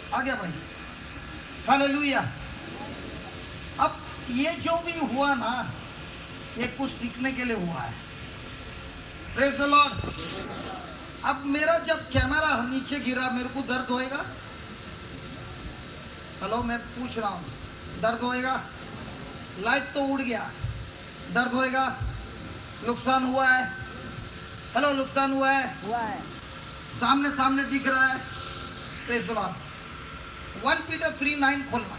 आ गया भाई, हालेलुया। अब ये जो भी हुआ ना, ये कुछ सीखने के लिए हुआ है। Praise the Lord. अब मेरा जब कैमरा नीचे गिरा, मेरे को दर्द होएगा? हेलो, मैं पूछ रहा हूँ, दर्द होएगा? लाइट तो उड़ गया, दर्द होएगा? नुकसान हुआ है? हेलो, नुकसान हुआ है? हुआ है। सामने सामने दिख रहा है। Praise the Lord. 1 पीटर 3:9 खोलना,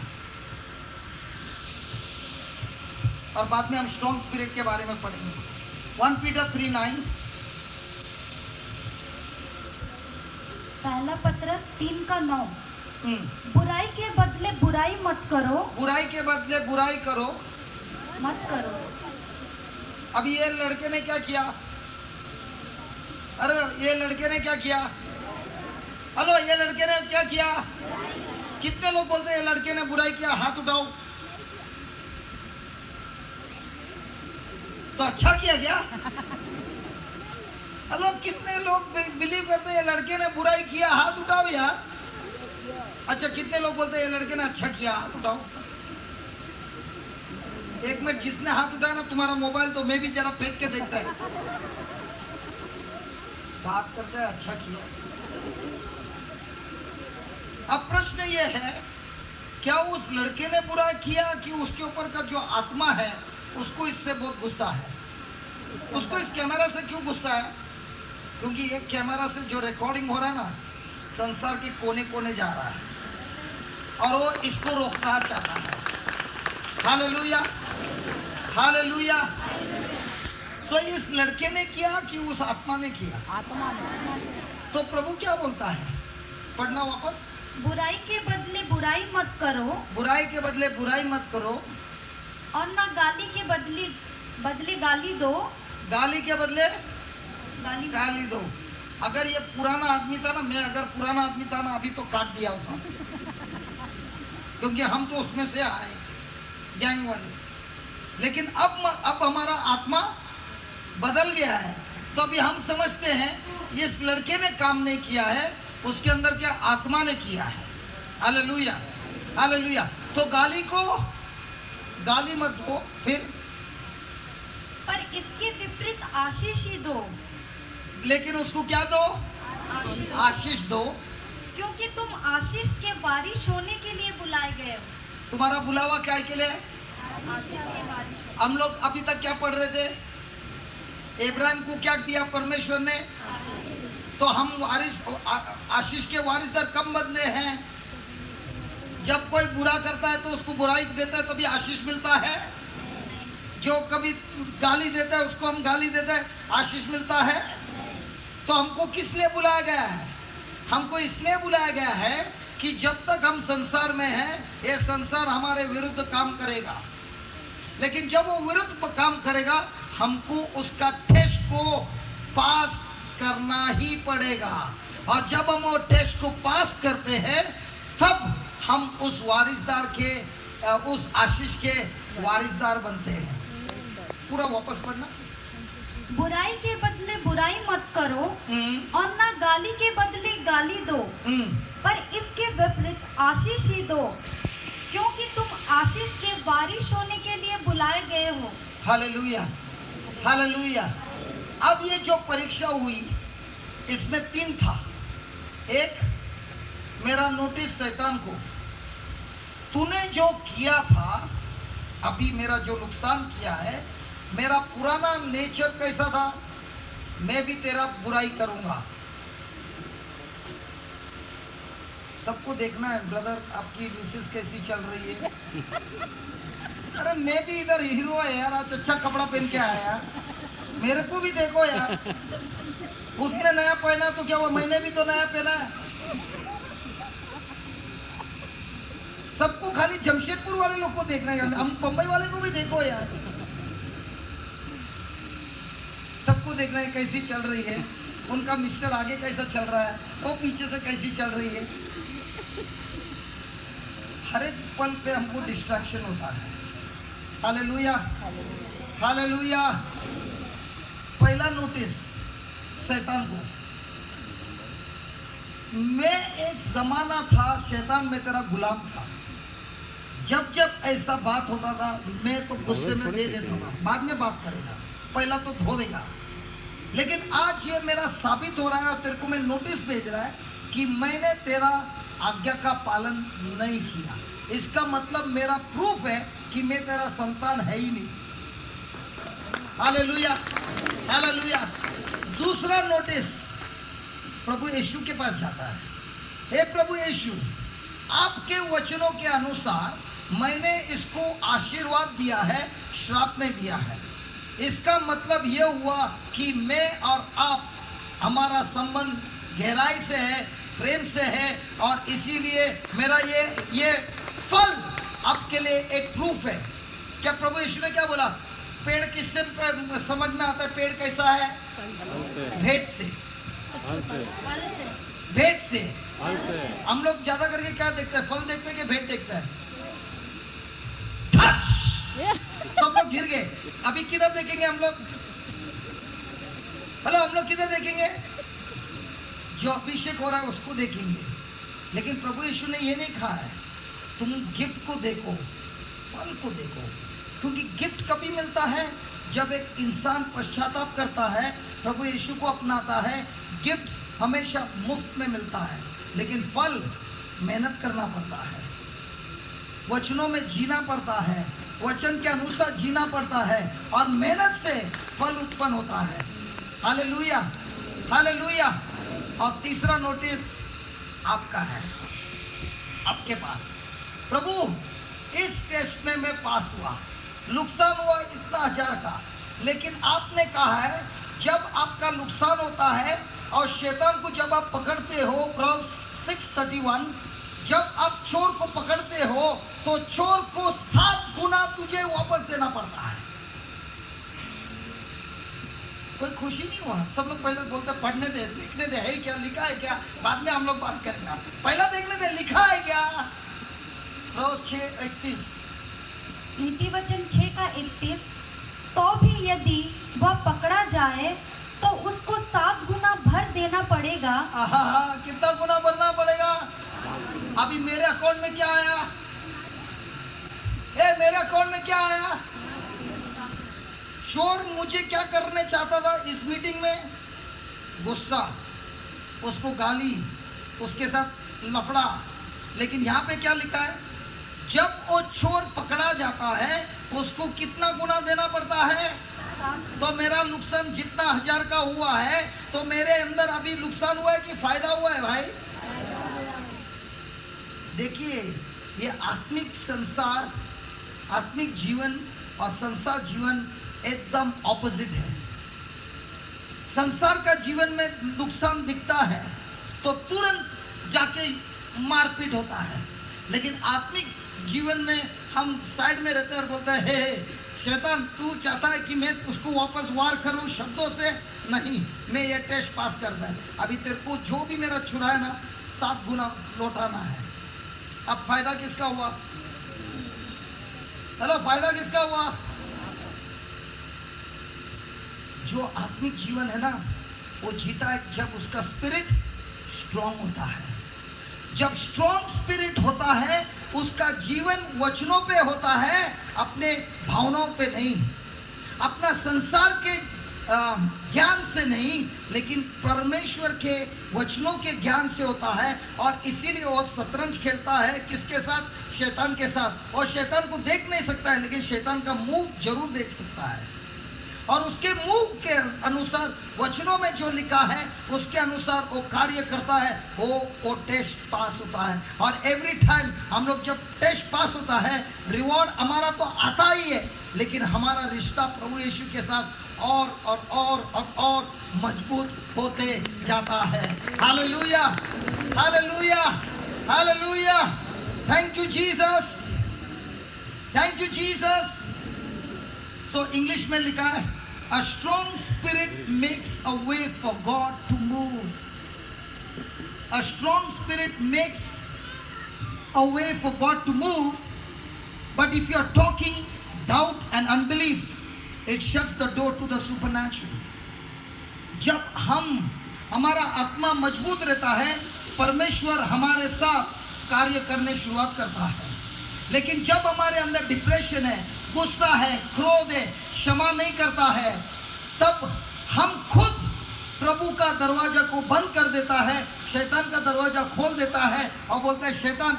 और बाद में हम स्ट्रॉन्ग स्पिरिट के बारे में पढ़ेंगे। 1 पीटर 3:9। पहला पत्रस 3:9। बुराई के बदले बुराई मत करो। बुराई के बदले बुराई करो मत करो। अब ये लड़के ने क्या किया? अरे ये लड़के ने क्या किया? हेलो, ये लड़के ने क्या किया? कितने लोग बोलते हैं ये लड़के ने बुराई किया? हाथ उठाओ। तो अच्छा किया क्या? हेलो, कितने लोग बिलीव करते हैं ये लड़के ने बुराई किया? हाथ उठाओ यार। अच्छा, कितने लोग बोलते हैं ये लड़के ने अच्छा किया? हाथ उठाओ। एक मिनट, जिसने हाथ उठाया ना, तुम्हारा मोबाइल तो मैं भी जरा फेंक के देखता है। बात करते हैं अच्छा किया। अब प्रश्न ये है, क्या उस लड़के ने बुरा किया कि उसके ऊपर का जो आत्मा है उसको इससे बहुत गुस्सा है? उसको इस कैमरा से क्यों गुस्सा है? क्योंकि एक कैमरा से जो रिकॉर्डिंग हो रहा है ना, संसार के कोने कोने जा रहा है, और वो इसको रोकना चाहता है। Hallelujah, hallelujah. तो इस लड़के ने किया कि उस आत्मा ने किया? आत्मा ने। तो प्रभु क्या बोलता है? पढ़ना वापस। बुराई के बदले बुराई मत करो। बुराई के बदले बुराई मत करो, और ना गाली के बदले बदले गाली दो। गाली के बदले गाली गाली दो। अगर ये पुराना आदमी था ना, मैं अगर पुराना आदमी था ना, अभी तो काट दिया होता, क्योंकि हम तो उसमें से आए, गैंग वाले। लेकिन अब हमारा आत्मा बदल गया है, तो अभी हम समझते हैं इस लड़के ने काम नहीं किया है, उसके अंदर क्या आत्मा ने किया है। Hallelujah, hallelujah. तो गाली मत दो, फिर पर इसके विपरीत आशीष ही दो। लेकिन उसको क्या दो? आशीष। आशीष दो। क्योंकि तुम आशीष के वारिश होने के लिए बुलाए गए हो। तुम्हारा बुलावा क्या के लिए? आशीष के वारिश। हम लोग अभी तक क्या पढ़ रहे थे? इब्राहिम को क्या दिया परमेश्वर ने? तो हम आशीष के वारिसदार कब बदले हैं? जब कोई बुरा करता है तो उसको बुराई देता है, तभी आशीष मिलता है। जो कभी गाली देता है उसको हम गाली देते हैं, आशीष मिलता है। तो हमको किस लिए बुलाया गया है? हमको इसलिए बुलाया गया है कि जब तक हम संसार में हैं, ये संसार हमारे विरुद्ध काम करेगा, लेकिन जब वो विरुद्ध काम करेगा, हमको उसका टेस्ट को पास करना ही पड़ेगा। और जब हम वो टेस्ट को पास करते हैं, तब हम उस वारिसदार के, उस आशीष के वारिसदार बनते हैं। पूरा वापस पढ़ना। बुराई के बदले बुराई मत करो, और ना गाली के बदले गाली दो, पर इसके विपरीत आशीष ही दो, क्योंकि तुम आशीष के वारिश होने के लिए बुलाए गए हो। Hallelujah, hallelujah. अब ये जो परीक्षा हुई, इसमें 3 था। एक, मेरा नोटिस शैतान को, तूने जो किया था, अभी मेरा जो नुकसान किया है, मेरा पुराना नेचर कैसा था, मैं भी तेरा बुराई करूंगा। सबको देखना है ब्रदर, आपकी मिसेस कैसी चल रही है। अरे मैं भी इधर हीरो है यार, आज अच्छा कपड़ा पहन के आया यार, मेरे को भी देखो यार। उसने नया पहना तो क्या हुआ, मैंने भी तो नया पहना है। सबको खाली जमशेदपुर वाले लोग को देखना है, हम मुंबई वाले को भी देखो यार। सबको देखना है कैसी चल रही है, उनका मिस्टर आगे कैसा चल रहा है, वो पीछे से कैसी चल रही है। हर एक पल पे हमको डिस्ट्रैक्शन होता है। Hallelujah, hallelujah. पहला नोटिस शैतान को, मैं एक जमाना था शैतान में तेरा गुलाम था। जब जब ऐसा बात होता था मैं तो गुस्से में दे देता था, बाद में बात करेगा, पहला तो धो देगा। लेकिन आज ये मेरा साबित हो रहा है और तेरे को मैं नोटिस भेज रहा है कि मैंने तेरा आज्ञा का पालन नहीं किया। इसका मतलब मेरा प्रूफ है कि मैं तेरा संतान है ही नहीं। Hallelujah, hallelujah. दूसरा नोटिस प्रभु यीशु के पास जाता है। हे प्रभु यीशु, आपके वचनों के अनुसार मैंने इसको आशीर्वाद दिया है, श्राप नहीं दिया है। इसका मतलब यह हुआ कि मैं और आप, हमारा संबंध गहराई से है, प्रेम से है, और इसीलिए मेरा ये फल आपके लिए एक प्रूफ है। क्या प्रभु यीशु ने क्या बोला? पेड़ किससे समझ में आता है? पेड़ कैसा है? भेंट से, भेंट से। हम लोग ज्यादा करके क्या देखते हैं? फल देखते हैं कि भेंट देखते हैं? सब लोग गिर गए। अभी किधर देखेंगे हम लोग? हेलो, हम लोग किधर देखेंगे? जो अभिषेक हो रहा है उसको देखेंगे। लेकिन प्रभु यीशु ने ये नहीं कहा है तुम गिफ्ट को देखो, फल को देखो। क्योंकि गिफ्ट कभी मिलता है जब एक इंसान पश्चाताप करता है, प्रभु यीशु को अपनाता है। गिफ्ट हमेशा मुफ्त में मिलता है, लेकिन फल मेहनत करना पड़ता है, वचनों में जीना पड़ता है, वचन के अनुसार जीना पड़ता है, और मेहनत से फल उत्पन्न होता है। Hallelujah, hallelujah. और तीसरा नोटिस आपका है, आपके पास। प्रभु, इस टेस्ट में मैं पास हुआ, नुकसान हुआ इतना 1000 का, लेकिन आपने कहा है जब आपका नुकसान होता है और शैतान को जब आप पकड़ते हो, Proverbs 6:31, जब आप चोर को पकड़ते हो तो चोर को 7 गुना तुझे वापस देना पड़ता है। कोई खुशी नहीं हुआ? सब लोग पहले बोलते पढ़ने दे, लिखने दे, है क्या, लिखा है क्या, बाद में हम लोग बात करेंगे। पहला देखने दे, लिखा है क्या? Proverbs 6:31, नीति वचन 6:31, तो भी यदि वह पकड़ा जाए तो उसको 7 गुना भर देना पड़ेगा। कितना गुना भरना पड़ेगा? अभी मेरे अकाउंट में क्या आया? मेरे अकाउंट में क्या आया? चोर मुझे क्या करने चाहता था इस मीटिंग में? गुस्सा, उसको गाली, उसके साथ लफड़ा। लेकिन यहाँ पे क्या लिखा है? जब वो चोर पकड़ा जाता है उसको कितना गुना देना पड़ता है? तो मेरा नुकसान जितना 1000 का हुआ है, तो मेरे अंदर अभी नुकसान हुआ है कि फायदा हुआ है? भाई देखिए, ये आत्मिक संसार, आत्मिक जीवन और संसार जीवन एकदम ऑपोजिट है। संसार का जीवन में नुकसान दिखता है तो तुरंत जाके मारपीट होता है, लेकिन आत्मिक जीवन में हम साइड में रहते हैं और बोलते हैं, हे शैतान, तू चाहता है कि मैं उसको वापस वार करूं शब्दों से? नहीं, मैं ये टेस्ट पास करता है। अभी तेरे को जो भी मेरा छुड़ा है ना, 7 गुना लौटाना है। अब फायदा किसका हुआ? हेलो, फायदा किसका हुआ? जो आत्मिक जीवन है ना, वो जीता है जब उसका स्पिरिट स्ट्रांग होता है। जब स्ट्रांग स्पिरिट होता है, उसका जीवन वचनों पे होता है, अपने भावनाओं पे नहीं, अपना संसार के ज्ञान से नहीं, लेकिन परमेश्वर के वचनों के ज्ञान से होता है। और इसीलिए वो शतरंज खेलता है किसके साथ? शैतान के साथ। और शैतान को देख नहीं सकता है, लेकिन शैतान का मुंह जरूर देख सकता है, और उसके मुंह के अनुसार वचनों में जो लिखा है उसके अनुसार वो कार्य करता है, वो टेस्ट पास होता है। और एवरी टाइम हम लोग जब टेस्ट पास होता है, रिवॉर्ड हमारा तो आता ही है, लेकिन हमारा रिश्ता प्रभु यीशु के साथ और मजबूत होते जाता है। Hallelujah, hallelujah, hallelujah. Thank you Jesus, thank you Jesus. So English में लिखा है, a strong spirit makes a way for God to move. A strong spirit makes a way for God to move, but if you are talking doubt and unbelief, it shuts the door to the supernatural. जब हमारा आत्मा मजबूत रहता है परमेश्वर हमारे साथ कार्य करने शुरुआत करता है। लेकिन जब हमारे अंदर डिप्रेशन है, गुस्सा है, क्रोध है, क्षमा नहीं करता है, तब हम खुद प्रभु का दरवाजा को बंद कर देता है, शैतान का दरवाजा खोल देता है और बोलता है शैतान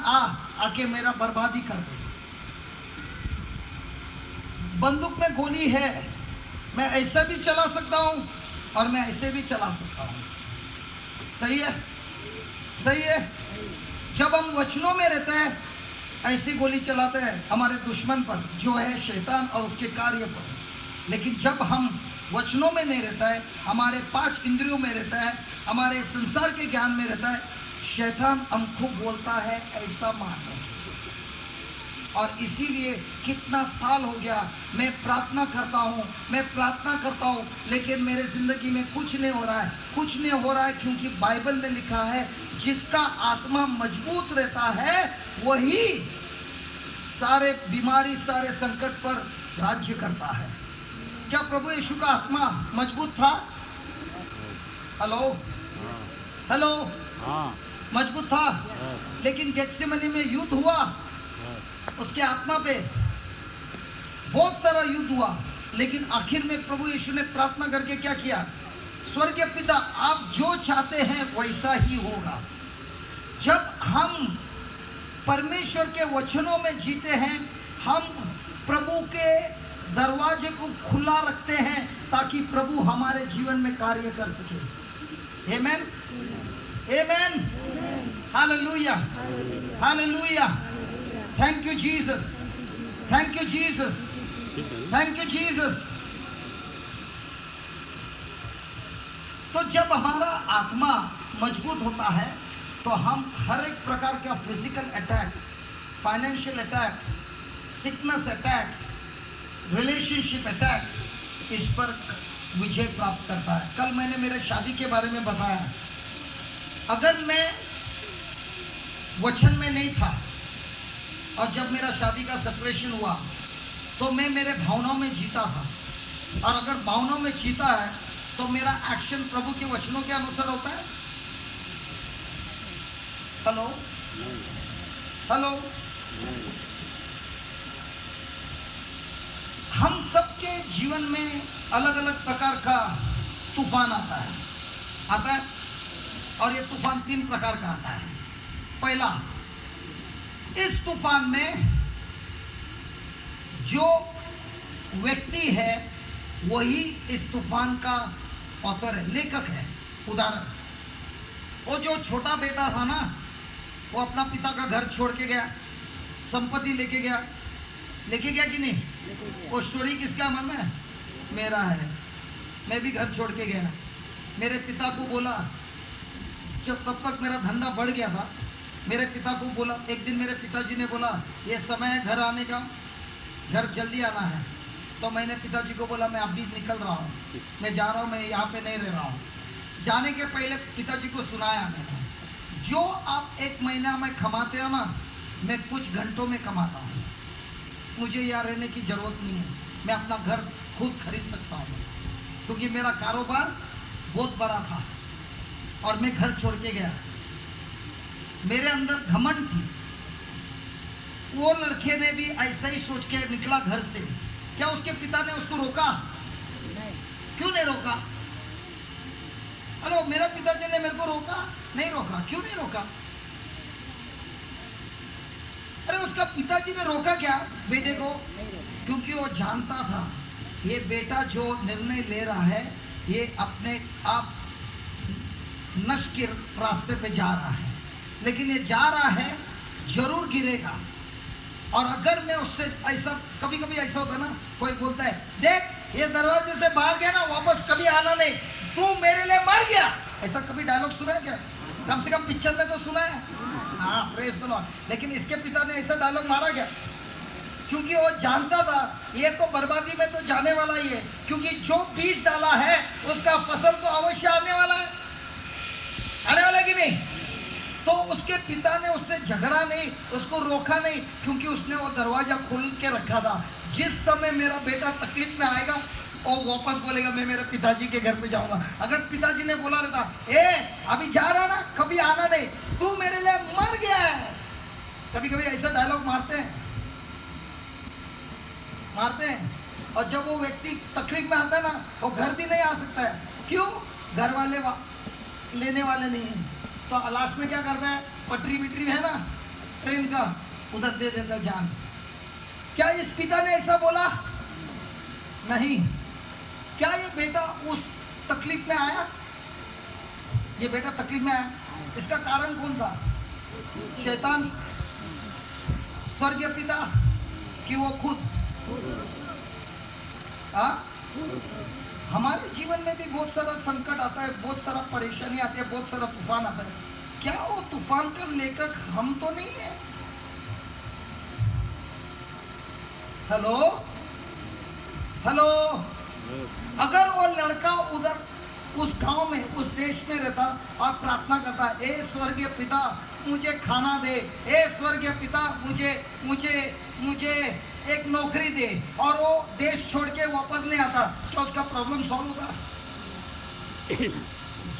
आके मेरा बर्बादी कर दे। बंदूक में गोली है, मैं ऐसा भी चला सकता हूं और मैं ऐसे भी चला सकता हूं। सही है, सही है। जब हम वचनों में रहते हैं ऐसी गोली चलाते हैं हमारे दुश्मन पर जो है शैतान और उसके कार्य पर। लेकिन जब हम वचनों में नहीं रहता है, हमारे 5 इंद्रियों में रहता है, हमारे संसार के ज्ञान में रहता है, शैतान हमको बोलता है ऐसा मानो। और इसीलिए कितना साल हो गया मैं प्रार्थना करता हूँ, लेकिन मेरे जिंदगी में कुछ नहीं हो रहा है, क्योंकि बाइबल में लिखा है जिसका आत्मा मजबूत रहता है वही सारे बीमारी, सारे संकट पर राज्य करता है। क्या प्रभु यीशु का आत्मा मजबूत था? हेलो, मजबूत था। लेकिन गेत्सेमनी में युद्ध हुआ, उसके आत्मा पे बहुत सारा युद्ध हुआ, लेकिन आखिर में प्रभु यीशु ने प्रार्थना करके क्या किया? स्वर्गीय पिता, आप जो चाहते हैं वैसा ही होगा। जब हम परमेश्वर के वचनों में जीते हैं, हम प्रभु के दरवाजे को खुला रखते हैं ताकि प्रभु हमारे जीवन में कार्य कर सके। Amen, amen, hallelujah, hallelujah. Thank you Jesus, thank you Jesus, thank you Jesus. तो जब हमारा आत्मा मजबूत होता है तो हम हर एक प्रकार का physical attack, financial attack, sickness attack, relationship attack, इस पर विजय प्राप्त करता है। कल मैंने मेरे शादी के बारे में बताया, अगर मैं वचन में नहीं था और जब मेरा शादी का सेपरेशन हुआ तो मैं मेरे भावनाओं में जीता था, और अगर भावनाओं में जीता है तो मेरा एक्शन प्रभु के वचनों के अनुसार होता है। Hello, hello. हम सबके जीवन में अलग अलग प्रकार का तूफान आता है, और ये तूफान 3 प्रकार का आता है। पहला, इस तूफान में जो व्यक्ति है वही इस तूफान का ऑथर है, लेखक है। उदाहरण, वो जो छोटा बेटा था ना, वो अपना पिता का घर छोड़ के गया, संपत्ति लेके गया कि नहीं? वो स्टोरी किसका मन है? मेरा है। मैं भी घर छोड़ के गया, मेरे पिता को बोला, जब तब तक मेरा धंधा बढ़ गया था, मेरे पिता को बोला, एक दिन मेरे पिताजी ने बोला ये समय है घर आने का, घर जल्दी आना है। तो मैंने पिताजी को बोला मैं अभी निकल रहा हूँ, मैं जा रहा हूँ, मैं यहाँ पे नहीं रह रहा हूँ। जाने के पहले पिताजी को सुनाया मैंने, जो आप 1 महीना में कमाते हो ना, मैं कुछ घंटों में कमाता हूँ, मुझे यहाँ रहने की ज़रूरत नहीं है, मैं अपना घर खुद खरीद सकता हूँ, क्योंकि मेरा कारोबार बहुत बड़ा था और मैं घर छोड़ के गया। मेरे अंदर घमंड थी। वो लड़के ने भी ऐसा ही सोच के निकला घर से। क्या उसके पिता ने उसको रोका? नहीं। क्यों नहीं रोका? हेलो, मेरा पिताजी ने मेरे को रोका? नहीं रोका। क्यों नहीं रोका? अरे उसका पिताजी ने रोका क्या बेटे को? क्योंकि वो जानता था ये बेटा जो निर्णय ले रहा है ये अपने आप नष्ट के रास्ते पे जा रहा है, लेकिन ये जा रहा है जरूर गिरेगा। और अगर मैं उससे ऐसा, कभी कभी ऐसा होता है ना, कोई बोलता है देख ये दरवाजे से बाहर गया ना, वापस कभी आना नहीं, तू मेरे लिए मर गया। ऐसा कभी डायलॉग सुना है क्या? कम से कम पिक्चर में तो सुना है। हाँ, प्रेज द लॉर्ड। लेकिन इसके पिता ने ऐसा डायलॉग मारा क्या? क्योंकि वो जानता था ये तो बर्बादी में तो जाने वाला ही है, क्योंकि जो बीज डाला है उसका फसल तो अवश्य आने वाला है, आने वाला कि नहीं? तो उसके पिता ने उससे झगड़ा नहीं, उसको रोका नहीं, क्योंकि उसने वो दरवाजा खोल के रखा था। जिस समय मेरा बेटा तकलीफ में आएगा और वापस बोलेगा मैं मेरे पिताजी के घर पे जाऊंगा। अगर पिताजी ने बोला रहता ए अभी जा रहा ना, कभी आना नहीं, तू मेरे लिए मर गया है। कभी कभी ऐसा डायलॉग मारते हैं। और जब वो व्यक्ति तकलीफ में आता है ना, वो घर भी नहीं आ सकता है। क्यों? घर वाले लेने वाले नहीं है। तो लास्ट में क्या करता है, पटरी बिटरी है ना ट्रेन का, उधर दे देता जान। क्या इस पिता ने ऐसा बोला? नहीं। क्या ये बेटा उस तकलीफ में आया? ये बेटा तकलीफ में आया, इसका कारण कौन था? शैतान, स्वर्गीय पिता कि वो खुद? हमारे जीवन में भी बहुत सारा संकट आता है, बहुत सारा परेशानी आती है, बहुत सारा तूफान आता है। क्या वो तूफान का लेखक हम तो नहीं है? Hello hello. अगर वो लड़का उधर उस गांव में, उस देश में रहता और प्रार्थना करता, ए स्वर्गीय पिता मुझे खाना दे, ए स्वर्गीय पिता मुझे एक नौकरी दे, और वो देश छोड़ के वापस नहीं आता, तो उसका प्रॉब्लम सॉल्व होगा?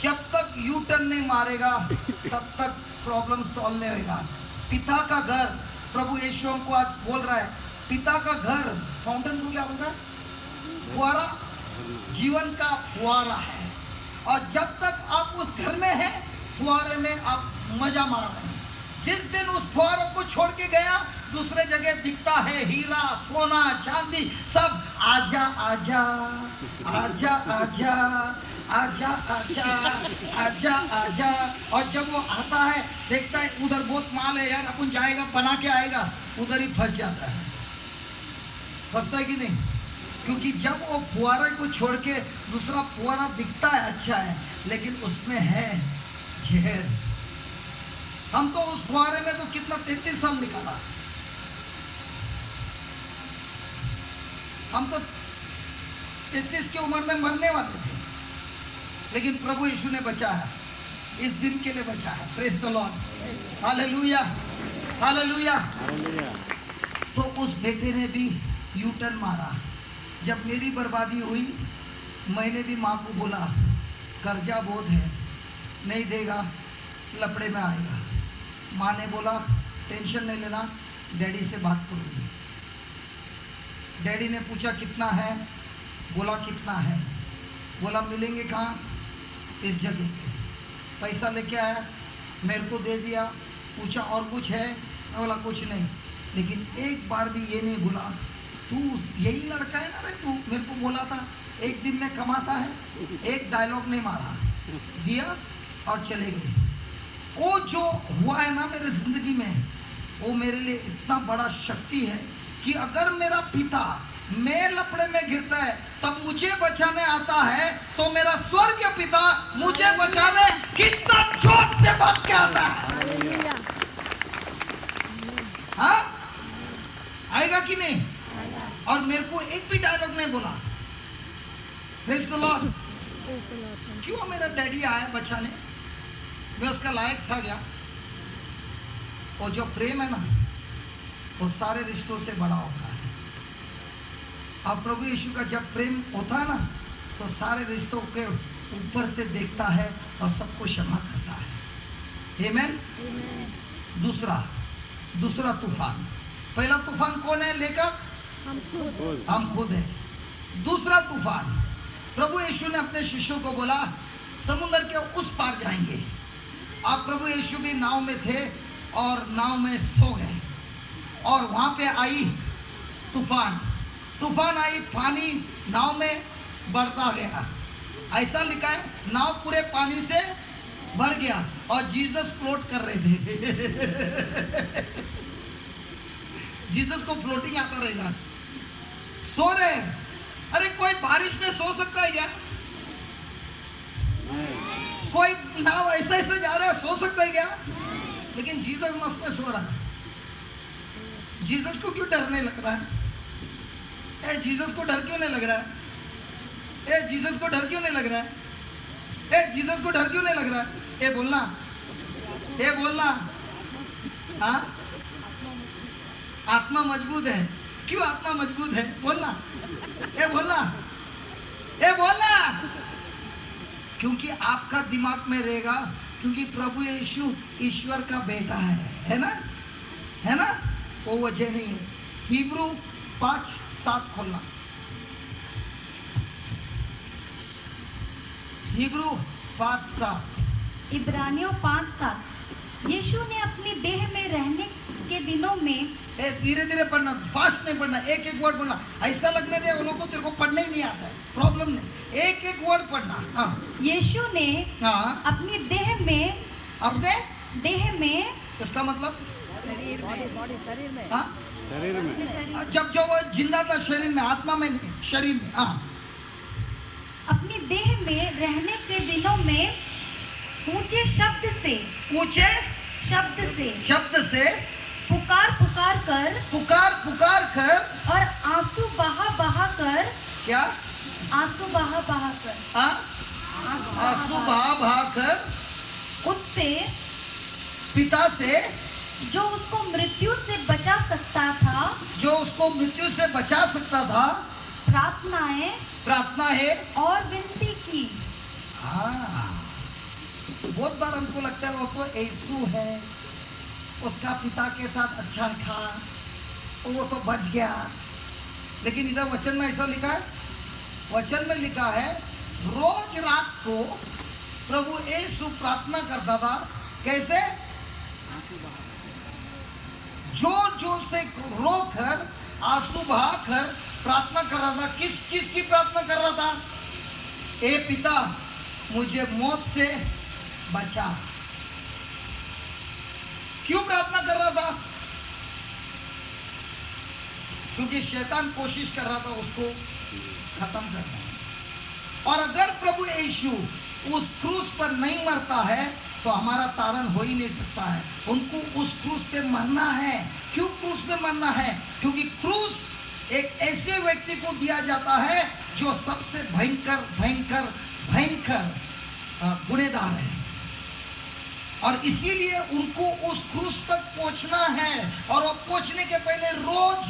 जब तक यू टर्न नहीं मारेगा तब तक प्रॉब्लम सॉल्व नहीं होगा। पिता का घर, प्रभु यीशु हमको आज बोल रहा है, पिता का घर फाउंटेन को क्या बोलता है? फुहारा, जीवन का फुहारा है। और जब तक आप उस घर में हैं, फुहारे में आप मजा मार रहे हैं। जिस दिन उस फुहारे को छोड़ के गया, दूसरे जगह दिखता है हीरा, सोना, चांदी सब। आजा आजा आजा आजा आजा आजा आजा आजा। और जब वो आता है, देखता है उधर बहुत माल है यार, अपन जाएगा बना के आएगा, उधर ही फंस जाता है। फंसता है कि नहीं? क्योंकि जब वो फुहारा को छोड़ के दूसरा फुहारा दिखता है अच्छा है, लेकिन उसमें है जहर। हम तो उस फुहारे में तो कितना 33 साल निकाला, हम तो 33 की उम्र में मरने वाले थे, लेकिन प्रभु यीशु ने बचाया, इस दिन के लिए बचाया। Praise the Lord, hallelujah hallelujah. तो उस बेटे ने भी यू टर्न मारा। जब मेरी बर्बादी हुई, मैंने भी माँ को बोला कर्जा बहुत है, नहीं देगा लपड़े में आएगा। माँ ने बोला टेंशन नहीं लेना, डैडी से बात करूँगी। डैडी ने पूछा कितना है, बोला कितना है, बोला मिलेंगे कहाँ? इस जगह पे। पैसा लेके आया, मेरे को दे दिया। पूछा और कुछ है? मैं बोला कुछ नहीं, लेकिन एक बार भी ये नहीं बोला तू यही लड़का है ना रे, तू मेरे को बोला था एक दिन में कमाता है। एक डायलॉग नहीं मारा, दिया और चले गए। वो जो हुआ है ना मेरे जिंदगी में, वो मेरे लिए इतना बड़ा शक्ति है कि अगर मेरा पिता मैं लपड़े में गिरता है तब मुझे बचाने आता है, तो मेरा स्वर्गीय पिता मुझे बचाने कितना जोर से भाग के आता है। हाँ, आएगा कि नहीं? और मेरे को एक भी डायलॉग नहीं बोला। Praise the Lord. क्यों मेरा डैडी आया बचाने, मैं उसका लायक था क्या? और जो प्रेम है ना, वो सारे रिश्तों से बड़ा होता है। अब प्रभु यीशु का जब प्रेम होता है ना, तो सारे रिश्तों के ऊपर से देखता है और सबको क्षमा करता है। आमीन। दूसरा तूफान। पहला तूफान कौन है लेकर? हम खुद है। दूसरा तूफान, प्रभु यीशु ने अपने शिष्यों को बोला समुद्र के उस पार जाएंगे। अब प्रभु यीशु भी नाव में थे और नाव में सो गए, और वहां पे आई तूफान आई, पानी नाव में बढ़ता गया। ऐसा लिखा है नाव पूरे पानी से भर गया और जीसस फ्लोट कर रहे थे। जीसस को फ्लोटिंग आता रहेगा, सो रहे। अरे कोई बारिश में सो सकता है क्या? कोई नाव ऐसा जा रहा है, सो सकता है क्या? लेकिन जीसस मस्त में सो रहा है। जीसस को क्यों डरने लग रहा है? ए जीसस को डर क्यों नहीं लग रहा है? ए जीसस को डर क्यों नहीं लग रहा है? ए जीसस को डर क्यों नहीं लग रहा है? ए बोलना हाँ, आत्मा मजबूत है। क्यों आत्मा मजबूत है? बोलना, ए बोलना। ये बोलना, क्योंकि आपका दिमाग में रहेगा, क्योंकि प्रभु यीशु ईश्वर का बेटा है ना, है ना, वो वजह नहीं है। हिब्रू 5:7 खोलना, हिब्रू 5:7। इब्रानियों 5:7। यीशु ने अपनी देह में रहने के दिनों में, धीरे धीरे पढ़ना, फास्ट नहीं पढ़ना, एक एक वर्ड पढ़ना। ऐसा लगने दे उन लोगों को तेरे को पढ़ने ही नहीं आता है, प्रॉब्लम नहीं, एक एक वर्ड पढ़ना। हाँ, यीशु ने हाँ, अपनी देह में, अपने देह में, इसका मतलब शरीर में, हाँ, शरीर में, जब जो वो जिंदा था शरीर में, आत्मा में नहीं, शरीर में। हाँ, अपनी देह में रहने के दिनों में ऊंचे शब्द से, ऊंचे शब्द से पुकार पुकार कर और आंसू बहा कर, क्या आंसू बहा कर, हाँ, आंसू बहा कर उससे, पिता से, जो उसको मृत्यु से बचा सकता था, जो उसको मृत्यु से बचा सकता था, प्रार्थना है और विनती की। हाँ, बहुत बार हमको लगता है वो तो यीशु है, उसका पिता के साथ अच्छा था, वो तो बच गया। लेकिन इधर वचन में ऐसा लिखा है, वचन में लिखा है रोज रात को प्रभु यीशु प्रार्थना करता था। कैसे? जोर जोर से रोकर, आंसू बहाकर प्रार्थना कर रहा था। किस चीज की प्रार्थना कर रहा था? ए पिता, मुझे मौत से बचा। क्यों प्रार्थना कर रहा था? क्योंकि शैतान कोशिश कर रहा था उसको खत्म करना। और अगर प्रभु यीशु उस क्रूस पर नहीं मरता है तो हमारा तारण हो ही नहीं सकता है। उनको उस क्रूस पे मरना है। क्यों क्रूस पे मरना है? क्योंकि क्रूस एक ऐसे व्यक्ति को दिया जाता है जो सबसे भयंकर भयंकर भयंकर गुनहगार है, और इसीलिए उनको उस क्रूस तक पहुंचना है। और वो पहुंचने के पहले रोज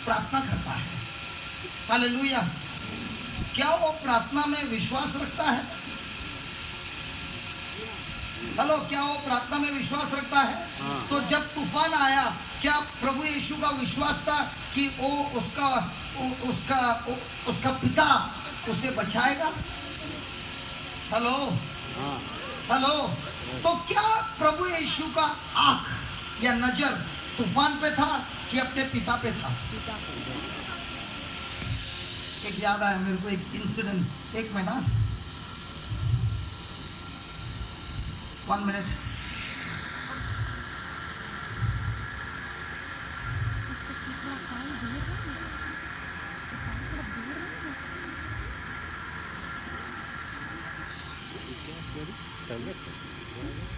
प्रार्थना करता है। हालेलुया। क्या वो प्रार्थना में विश्वास रखता है? हेलो, क्या वो प्रार्थना में विश्वास रखता है? हाँ। तो जब तूफान आया, क्या प्रभु यीशु का विश्वास था कि वो उसका पिता उसे बचाएगा? हेलो, हाँ, हेलो। तो क्या प्रभु यीशु का आंख या नजर तूफान पे था कि अपने पिता पे था? एक याद आया मेरे को, एक इंसिडेंट। एक मिनट, 1 मिनट।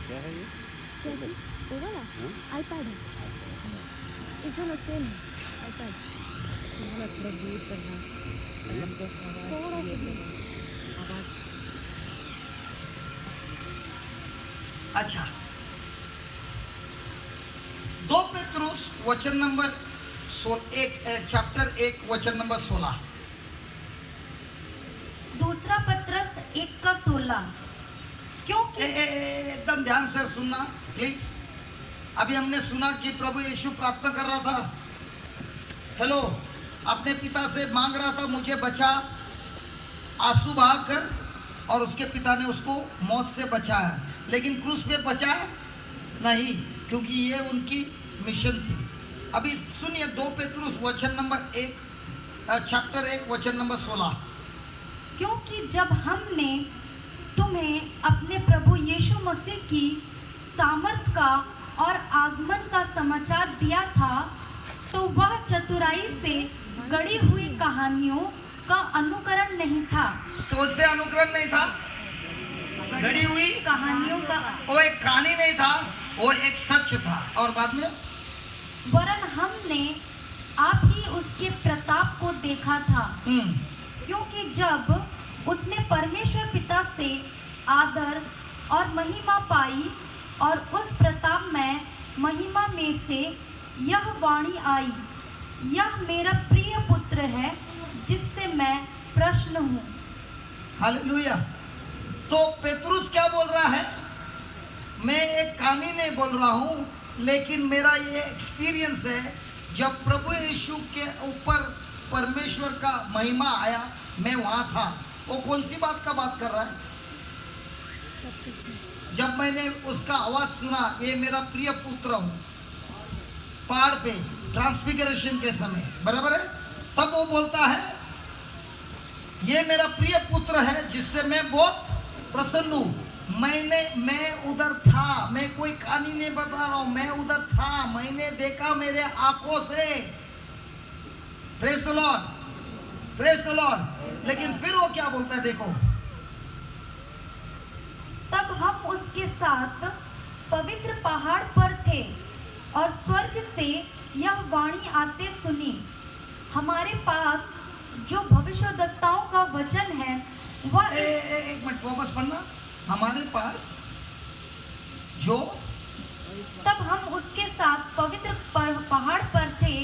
क्या है ये? वो वाला आईपैड है, इस वाला सेम आईपैड। थोड़ा दूर करना, थोड़ा आवाज। अच्छा, 2 पेत्रुस वचन नंबर 1, चैप्टर 1 वचन नंबर 16। दूसरा पत्रस 1:16। क्योंकि एकदम ध्यान से सुनना प्लीज। अभी हमने सुना कि प्रभु यीशु प्रार्थना कर रहा था। हेलो, अपने पिता से मांग रहा था, मुझे बचा, आंसू बहाकर, और उसके पिता ने उसको मौत से बचाया। लेकिन क्रूस पे बचाया नहीं, क्योंकि ये उनकी मिशन थी। अभी सुनिए 2 पेत्रुस वचन नंबर 1, चैप्टर 1 वचन नंबर 16। क्योंकि जब हमने तुम्हें अपने प्रभु यीशु मसीह की सामर्थ का और आगमन का समाचार दिया था, तो वह चतुराई से गढ़ी हुई कहानियों का अनुकरण नहीं था। कौन से अनुकरण नहीं था? गढ़ी हुई कहानियों का, वो एक कहानी नहीं था, वो एक सच था। और बाद में वरन हमने आप ही उसके प्रताप को देखा था। क्योंकि जब उसने परमेश्वर पिता से आदर और महिमा पाई, और उस प्रताप में महिमा में से यह वाणी आई, यह मेरा प्रिय पुत्र है जिससे मैं प्रश्न हूँ। हालेलुया। तो पेतरुस क्या बोल रहा है? मैं एक कहानी नहीं बोल रहा हूँ, लेकिन मेरा ये एक्सपीरियंस है। जब प्रभु यीशु के ऊपर परमेश्वर का महिमा आया, मैं वहाँ था। वो कौन सी बात का बात कर रहा है? जब मैंने उसका आवाज सुना, ये मेरा प्रिय पुत्र हूँ, पहाड़ पे ट्रांसफिगरेशन के समय, बराबर है, तब वो बोलता है ये मेरा प्रिय पुत्र है जिससे मैं बहुत प्रसन्न हूँ। मैं उधर था, मैं कोई कहानी नहीं बता रहा हूँ, मैं उधर था, मैंने देखा मेरे आंखों से। Praise the Lord, praise the Lord. लेकिन फिर वो क्या बोलता है, देखो। तब हम उसके साथ पवित्र पहाड़ पर थे और स्वर्ग से यह वाणी आते सुनी, हमारे पास जो भविष्यद्वक्ताओं का वचन है वह एक मिनट वापस पढ़ना। हमारे पास जो, तब हम उसके साथ पवित्र पहाड़ पर थे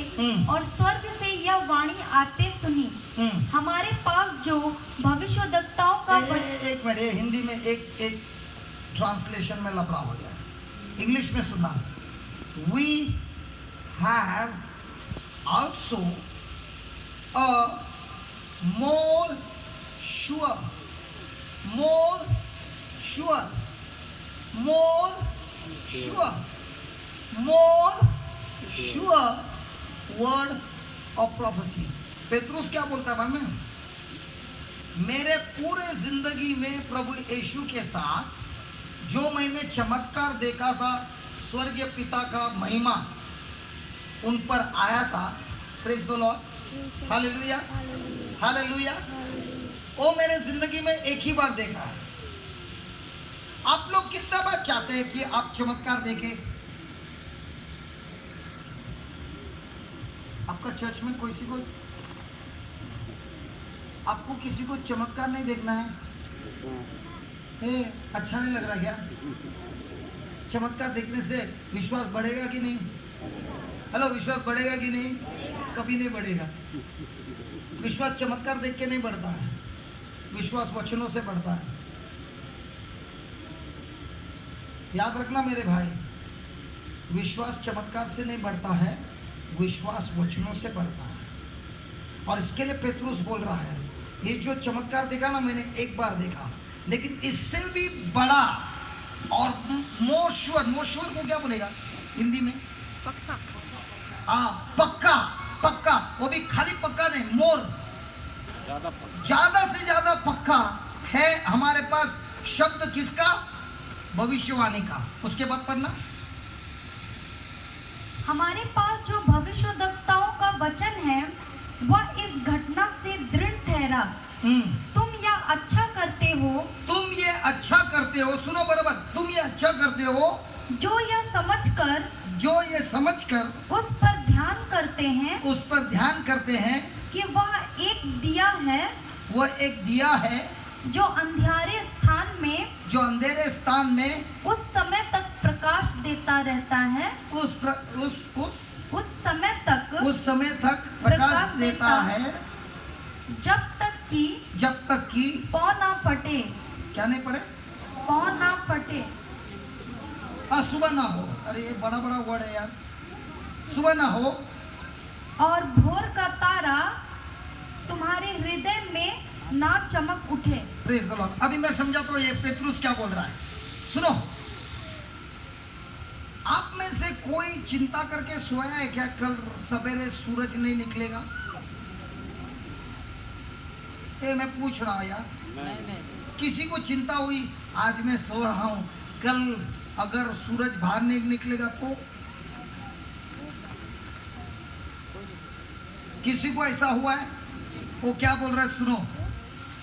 और स्वर्ग से यह वाणी आते सुनी, हमारे पास जो भविष्यद्वक्ताओं का एक मिनट, ये हिंदी में एक ट्रांसलेशन में लफड़ा हो जाए। इंग्लिश में सुना। We have also a more sure word of prophecy। Petrus क्या बोलता है मालूम है? मेरे पूरे जिंदगी में प्रभु यीशु के साथ जो मैंने चमत्कार देखा था, स्वर्गीय पिता का महिमा उन पर आया था। Praise the Lord, hallelujah, hallelujah. वो मेरे जिंदगी में एक ही बार देखा है। आप लोग कितना बार चाहते हैं कि आप चमत्कार देखें? आपका चर्च में आपको किसी को चमत्कार नहीं देखना है? अच्छा नहीं लग रहा क्या? चमत्कार देखने से विश्वास बढ़ेगा कि नहीं? हेलो, विश्वास बढ़ेगा कि नहीं? कभी नहीं बढ़ेगा। विश्वास चमत्कार देख के नहीं बढ़ता है, विश्वास वचनों से बढ़ता है। याद रखना मेरे भाई, विश्वास चमत्कार से नहीं बढ़ता है, विश्वास वचनों से बढ़ता है। और इसके लिए पेतरुस बोल रहा है, ये जो चमत्कार देखा ना मैंने, एक बार देखा, लेकिन इससे भी बड़ा और मोर श्योर को क्या बोलेगा हिंदी में? पक्का। हाँ, पक्का, पक्का। वो भी खाली पक्का नहीं, मोर, ज्यादा से ज्यादा पक्का है हमारे पास। शब्द किसका? भविष्यवाणी का। उसके बाद पढ़ना। हमारे पास जो भविष्यद्वक्ताओं का वचन है वह इस घटना से दृढ़ ठहरा। तुम यह अच्छा करते हो, तुम ये अच्छा करते हो, सुनो बराबर, तुम ये अच्छा करते हो जो ये समझकर उस पर ध्यान करते हैं कि वह एक दिया है जो अंधेरे स्थान में उस समय तक प्रकाश देता रहता है, उस समय तक प्रकाश देता है जब तक कि पौ ना फटे। क्या नहीं पड़े? पौ ना फटे। सुबह ना हो। अरे ये बड़ा बड़ा वर्ड है यार। सुबह ना हो और भोर का तारा तुम्हारे हृदय में ना चमक उठे। Praise the Lord. अभी मैं समझाता हूँ ये पेतरुस क्या बोल रहा है। सुनो, आप में से कोई चिंता करके सोया है क्या कल सवेरे सूरज नहीं निकलेगा? मैं पूछ रहा हूँ यार, किसी को चिंता हुई आज मैं सो रहा हूँ, कल अगर सूरज बाहर नहीं निकलेगा तो? किसी को ऐसा हुआ है? वो क्या बोल रहा है सुनो,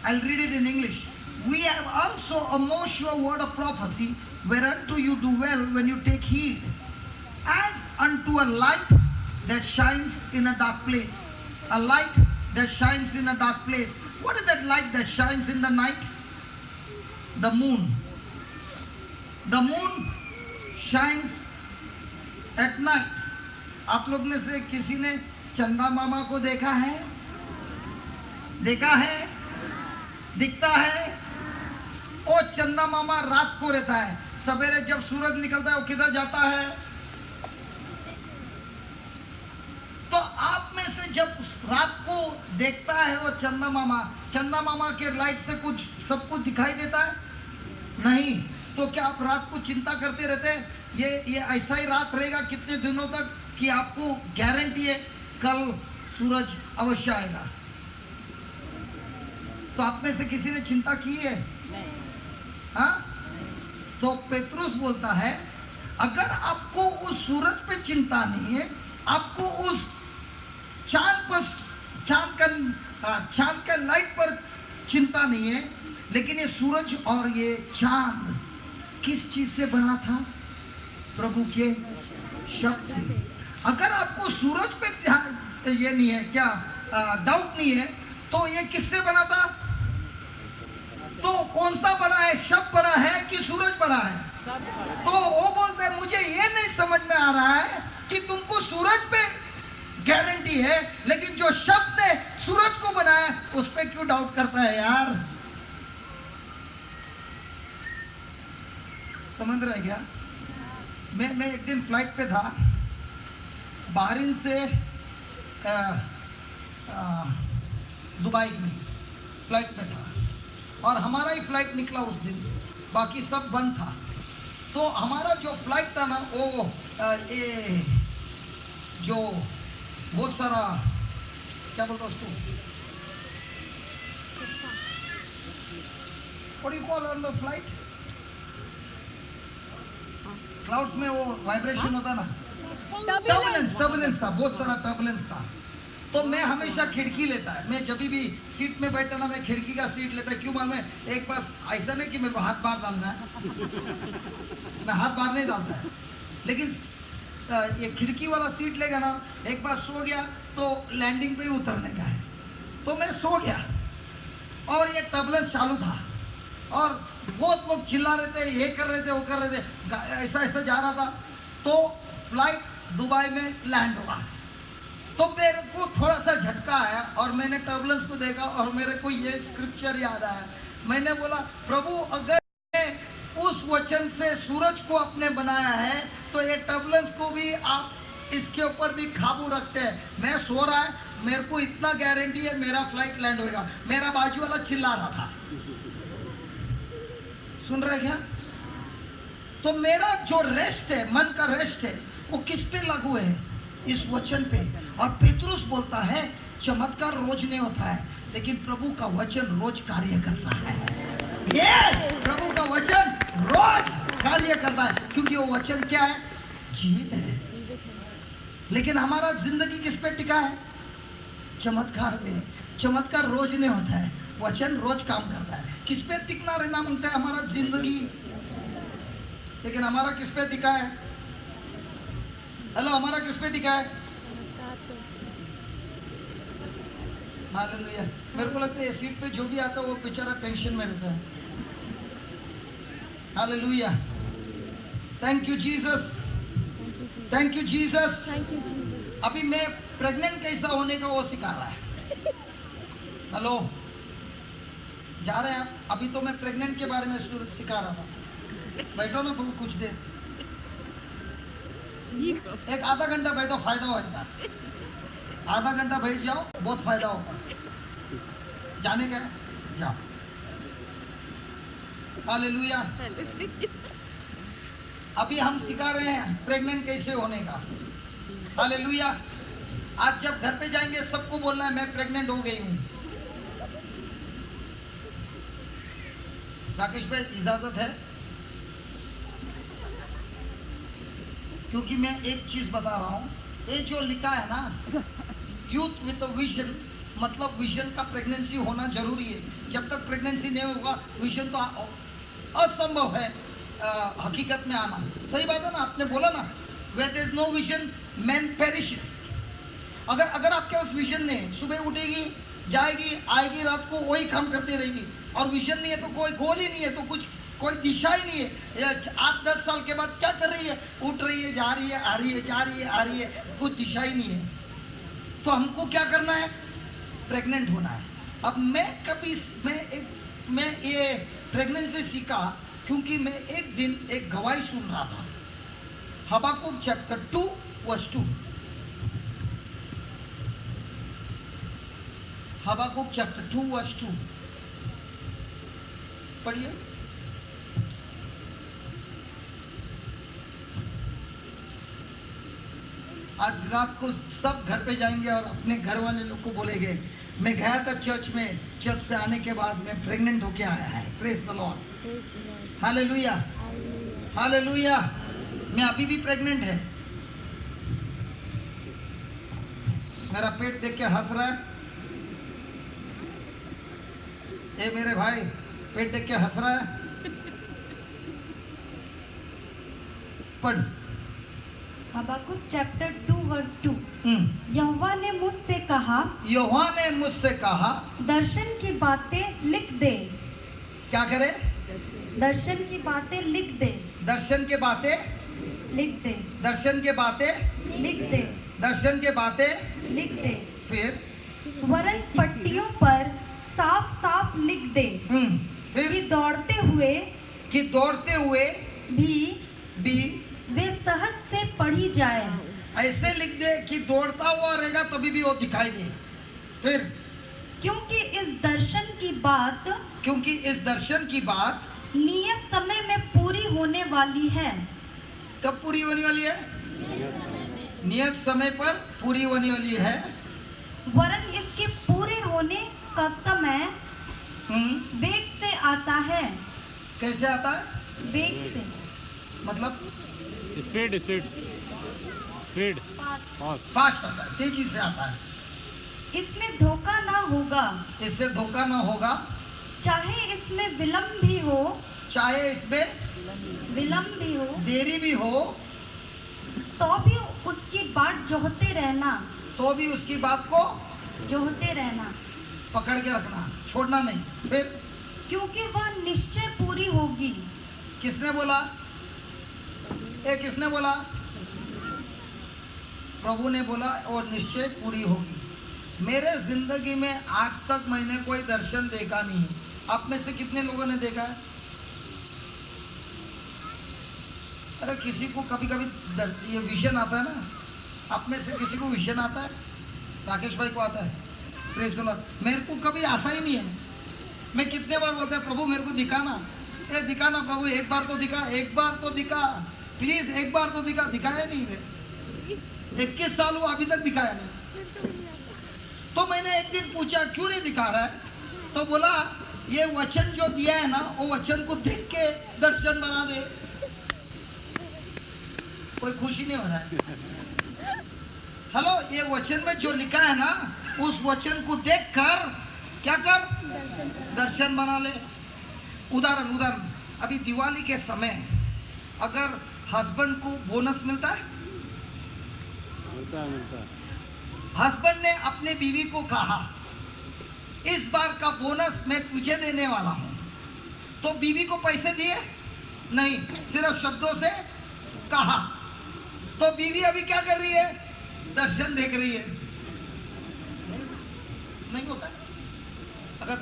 I'll read it in English. We have also a more sure word of prophecy, whereunto you do well when you take heed, as unto a light that shines in a dark place. A light that shines in a dark place. What is that light that shines in the night? The moon. The moon shines at night. आप लोग में से किसी ने चंदा मामा को देखा है? देखा है? दिखता है। वो चंदा मामा रात को रहता है, सवेरे जब सूरज निकलता है वो किधर जाता है? तो आप में से जब रात को देखता है वो चंदा मामा के लाइट से कुछ सब कुछ दिखाई देता है? नहीं। तो क्या आप रात को चिंता करते रहते हैं ये ऐसा ही रात रहेगा कितने दिनों तक, कि आपको गारंटी है कल सूरज अवश्य आएगा? तो आप में से किसी ने चिंता की है? हाँ? तो पेतरुस बोलता है अगर आपको उस सूरज पे चिंता नहीं है, आपको उस चांद का लाइट पर चिंता नहीं है, लेकिन ये सूरज और ये चांद किस चीज से बना था? प्रभु के शब्द से। अगर आपको सूरज पे ध्यान ये नहीं है, क्या डाउट नहीं है, तो ये किससे बना था? तो कौन सा बड़ा है, शब्द बड़ा है कि सूरज बड़ा है? तो वो बोलते हैं मुझे ये नहीं समझ में आ रहा है कि तुमको सूरज पे गारंटी है, लेकिन जो शब्द ने सूरज को बनाया उस पे क्यों डाउट करता है यार? समझ रहे क्या? मैं एक दिन फ्लाइट पे था, बहरीन से दुबई में फ्लाइट पे था, और हमारा ही फ्लाइट निकला उस दिन, बाकी सब बंद था। तो हमारा जो फ्लाइट था ना, वो ये जो बहुत सारा क्या बोलता उसको, what do you call on the flight, clouds में वो वाइब्रेशन होता ना, टर्बुलेंस था, बहुत सारा टर्बुलेंस था। तो मैं हमेशा खिड़की लेता है, मैं जब भी सीट में बैठा ना मैं खिड़की का सीट लेता है। क्यों मालूम है? एक बार ऐसा नहीं कि मेरे को हाथ बाहर डालना है, मैं हाथ बाहर नहीं डालता है, लेकिन ये खिड़की वाला सीट लेगा ना, एक बार सो गया तो लैंडिंग पे ही उतरने का है। तो मैं सो गया और ये टर्बुलेंस चालू था, और बहुत लोग चिल्ला रहे थे, ये कर रहे थे, वो कर रहे थे, ऐसा ऐसा जा रहा था। तो फ्लाइट दुबई में लैंड हुआ, तो मेरे को थोड़ा सा झटका आया और मैंने टर्बुलेंस को देखा और मेरे को ये स्क्रिप्चर याद आया। मैंने बोला प्रभु अगर उस वचन से सूरज को आपने बनाया है तो ये टर्बुलेंस को भी आप इसके ऊपर भी काबू रखते हैं। मैं सो रहा है, मेरे को इतना गारंटी है मेरा फ्लाइट लैंड होगा। मेरा बाजू वाला चिल्ला रहा था, सुन रहे क्या? तो मेरा जो रेस्ट है, मन का रेस्ट है, वो किस पे लागू है? इस वचन पे। और पेतरुस बोलता है चमत्कार रोज नहीं होता है, लेकिन प्रभु का वचन रोज कार्य करता है। ये प्रभु का वचन रोज कार्य करता है, क्योंकि वो वचन क्या है? जीवित है। लेकिन हमारा जिंदगी किस पे टिका है? चमत्कार पे। चमत्कार रोज नहीं होता है, वचन रोज काम करता है। किस पे टिकना रहना मांगता है? हमारा जिंदगी। लेकिन हमारा किस पे टिका है? हेलो, हमारा किस पे टिका है? हालेलुया। मेरे को लगता है सीट पे जो भी आता है वो बेचारा टेंशन में रहता है। Hallelujah. Thank you Jesus, thank you Jesus. अभी मैं प्रेग्नेंट कैसा होने का वो सिखा रहा है। हेलो, जा रहे हैं आप? अभी तो मैं प्रेग्नेंट के बारे में सिखा रहा था। बैठो ना तुम कुछ देर, एक आधा घंटा बैठो, फायदा होगा। आधा घंटा बैठ जाओ, बहुत फायदा होगा। जाने का है, जाओ। हालेलुया। अभी हम सिखा रहे हैं प्रेग्नेंट कैसे होने का। हालेलुया। आज जब घर पे जाएंगे सबको बोलना है मैं प्रेग्नेंट हो गई हूँ। राकेश भाई इजाजत है? क्योंकि मैं एक चीज बता रहा हूँ, ये जो लिखा है ना, यूथ विथ विजन, मतलब विजन का प्रेगनेंसी होना जरूरी है। जब तक प्रेगनेंसी नहीं होगा विजन तो असंभव है हकीकत में आना। सही बात है ना? आपने बोला ना, where there is no vision man perishes। अगर आपके पास विजन नहीं है, सुबह उठेगी, जाएगी, आएगी, रात को वही काम करती रहेगी, और विजन नहीं है तो कोई गोल ही नहीं है, तो कुछ कोई दिशा ही नहीं है। 8-10 साल के बाद क्या कर रही है? उठ रही है, जा रही है, आ रही है, जा रही है, आ रही है, कुछ दिशा ही नहीं है। तो हमको क्या करना है? प्रेग्नेंट होना है। अब मैं एक मैं ये प्रेगनेंसी सीखा क्योंकि मैं एक दिन एक गवाही सुन रहा था। हबाकुक चैप्टर 2 वर्स 2। हबाकुक चैप्टर 2 वर्स 2 पढ़िए। आज रात को सब घर पे जाएंगे और अपने घर वाले लोग को बोलेंगे मैं गया था चर्च में, चर्च से आने के बाद मैं प्रेग्नेंट होके आया है। Praise the Lord, hallelujah, hallelujah. मैं अभी भी प्रेग्नेंट है। मेरा पेट देख के हंस रहा है। ए मेरे भाई, पेट देख के हंस रहा है। पढ़। हबाकुक चैप्टर 2 वर्स 2। यहोवा ने मुझसे कहा, यहोवा ने मुझसे कहा, दर्शन की बातें लिख दे। क्या करे? दर्शन की बातें लिख दे। दर्शन के बातें लिख दे। दर्शन के बातें लिख दे। दर्शन के बातें लिख दे। फिर वरन पट्टियों पर साफ साफ लिख दे फिर कि दौड़ते हुए भी वे सहज से पढ़ी जाए। ऐसे लिख दे कि दौड़ता हुआ रहेगा तभी भी वो दिखाई दे। फिर क्योंकि इस दर्शन की बात नियत समय में पूरी होने वाली है। कब पूरी होने वाली है? नियत समय पर पूरी होने वाली है। वरन इसके पूरे होने का समय वेग से आता है। कैसे आता है? वेग से मतलब स्पीड स्पीड स्पीड फास्ट आता है, तेजी से आता है। इसमें धोखा ना होगा। इससे धोखा ना होगा। चाहे इसमें विलंब भी हो, चाहे इसमें देरी भी हो, तो भी उसकी बात जोहते रहना। तो भी उसकी बात को जोहते रहना, पकड़ के रखना, छोड़ना नहीं। फिर क्योंकि वह निश्चय पूरी होगी। किसने बोला? किसने बोला? प्रभु ने बोला और निश्चय पूरी होगी। मेरे जिंदगी में आज तक मैंने कोई दर्शन देखा नहीं। आप में से कितने लोगों ने देखा है? अरे किसी को कभी कभी ये विजन आता है ना। आप में से किसी को विजन आता है? राकेश भाई को आता है। Praise the Lord. मेरे को कभी आता ही नहीं है। मैं कितने बार बोलता है प्रभु मेरे को दिखाना, दिखाना प्रभु, एक बार तो दिखा, एक बार तो दिखा, प्लीज एक बार तो दिखा। दिखाया नहीं है। 21 साल हुआ अभी तक दिखाया नहीं। तो मैंने एक दिन पूछा क्यों नहीं दिखा रहा है? तो बोला ये वचन जो दिया है ना, वो वचन को देख के दर्शन बना दे। कोई खुशी नहीं हो रहा है। हेलो, ये वचन में जो लिखा है ना, उस वचन को देख कर क्या कर? दर्शन बना ले। उदाहरण, अभी दिवाली के समय अगर हस्बैंड को बोनस मिलता है, मिलता है। हस्बैंड ने अपने बीवी को कहा इस बार का बोनस मैं तुझे देने वाला हूं, तो बीवी को पैसे दिए नहीं, सिर्फ शब्दों से कहा। तो बीवी अभी क्या कर रही है? दर्शन देख रही है। नहीं होता। अगर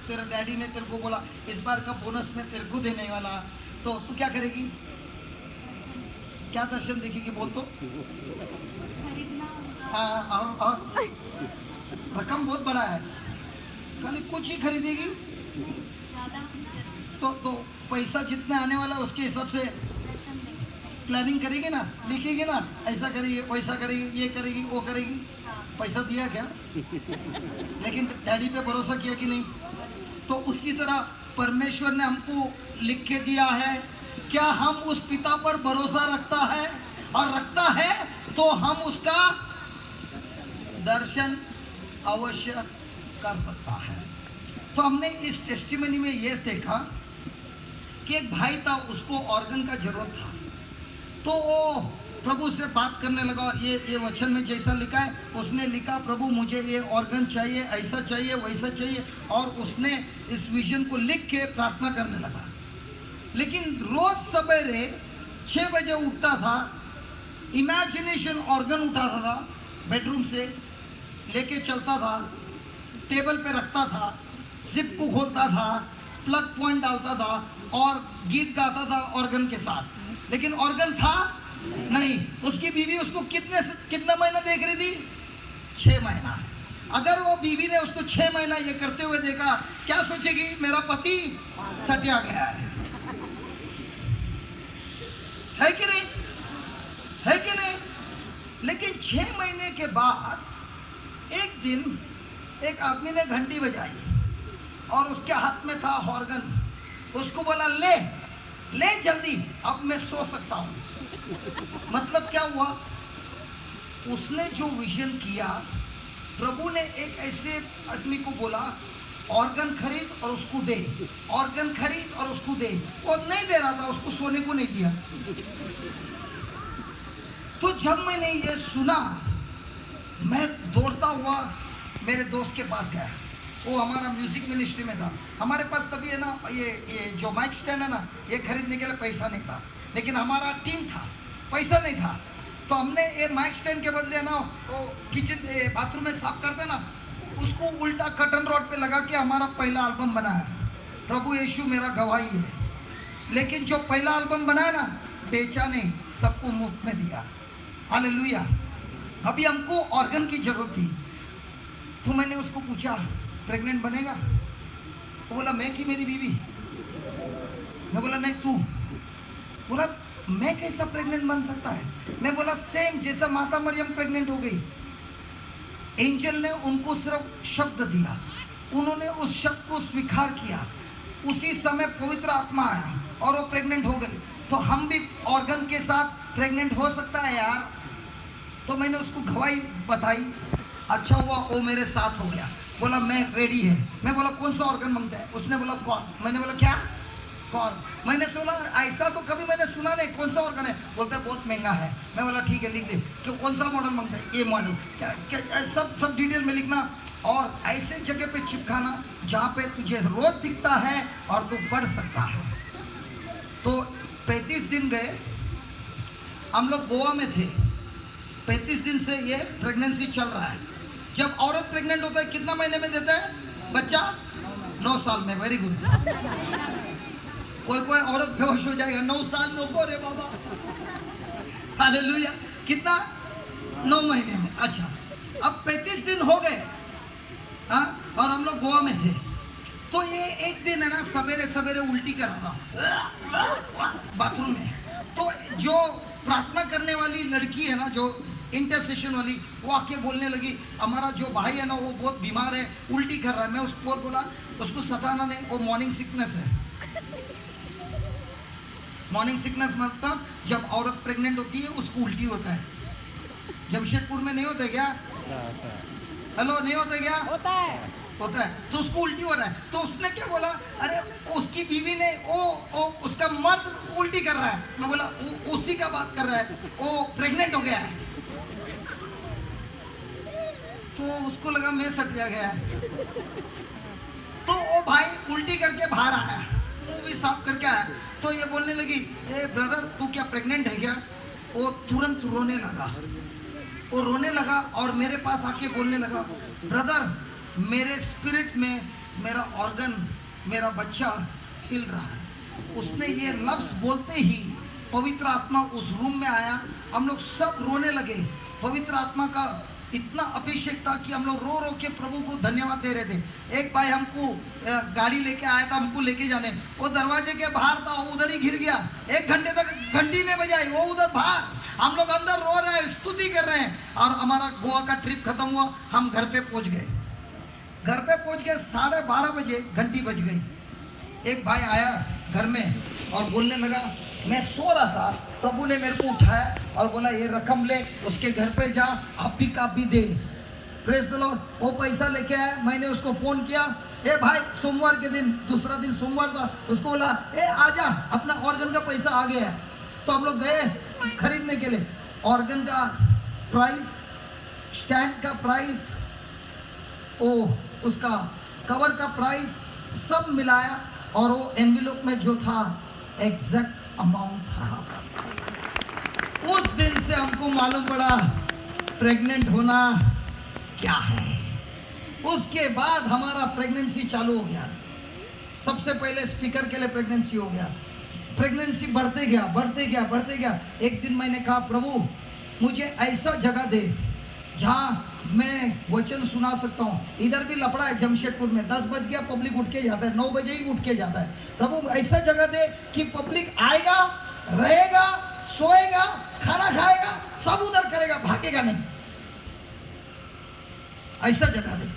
तेरा डैडी ने तेरे को बोला इस बार का बोनस मैं तेरे को देने वाला, तो तू क्या करेगी? क्या दर्शन देखेगी? बोल तो। और रकम बहुत बड़ा है, खाली कुछ ही खरीदेगी तो पैसा जितना आने वाला उसके हिसाब से प्लानिंग करेगी ना, लिखेगी ना, ऐसा करेगी, वैसा करेगी, ये करेगी, वो करेगी। पैसा दिया क्या? लेकिन डैडी पे भरोसा किया कि नहीं? तो उसी तरह परमेश्वर ने हमको लिख के दिया है। क्या हम उस पिता पर भरोसा रखता है? और रखता है तो हम उसका दर्शन अवश्य कर सकता है। तो हमने इस टेस्टिमनी में यह देखा कि एक भाई था, उसको ऑर्गन का जरूरत था। तो वो प्रभु से बात करने लगा और ये वचन में जैसा लिखा है उसने लिखा, प्रभु मुझे ये ऑर्गन चाहिए, ऐसा चाहिए, वैसा चाहिए। और उसने इस विजन को लिख के प्रार्थना करने लगा। लेकिन रोज सवेरे 6 बजे उठता था, इमेजिनेशन ऑर्गन उठाता था, बेडरूम से लेके चलता था, टेबल पे रखता था, जिप को खोलता था, प्लग पॉइंट डालता था और गीत गाता था ऑर्गन के साथ, लेकिन ऑर्गन था नहीं। उसकी बीवी उसको कितना महीना देख रही थी? 6 महीना। अगर वो बीवी ने उसको 6 महीना ये करते हुए देखा, क्या सोचेगी? मेरा पति सटिया गया है कि नहीं? है कि नहीं? लेकिन 6 महीने के बाद एक दिन एक आदमी ने घंटी बजाई और उसके हाथ में था ऑर्गन। उसको बोला ले ले जल्दी, अब मैं सो सकता हूं। मतलब क्या हुआ? उसने जो विजन किया, प्रभु ने एक ऐसे आदमी को बोला ऑर्गन खरीद और उसको दे, ऑर्गन खरीद और उसको दे। वो नहीं दे रहा था, उसको सोने को नहीं दिया। तो जब मैंने ये सुना, मैं दौड़ता हुआ मेरे दोस्त के पास गया। वो हमारा म्यूजिक मिनिस्ट्री में था। हमारे पास तभी है ना ये जो माइक स्टैंड है ना, ये खरीदने के लिए पैसा नहीं था, लेकिन हमारा टीम था, पैसा नहीं था। तो हमने ये माइक स्टैंड के बदले ना वो किचन बाथरूम में साफ करते ना, उसको उल्टा कटन रॉड पे लगा के हमारा पहला एल्बम बनाया। प्रभु यीशु मेरा गवाही है। लेकिन जो पहला एल्बम बनाया ना, बेचा नहीं, सबको मुफ्त में दिया। हालेलुया। अभी हमको ऑर्गन की जरूरत थी, तो मैंने उसको पूछा प्रेग्नेंट बनेगा? वो बोला मैं कि मेरी बीवी? मैं बोला नहीं तू। बोला मैं कैसा प्रेग्नेंट बन सकता है? मैं बोला सेम जैसा माता मरियम प्रेग्नेंट हो गई। एंजल ने उनको सिर्फ शब्द दिया, उन्होंने उस शब्द को स्वीकार किया, उसी समय पवित्र आत्मा आया और वो प्रेग्नेंट हो गई। तो हम भी ऑर्गन के साथ प्रेग्नेंट हो सकता है यार। तो मैंने उसको गवाही बताई, अच्छा हुआ वो मेरे साथ हो गया। बोला मैं रेडी है। मैं बोला कौन सा ऑर्गन मांगता है? उसने बोला कॉर्न। मैंने बोला क्या कॉर्न? मैंने बोला ऐसा तो कभी मैंने सुना नहीं, कौन सा ऑर्गन है? बोलता है बहुत महंगा है। मैं बोला ठीक है लिख दे। क्यों कौन सा मॉडल मांगता है? ये मॉडल। क्या सब डिटेल में लिखना और ऐसे जगह पे चिपकाना जहाँ पे तुझे रोज दिखता है और तू बढ़ सकता है। तो 35 दिन गए, हम लोग गोवा में थे। 35 दिन से ये प्रेगनेंसी चल रहा है। जब औरत प्रेग्नेंट होता है कितना महीने में देता है बच्चा? 9 साल में। Very good. कोई औरत बेहोश हो जाएगा 9 साल में। रे बाबा, हालेलुया। कितना? 9 महीने में। अच्छा, अब 35 दिन हो गए और हम लोग गोवा में थे। तो ये एक दिन है ना सवेरे सवेरे उल्टी कर रहा था बाथरूम में। तो जो प्रार्थना करने वाली लड़की है ना, जो इंटरसेशन वाली, वो आके बोलने लगी हमारा जो भाई है ना वो बहुत बीमार है, उल्टी कर रहा है। मैं उसको बोला उसको सताना नहीं, वो मॉर्निंग सिकनेस है। मॉर्निंग सिकनेस मतलब जब औरत प्रेग्नेंट होती है उसको उल्टी होता है। जमशेदपुर में नहीं होता क्या? हेलो, नहीं होता क्या? होता है। तो उसको उल्टी हो रहा है। तो उसने क्या बोला, अरे उसकी बीवी ने वो उसका मर्द उल्टी कर रहा है। मैं बोला उसी का बात कर रहा है, वो प्रेग्नेंट हो गया है। तो उसको लगा मैं सटिया गया है। तो वो भाई उल्टी करके बाहर आया, वो भी साफ करके आया। तो ये बोलने लगी ए ब्रदर तू क्या प्रेग्नेंट है क्या? वो तुरंत रोने लगा। वो रोने लगा और मेरे पास आके बोलने लगा ब्रदर मेरे स्पिरिट में मेरा ऑर्गन, मेरा बच्चा हिल रहा है। उसने ये लफ्ज बोलते ही पवित्र आत्मा उस रूम में आया। हम लोग सब रोने लगे। पवित्र आत्मा का इतना अभिषेक था कि हम लोग रो रो के प्रभु को धन्यवाद दे रहे थे। एक भाई हमको गाड़ी लेके आया था हमको लेके जाने, वो दरवाजे के बाहर था, वो उधर ही गिर गया। 1 घंटे तक घंटी नहीं बजाई, वो उधर बाहर, हम लोग अंदर रो रहे हैं, स्तुति कर रहे हैं। और हमारा गोवा का ट्रिप खत्म हुआ, हम घर पे पहुंच गए। घर पे पहुंच के 12:30 बजे घंटी बज गई। एक भाई आया घर में और बोलने लगा मैं सो रहा था, प्रभु ने मेरे को उठाया और बोला ये रकम ले, उसके घर पे जा, आप भी दे। Praise the Lord. वो पैसा लेके आया। मैंने उसको फोन किया, ए भाई सोमवार के दिन, दूसरा दिन सोमवार था, उसको बोला ए आजा अपना ऑर्गन का पैसा आ गया है। तो हम लोग गए खरीदने के लिए। ऑर्गन का प्राइस, स्टैंड का प्राइस, उसका कवर का प्राइस सब मिलाया और वो एनवेलप में जो था एग्जैक्ट अमाउंट था। उस दिन से हमको मालूम पड़ा प्रेग्नेंट होना क्या है। उसके बाद हमारा प्रेगनेंसी चालू हो गया। सबसे पहले स्पीकर के लिए प्रेगनेंसी हो गया, प्रेगनेंसी बढ़ते गया बढ़ते गया बढ़ते गया। एक दिन मैंने कहा प्रभु मुझे ऐसा जगह दे जहाँ मैं वचन सुना सकता हूँ। इधर भी लफड़ा है जमशेदपुर में, 10 बज गया पब्लिक उठ के जाता है, 9 बजे ही उठ के जाता है। प्रभु ऐसा जगह दे कि पब्लिक आएगा, रहेगा, सोएगा, खाना खाएगा, सब उधर करेगा, भागेगा नहीं, ऐसा जगह दे।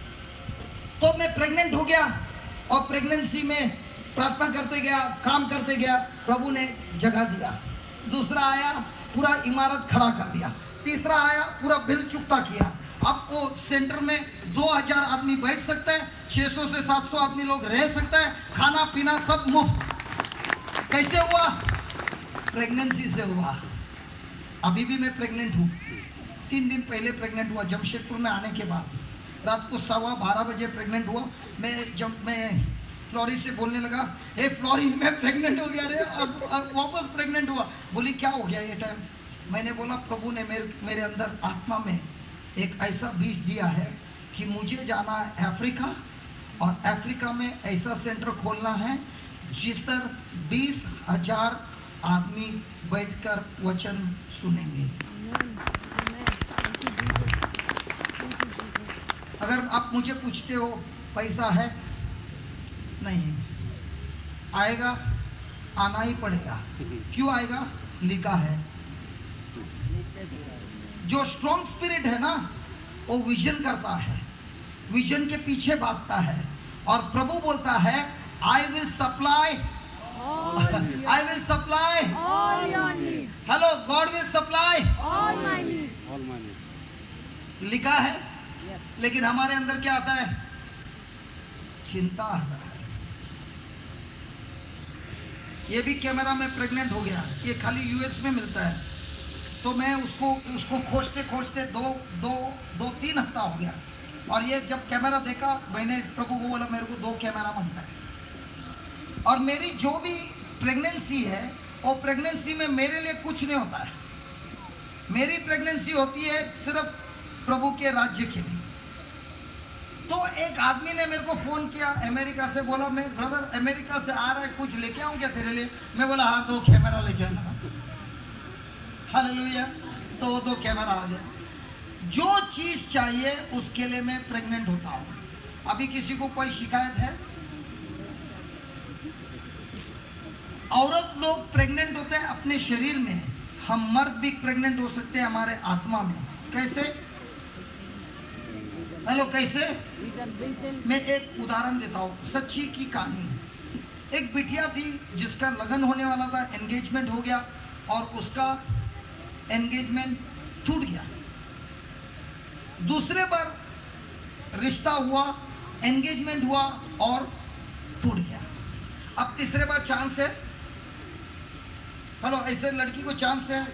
तो मैं प्रेग्नेंट हो गया और प्रेगनेंसी में प्रार्थना करते गया, काम करते गया, प्रभु ने जगह दिया। दूसरा आया, पूरा इमारत खड़ा कर दिया। तीसरा आया, पूरा बिल चुकता किया। अब वो सेंटर में 2000 आदमी बैठ सकता है, 600 से 700 आदमी लोग रह सकता है, खाना पीना सब मुफ्त। कैसे हुआ? प्रेगनेंसी से हुआ। अभी भी मैं प्रेग्नेंट हूँ। 3 दिन पहले प्रेग्नेंट हुआ जमशेदपुर में आने के बाद। रात को 12:15 बजे प्रेग्नेंट हुआ। जब मैं फ्लोरी से बोलने लगा, हे फ्लोरी मैं प्रेग्नेंट हो गया रे, अब वापस प्रेग्नेंट हुआ। बोली क्या हो गया ये टाइम? मैंने बोला प्रभु ने मेरे अंदर आत्मा में एक ऐसा बीज दिया है कि मुझे जाना है अफ्रीका, और अफ्रीका में ऐसा सेंटर खोलना है जिस पर 20,000 आदमी बैठकर वचन सुनेंगे। अगर आप मुझे पूछते हो पैसा है, नहीं आएगा, आना ही पड़ेगा। क्यों आएगा? लिखा है। जो स्ट्रॉन्ग स्पिरिट है ना, वो विजन करता है, विजन के पीछे भागता है, और प्रभु बोलता है I will supply, I will supply all your needs, hello, God will supply all my needs. All my needs. लिखा है। लेकिन हमारे अंदर क्या आता है? चिंता आता है। ये भी कैमरा में प्रेग्नेंट हो गया, ये खाली यूएस में मिलता है। तो मैं उसको खोजते खोजते 2-3 हफ्ता हो गया, और ये जब कैमरा देखा, मैंने प्रभु को बोला मेरे को 2 कैमरा मांगता है। और मेरी जो भी प्रेगनेंसी है, वो प्रेगनेंसी में मेरे लिए कुछ नहीं होता है। मेरी प्रेगनेंसी होती है सिर्फ प्रभु के राज्य के लिए। तो एक आदमी ने मेरे को फ़ोन किया अमेरिका से, बोला मैं ब्रदर अमेरिका से आ रहा है, कुछ लेके आऊँ क्या तेरे लिए? मैं बोला हाँ 2 कैमरा लेके आना। हालेलुया। तो वो 2 कैमरा आ गया। जो चीज़ चाहिए उसके लिए मैं प्रेग्नेंट होता हूँ। अभी किसी को कोई शिकायत है? औरत लोग प्रेग्नेंट होते हैं अपने शरीर में, हम मर्द भी प्रेग्नेंट हो सकते हैं हमारे आत्मा में। कैसे? हेलो, कैसे? मैं एक उदाहरण देता हूँ, सच्ची की कहानी। एक बिटिया थी जिसका लगन होने वाला था, एंगेजमेंट हो गया, और उसका एंगेजमेंट टूट गया। दूसरे बार रिश्ता हुआ, एंगेजमेंट हुआ और टूट गया। अब तीसरे बार चांस है। हेलो, ऐसे लड़की को चांस है,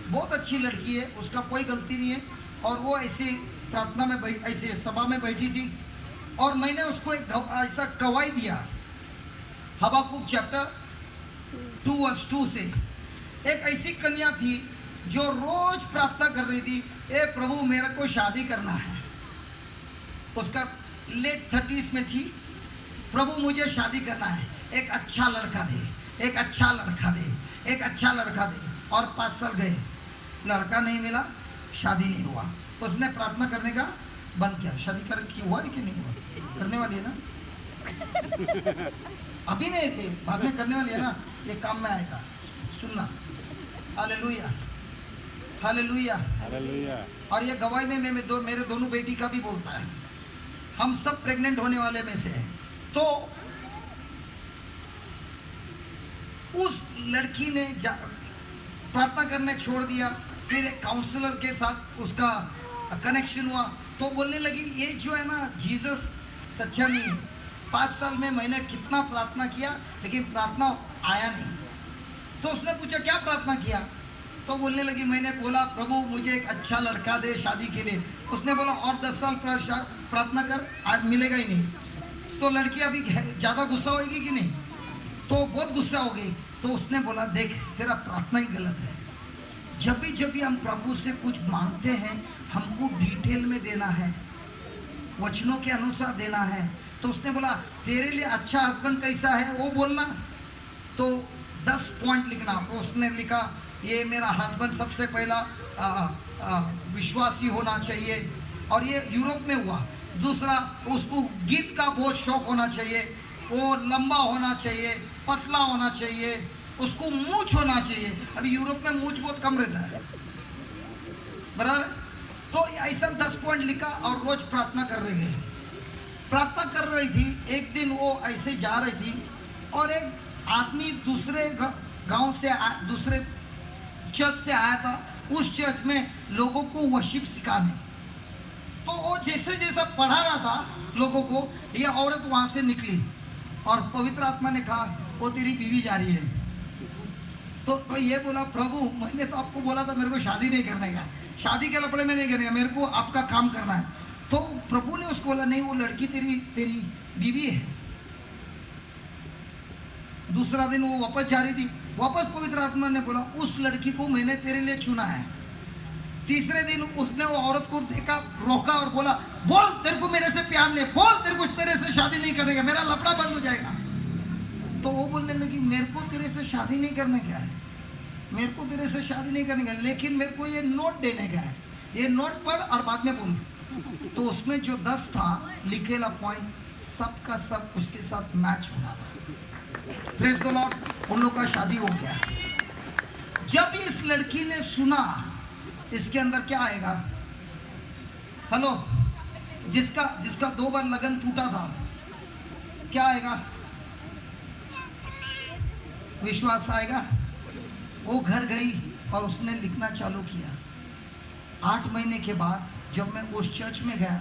बहुत अच्छी लड़की है, उसका कोई गलती नहीं है, और वो ऐसी प्रार्थना में ऐसे सभा में बैठी थी, और मैंने उसको एक ऐसा गवाही दिया, हबाकुक चैप्टर 2:2 से। एक ऐसी कन्या थी जो रोज प्रार्थना कर रही थी, ए प्रभु मेरे को शादी करना है। उसका लेट 30s में थी। प्रभु मुझे शादी करना है, एक अच्छा लड़का दे, एक अच्छा लड़का दे, एक अच्छा लड़का दे। और 5 साल गए, लड़का नहीं मिला, शादी नहीं हुआ। उसने प्रार्थना करने का बंद किया। शादी की हुआ है कि नहीं हुआ? करने वाली है ना? अभी नहीं थे, बाद में करने वाली है ना? ये काम में आएगा, सुनना। Hallelujah, hallelujah, hallelujah. और ये गवाही में मेरे दोनों बेटी का भी बोलता है। हम सब प्रेग्नेंट होने वाले में से हैं। तो उस लड़की ने प्रार्थना करने छोड़ दिया। फिर एक काउंसलर के साथ उसका कनेक्शन हुआ, तो बोलने लगी ये जो है ना जीसस सच्चा नहीं है। 5 साल में मैंने कितना प्रार्थना किया, लेकिन प्रार्थना आया नहीं। तो उसने पूछा क्या प्रार्थना किया? तो बोलने लगी मैंने बोला प्रभु मुझे एक अच्छा लड़का दे शादी के लिए। उसने बोला और 10 साल प्रार्थना कर, आज मिलेगा ही नहीं। तो लड़की अभी ज़्यादा गुस्सा होगी कि नहीं? तो बहुत गुस्सा हो गई। तो उसने बोला देख तेरा प्रार्थना ही गलत है। जब भी हम प्रभु से कुछ मांगते हैं, हमको डिटेल में देना है, वचनों के अनुसार देना है। तो उसने बोला तेरे लिए अच्छा हस्बैंड कैसा है वो बोलना, तो 10 पॉइंट लिखना। तो उसने लिखा ये मेरा हस्बैंड सबसे पहला विश्वासी होना चाहिए, और ये यूरोप में हुआ। दूसरा, उसको गीत का बहुत शौक होना चाहिए, वो लंबा होना चाहिए, पतला होना चाहिए, उसको मूंछ होना चाहिए। अभी यूरोप में मूंछ बहुत कम रहता है, बराबर। तो ऐसा 10 पॉइंट लिखा और रोज प्रार्थना कर रही है। प्रार्थना कर रही थी। एक दिन वो ऐसे जा रही थी और एक आदमी दूसरे गांव से दूसरे चर्च से आया था, उस चर्च में लोगों को वर्शिप सिखाने। तो वो जैसे जैसा पढ़ा रहा था लोगों को, ये औरत वहां से निकली और पवित्र आत्मा ने कहा वो तेरी बीवी जा रही है। तो ये बोला प्रभु मैंने तो आपको बोला था मेरे को शादी नहीं करने का, शादी के लपड़े में नहीं करने का, मेरे को आपका काम करना है। तो प्रभु ने उसको बोला नहीं वो लड़की तेरी बीवी है। दूसरा दिन वो वापस जा रही थी, वापस पवित्र आत्मा ने बोला उस लड़की को मैंने तेरे लिए चुना है। तीसरे दिन उसने वो औरत को देखा, रोका और बोला बोल तेरे को मेरे से प्यार नहीं, बोल तेरे को तेरे से शादी नहीं करने का, मेरा लफड़ा बंद हो जाएगा। तो वो बोलने लगी मेरे को तेरे से शादी नहीं करने का है, मेरे को तेरे से शादी नहीं करने का, लेकिन मेरे को ये नोट देने का है, ये नोट पढ़ और बाद में बोल। तो उसमें जो 10 था लिखेला पॉइंट सबका सब उसके साथ मैच होना था। प्रेज द लॉर्ड, उन लोग का शादी हो गया। जब इस लड़की ने सुना इसके अंदर क्या आएगा, हेलो, जिसका 2 बार लगन टूटा था, क्या आएगा, विश्वास आएगा। वो घर गई और उसने लिखना चालू किया। 8 महीने के बाद जब मैं उस चर्च में गया,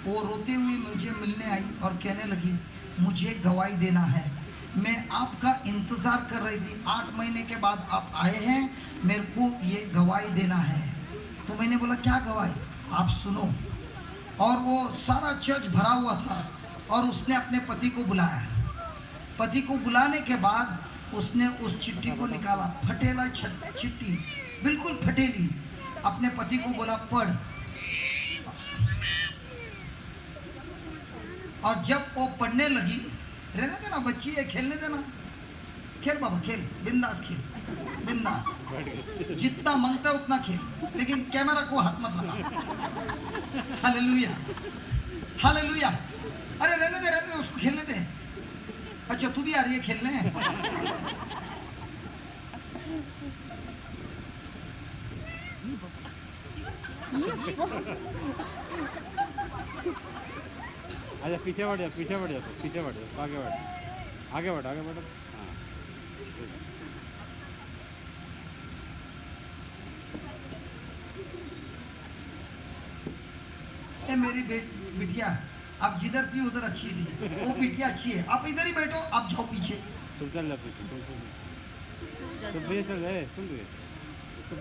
वो रोते हुए मुझे मिलने आई और कहने लगी मुझे गवाही देना है, मैं आपका इंतज़ार कर रही थी, 8 महीने के बाद आप आए हैं, मेरे को ये गवाही देना है। तो मैंने बोला क्या गवाही, आप सुनो। और वो सारा चर्च भरा हुआ था और उसने अपने पति को बुलाया। पति को बुलाने के बाद उसने उस चिट्ठी को निकाला, फटेला चिट्ठी, बिल्कुल फटेली। अपने पति को बोला पढ़। और जब वो पढ़ने लगी, रहने देना बच्ची है, खेलने देना, खेल बाबा खेल, बिंदास खेल, बिंदास, जितना मांगता है उतना खेल, लेकिन कैमरा को हाथ मत लगा। Hallelujah, hallelujah. अरे रहने दे उसको खेलने दे। अच्छा तू भी आ रही है खेलने? अच्छा पीछे बढ़ जा, पीछे बढ़ जा, तो पीछे बढ़ जा, आगे बढ़, आगे बढ़, आगे बढ़। हाँ ये मेरी बिटिया आप जिधर थी उधर अच्छी थी, वो बिटिया अच्छी है, आप इधर ही बैठो, आप जाओ पीछे। तुम चल जा पीछे, तुम पीछे चल जाए, सुन रही।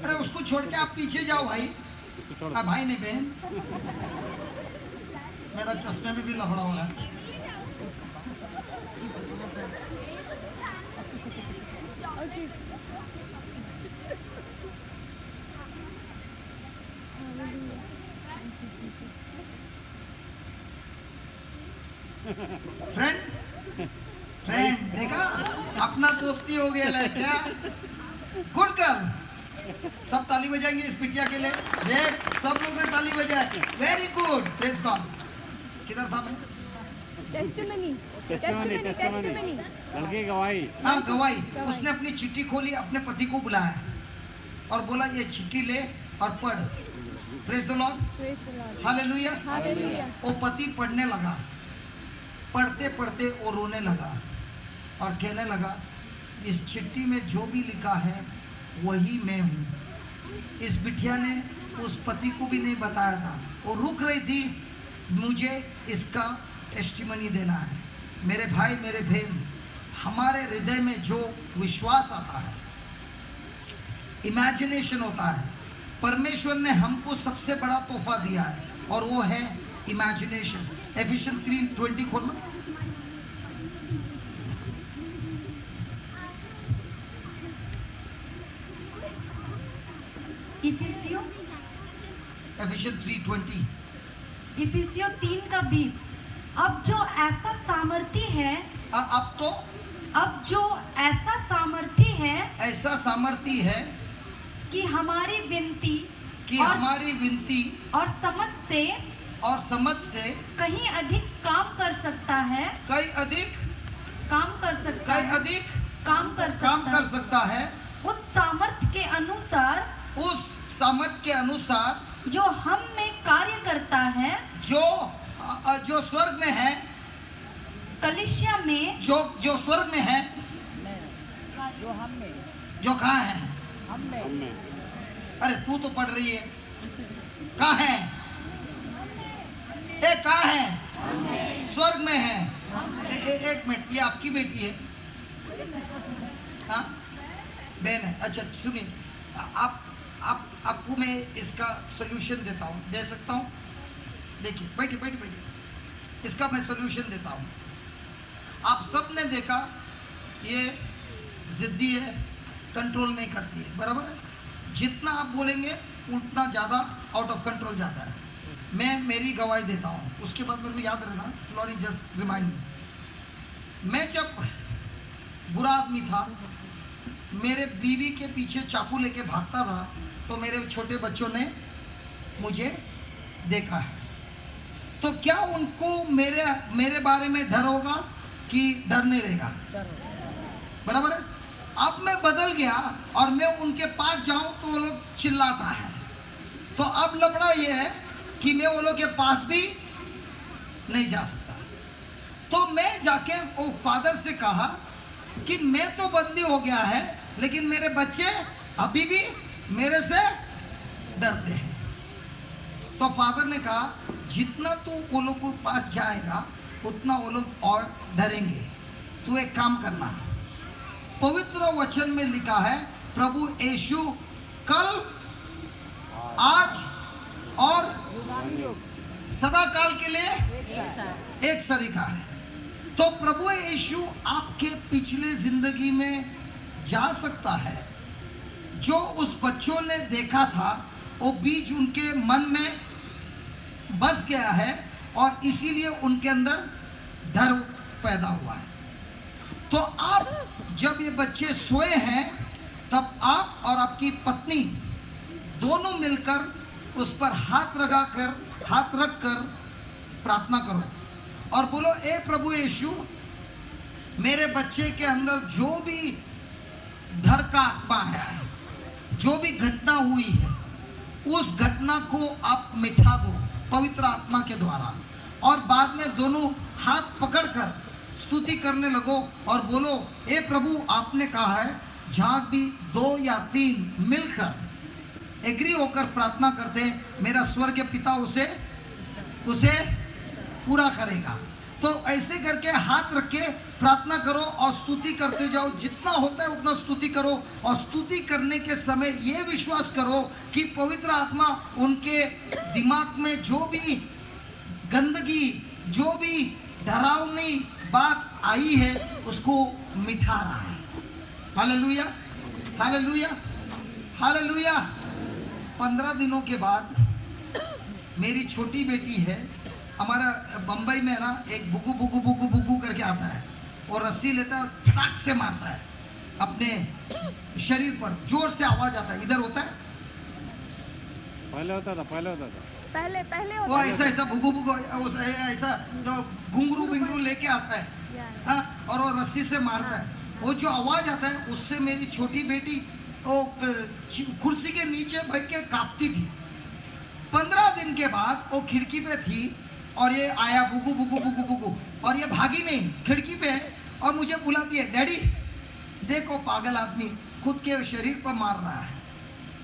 अरे उसको छोड़ के आप पीछे जाओ भाई। उसको छोड़। भाई नहीं बहन, मेरा चश्मे में भी लफड़ा हो रहा है। फ्रेंड देखा, अपना दोस्ती हो गया है क्या? गुड गर्ल, सब ताली बजाएंगे इस बिटिया के लिए। देख सब लोग ने ताली बजाए, वेरी गुड, प्रेज गॉड। किधर था मैं? Testimony, testimony, testimony. लड़की गवाही। हाँ गवाही। उसने अपनी चिट्ठी खोली, अपने पति को बुलाया और बोला ये चिट्ठी ले और पढ़। Praise the Lord, hallelujah, hallelujah. वो पति पढ़ने लगा, पढ़ते पढ़ते वो रोने लगा और कहने लगा इस चिट्ठी में जो भी लिखा है वही मैं हूँ। इस बिटिया ने उस पति को भी नहीं बताया था, वो रुक रही थी, मुझे इसका टेस्टिमनी देना है। मेरे भाई मेरे बहन, हमारे हृदय में जो विश्वास आता है, इमेजिनेशन होता है, परमेश्वर ने हमको सबसे बड़ा तोहफा दिया है और वो है इमेजिनेशन। एफिशिएंस 3:20 खोलना। इफिसियों 3:20। इफिसियों 3 का 20। अब जो ऐसा सामर्थ्य है, अब तो अब जो ऐसा सामर्थ्य है ऐसा सामर्थ्य है कि हमारी विनती कि और, हमारी विनती और समझ से कहीं अधिक काम कर सकता है, कई अधिक काम कर सकता है, काम कर सकता है उस सामर्थ्य के अनुसार, उस सामर्थ्य के अनुसार जो हम में कार्य करता है, जो स्वर्ग में है, कलीसिया में, जो स्वर्ग में है, जो कहाँ है? हमने अरे तू तो पढ़ रही है, कहाँ है? कहाँ है? स्वर्ग में है। एक मिनट, ये आपकी बेटी है? हाँ, बहन है। अच्छा सुनिए, आपको मैं इसका सोल्यूशन देता हूँ, दे सकता हूँ? देखिए, बैठिए। इसका मैं सोल्यूशन देता हूँ। आप सब ने देखा, ये जिद्दी है, कंट्रोल नहीं करती है, बराबर है? जितना आप बोलेंगे उतना ज़्यादा आउट ऑफ कंट्रोल जाता है। मैं मेरी गवाही देता हूँ, उसके बाद मेरे को याद रहना, लॉरी जस्ट रिमाइंड मी। मैं जब बुरा आदमी था, मेरे बीवी के पीछे चाकू लेके भागता था, तो मेरे छोटे बच्चों ने मुझे देखा है। तो क्या उनको मेरे बारे में डर होगा कि डर नहीं रहेगा? बराबर है? अब मैं बदल गया और मैं उनके पास जाऊं तो वो लोग चिल्लाता है। तो अब लफड़ा ये है कि मैं वो लोग के पास भी नहीं जा सकता। तो मैं जाके वो फादर से कहा कि मैं तो बदली हो गया है, लेकिन मेरे बच्चे अभी भी मेरे से डरते हैं। तो फादर ने कहा, जितना तू वो लोग के पास जाएगा उतना वो लोग और डरेंगे। तू एक काम करना, पवित्र वचन में लिखा है, प्रभु यीशु कल, आज और सदा काल के लिए एक सरीखा है। तो प्रभु यीशु आपके पिछले जिंदगी में जा सकता है। जो उस बच्चों ने देखा था वो बीज उनके मन में बस गया है और इसीलिए उनके अंदर डर पैदा हुआ है। तो आप जब ये बच्चे सोए हैं, तब आप और आपकी पत्नी दोनों मिलकर उस पर हाथ रखकर प्रार्थना करो और बोलो, ए प्रभु यीशु, मेरे बच्चे के अंदर जो भी डर का आत्मा है, जो भी घटना हुई है, उस घटना को आप मिटा दो पवित्र आत्मा के द्वारा। और बाद में दोनों हाथ पकड़कर स्तुति करने लगो और बोलो, ए प्रभु, आपने कहा है जहां भी 2 या 3 मिलकर एग्री होकर प्रार्थना करते, मेरा स्वर्गीय पिता उसे पूरा करेगा। तो ऐसे करके हाथ रख के प्रार्थना करो और स्तुति करते जाओ। जितना होता है उतना स्तुति करो और स्तुति करने के समय ये विश्वास करो कि पवित्र आत्मा उनके दिमाग में जो भी गंदगी, जो भी डरावनी बात आई है, उसको मिटा रहा है। Hallelujah, hallelujah, hallelujah. 15 दिनों के बाद मेरी छोटी बेटी है, हमारा बम्बई में ना एक बुगू बुगू बुगू बुगू करके आता है और रस्सी लेता है और फटाक से मारता है अपने शरीर पर, जोर से आवाज आता है। इधर होता है, पहले होता था पहले वो ऐसा बुगू बुगू ऐसा जो घुंघरू बिंगरू लेके आता है, हाँ, और वो रस्सी से मारता है। वो जो आवाज आता है उससे मेरी छोटी बेटी वो कुर्सी के नीचे बैठ के कांपती थी। 15 दिन के बाद वो खिड़की पे थी और ये आया बुगू बुगू बुगू बुगू, और ये भागी नहीं, खिड़की पे और मुझे बुलाती है, डैडी देखो पागल आदमी खुद के शरीर पर मार रहा है।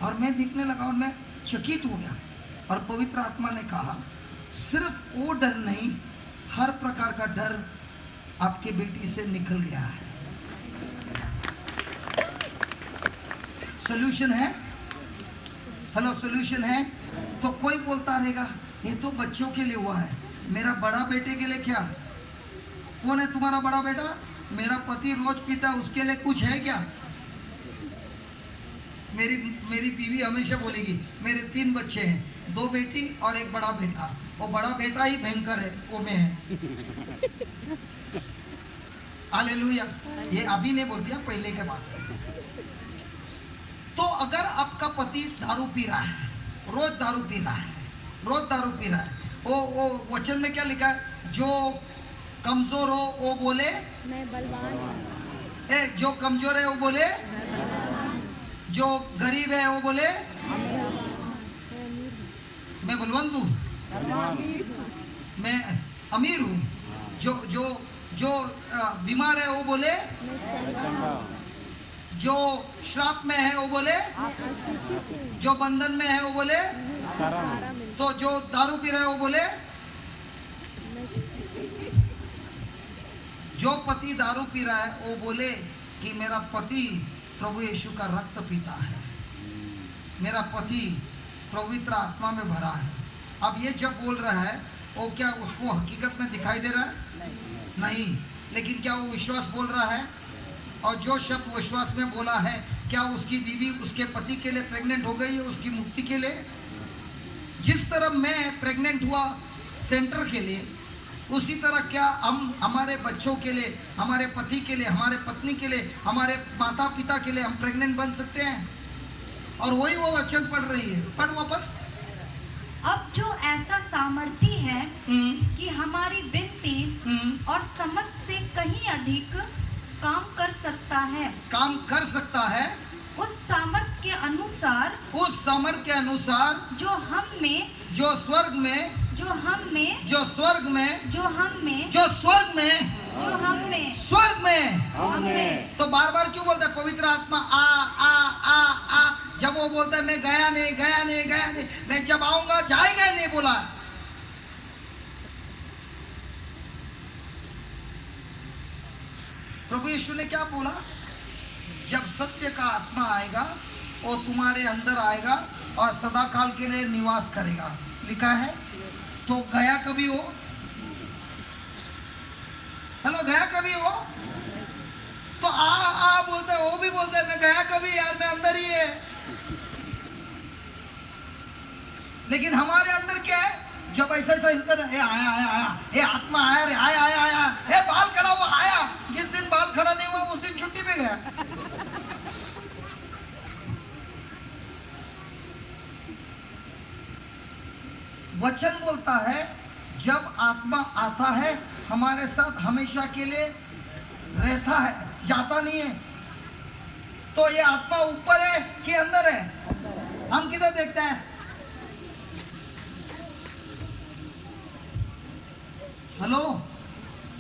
और मैं दिखने लगा और मैं चकित हो गया। और पवित्र आत्मा ने कहा, सिर्फ वो डर नहीं, हर प्रकार का डर आपके बेटी से निकल गया है। सोल्यूशन है, हेलो सोल्यूशन है। तो कोई बोलता रहेगा ये तो बच्चों के लिए हुआ है, मेरा बड़ा बेटे के लिए क्या? कौन है तुम्हारा बड़ा बेटा? मेरा पति रोज पीता है, उसके लिए कुछ है क्या? मेरी बीवी हमेशा बोलेगी, मेरे 3 बच्चे हैं, 2 बेटी और 1 बड़ा बेटा। वो बड़ा बेटा ही भयंकर है, वो में है। हालेलुया। ये अभी नहीं बोल दिया, पहले के बाद। तो अगर आपका पति दारू पी रहा है, रोज दारू पी रहा है, रोज दारू पी रहा है, वो वचन में क्या लिखा है? जो कमजोर हो वो बोले मैं बलवान हूँ। जो कमजोर है वो बोले, जो गरीब है वो बोले मैं बलवंत हूँ, मैं अमीर हूँ। जो जो जो बीमार है वो बोले, जो श्राप में है वो बोले, जो बंधन में है वो बोले, तो जो दारू पी रहा है वो बोले, जो पति दारू पी रहा है वो बोले कि मेरा पति प्रभु यीशु का रक्त पीता है, मेरा पति पवित्र आत्मा में भरा है। अब ये जब बोल रहा है वो क्या उसको हकीकत में दिखाई दे रहा है? नहीं। लेकिन क्या वो विश्वास बोल रहा है? और जो शब्द विश्वास में बोला है, क्या उसकी बीवी उसके पति के लिए प्रेग्नेंट हो गई है उसकी मुक्ति के लिए? जिस तरह मैं प्रेग्नेंट हुआ सेंटर के लिए, उसी तरह क्या हम हमारे बच्चों के लिए, हमारे पति के लिए, हमारे पत्नी के लिए, हमारे माता पिता के लिए हम प्रेग्नेंट बन सकते हैं? और वही वो वचन पढ़ रही है। पढ़ वापस। अब जो ऐसा सामर्थ्य है कि हमारी विनती और समझ से कहीं अधिक काम कर सकता है, काम कर सकता है उस सामर्थ्य के अनुसार, उस सामर्थ्य के अनुसार जो हम में, जो स्वर्ग में, जो हम में, जो स्वर्ग में, जो हम में, जो स्वर्ग में, जो हम में, स्वर्ग में। हम में। तो बार बार क्यों बोलता है पवित्र आत्मा आ आ आ आ? जब वो बोलता है मैं गया नहीं, गया नहीं, गया नहीं, मैं जब आऊंगा जाएगा ही नहीं बोला। प्रभु यीशु ने क्या बोला? जब सत्य का आत्मा आएगा वो तुम्हारे अंदर आएगा और सदा काल के लिए निवास करेगा, लिखा है। तो गया कभी हो? हेलो, गया कभी हो? तो आ बोलते है, वो भी बोलते है मैं गया कभी यार, मैं अंदर ही है। लेकिन हमारे अंदर क्या है? जब ऐसा ऐसा हिलता है, आया आया आया, ये आत्मा आया रे, आया आया आया, ये बाल खड़ा हुआ आया। जिस दिन बाल खड़ा नहीं हुआ उस दिन छुट्टी पे गया। वचन बोलता है जब आत्मा आता है हमारे साथ हमेशा के लिए रहता है, जाता नहीं है। तो ये आत्मा ऊपर है कि अंदर है? हम किधर देखते हैं? हेलो,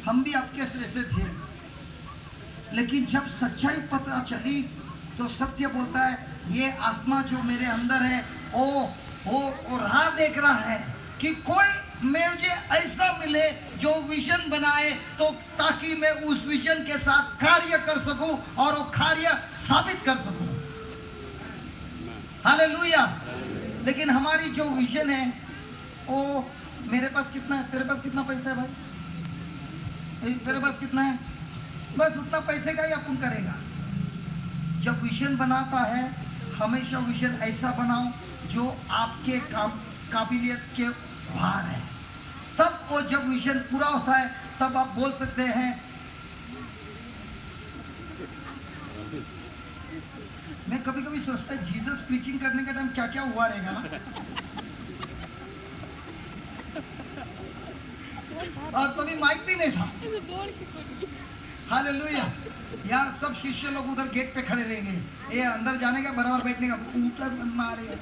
हम भी आपके जैसे थे, लेकिन जब सच्चाई पता चली तो सत्य बोलता है ये आत्मा जो मेरे अंदर है वो राह देख रहा है कि कोई मुझे ऐसा मिले जो विजन बनाए, तो ताकि मैं उस विजन के साथ कार्य कर सकूं और वो कार्य साबित कर सकूं। हालेलुया। लेकिन हमारी जो विजन है वो, मेरे पास कितना है, तेरे पास कितना पैसा है भाई, तेरे पास कितना है, बस उतना पैसे का ही अपन करेगा। जब विजन बनाता है हमेशा विजन ऐसा बनाओ जो आपके काबिलियत के बाहर है। तब वो जब विजन पूरा होता है तब आप बोल सकते हैं। मैं कभी कभी सोचता है जीसस प्रीचिंग करने का टाइम क्या क्या हुआ रहेगा ना। और कभी माइक भी नहीं था। हालेलुया। यार सब शिष्य लोग उधर गेट पे खड़े रहेंगे, ये अंदर जाने का बराबर बैठने का, ऊपर मारेगा।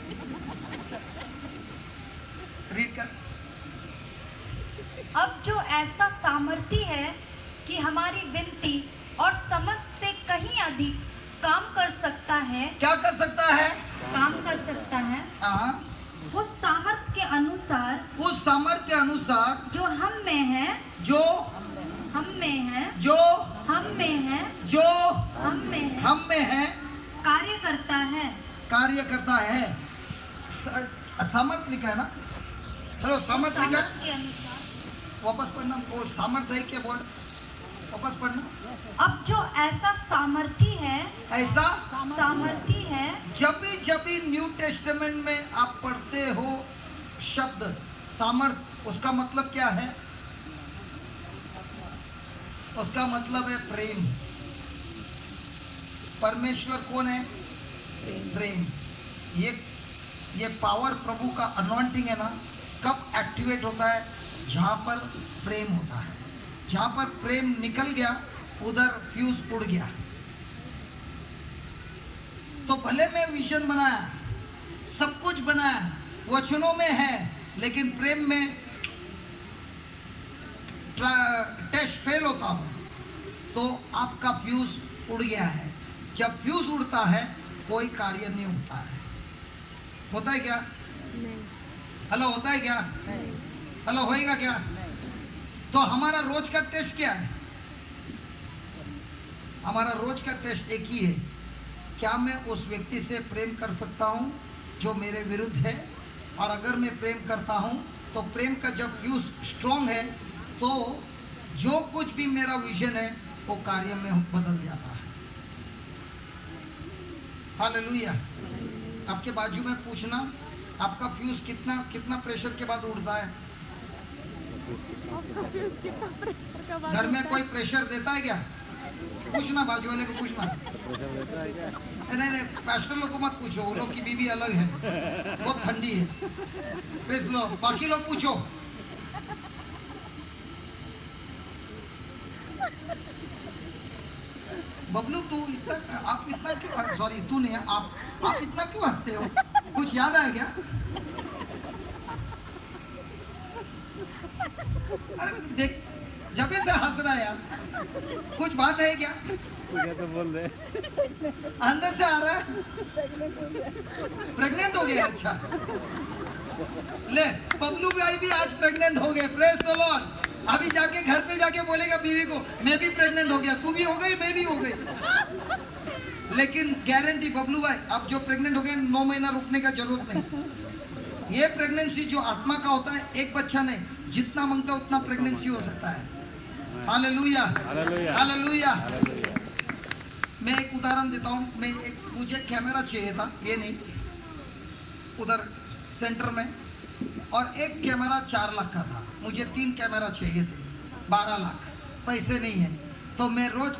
रीड कर। अब जो ऐसा सामर्थ्य है कि हमारी विनती और समझ से कहीं अधिक काम कर सकता है, क्या कर सकता है? काम कर सकता है हाँ। उस सामर्थ्य के अनुसार, उस सामर्थ्य के अनुसार जो हम में है, जो हम में है, जो हम में है, जो हम में है, हम में है, कार्य करता है, कार्य करता है। सामर्थ्य लिखा है ना? चलो सामर्थ्य लिखा है, सामर्थ्य के अनुसार। वापस पढ़ना। वो सामर्थ्य है क्या बोल, वापस पढ़ना। अब जो ऐसा सामर्थ्य है, ऐसा सामर्थ्य है, जब भी न्यू टेस्टामेंट में आप पढ़ते हो शब्द सामर्थ, उसका मतलब क्या है? उसका मतलब है प्रेम। परमेश्वर कौन है? प्रेम। ये पावर, प्रभु का अनॉइंटिंग है ना, कब एक्टिवेट होता है? जहां पर प्रेम होता है। जहां पर प्रेम निकल गया, उधर फ्यूज उड़ गया। तो भले मैं विजन बनाया, सब कुछ बनाया, वचनों में है, लेकिन प्रेम में टेस्ट फेल होता हूं, तो आपका फ्यूज उड़ गया है। जब फ्यूज उड़ता है, कोई कार्य नहीं होता है। होता है क्या? हेलो, होता है क्या? हेलो, होएगा क्या? तो हमारा रोज का टेस्ट क्या है? हमारा रोज का टेस्ट एक ही है, क्या मैं उस व्यक्ति से प्रेम कर सकता हूं जो मेरे विरुद्ध है? और अगर मैं प्रेम करता हूं, तो प्रेम का जब फ्यूज स्ट्रॉन्ग है, तो जो कुछ भी मेरा विजन है वो कार्य में बदल जाता है। हालेलुया। आपके बाजू में पूछना, आपका फ्यूज कितना प्रेशर के बाद उड़ता है? घर में कोई प्रेशर देता है क्या? पूछना, बाजू वाले को पूछना। नहीं, पास्टर लोग को मत पूछो, वो लोग की बीवी अलग है, बहुत ठंडी है। प्रेस लो, बाकी लोग पूछो। बबलू, तू इतना, आप इतना क्यों, सॉरी तू नहीं, आप इतना क्यों हंसते हो? कुछ याद आया क्या? अरे देख, जब से हंस रहा है यार, कुछ बात है क्या? तो बोल रहे अंदर से आ रहा है, प्रेग्नेंट हो गया। अच्छा, ले बबलू भाई भी आज प्रेग्नेंट हो गए। Praise the Lord. अभी जाके घर पे जाके बोलेगा बीवी को, मैं भी प्रेग्नेंट हो गया, तू भी हो गई, मैं भी हो गई। लेकिन गारंटी बबलू भाई, आप जो प्रेग्नेंट हो गए, 9 महीना रुकने का जरूरत नहीं। ये प्रेगनेंसी जो आत्मा का होता है, एक बच्चा नहीं, जितना मांगता उतना प्रेगनेंसी हो सकता है। Hallelujah, hallelujah, hallelujah. हालेलुया। मैं एक उदाहरण देता हूँ। मुझे कैमरा चाहिए था, ये नहीं, उधर सेंटर में, और एक कैमरा 4 लाख का था। मुझे 3 कैमरा चाहिए थे, 12 लाख। पैसे नहीं है, तो मैं रोज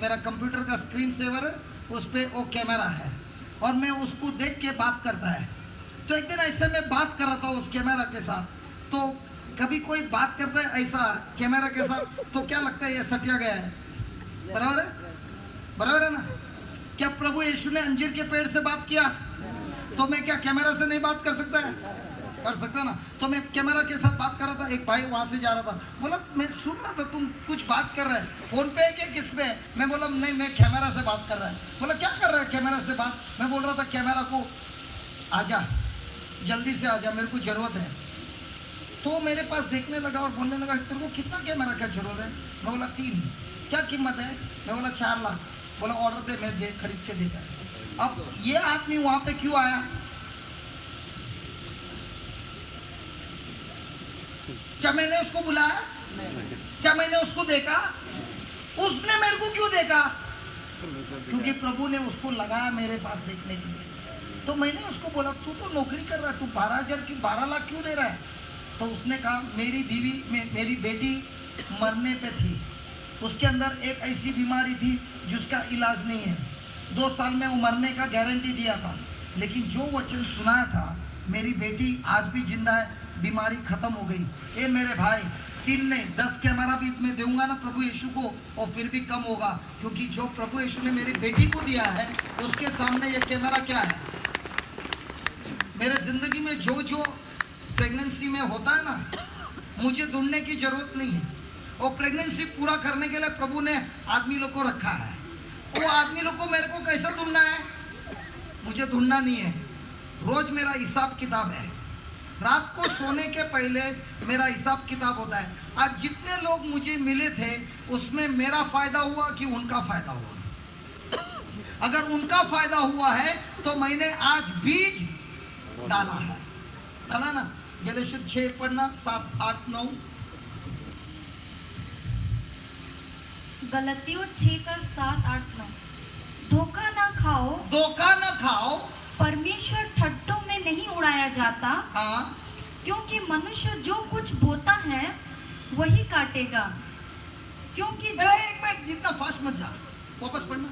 मेरा कंप्यूटर का स्क्रीन सेवर है, उस पर वो कैमरा है, और मैं उसको देख के बात करता है। तो एक दिन ऐसे में बात कर रहा था उस कैमरा के साथ, तो कभी कोई बात करता है ऐसा कैमरा के साथ, तो क्या लगता है ये सटिया गया है। बराबर है, बराबर है ना? क्या प्रभु यीशु ने अंजीर के पेड़ से बात किया, तो मैं क्या कैमरा से नहीं बात कर सकता है? कर सकता ना। तो मैं कैमरा के साथ बात कर रहा था, एक भाई वहां से जा रहा था, बोला मैं सुन रहा था तुम कुछ बात कर रहे हैं, फोन पे है क्या, किस पे है? मैं बोला नहीं, मैं कैमरा से बात कर रहा है। बोला क्या कर रहा है कैमरा से बात? मैं बोल रहा था कैमरा को, आजा जल्दी से आजा, मेरे को जरूरत है। तो मेरे पास देखने लगा और बोलने लगा, तेरे को कितना कैमरा का जरूरत है? मैं बोला 3। क्या कीमत है? मैं बोला 4 लाख। बोला ऑर्डर दे, मैं खरीद के देगा। अब ये आदमी वहां पे क्यों आया? क्या मैंने उसको बुलाया? क्या मैंने उसको देखा? उसने मेरे को क्यों देखा? क्योंकि प्रभु ने उसको लगाया मेरे पास देखने के लिए। तो मैंने उसको बोला, तू तो नौकरी कर रहा है, तू 12,000 की 12 लाख क्यों दे रहा है? तो उसने कहा, मेरी बीवी, मेरी बेटी मरने पे थी, उसके अंदर एक ऐसी बीमारी थी जिसका इलाज नहीं है। 2 साल में वो मरने का गारंटी दिया था, लेकिन जो वचन सुनाया था, मेरी बेटी आज भी जिंदा है, बीमारी खत्म हो गई। ये मेरे भाई, 3 नहीं 10 कैमरा भी मैं दूंगा ना प्रभु यीशु को, और फिर भी कम होगा, क्योंकि जो प्रभु यीशु ने मेरी बेटी को दिया है, उसके सामने ये कैमरा क्या है? मेरे जिंदगी में जो प्रेगनेंसी में होता है ना, मुझे ढूंढने की जरूरत नहीं है। और प्रेगनेंसी पूरा करने के लिए प्रभु ने आदमी लोग को रखा है। वो आदमी लोग को मेरे को कैसा ढूंढना है? मुझे ढूंढना नहीं है, रोज मेरा हिसाब किताब है। रात को सोने के पहले मेरा हिसाब किताब होता है। आज जितने लोग मुझे मिले थे, उसमें मेरा फायदा हुआ कि उनका फायदा हुआ? अगर उनका फायदा हुआ है तो मैंने आज बीज डाला है, डाला ना। गलातियों 6 पढ़ना, 7, 8, 9। गलातियों 6 का 7, 8, 9। धोखा ना खाओ, धोखा न खाओ, परमेश्वर ठट्टों में नहीं उड़ाया जाता, हाँ, क्योंकि मनुष्य जो कुछ बोता है वही काटेगा। क्योंकि एक मिनट, जितना फास्ट मत जा, वापस पढ़ना।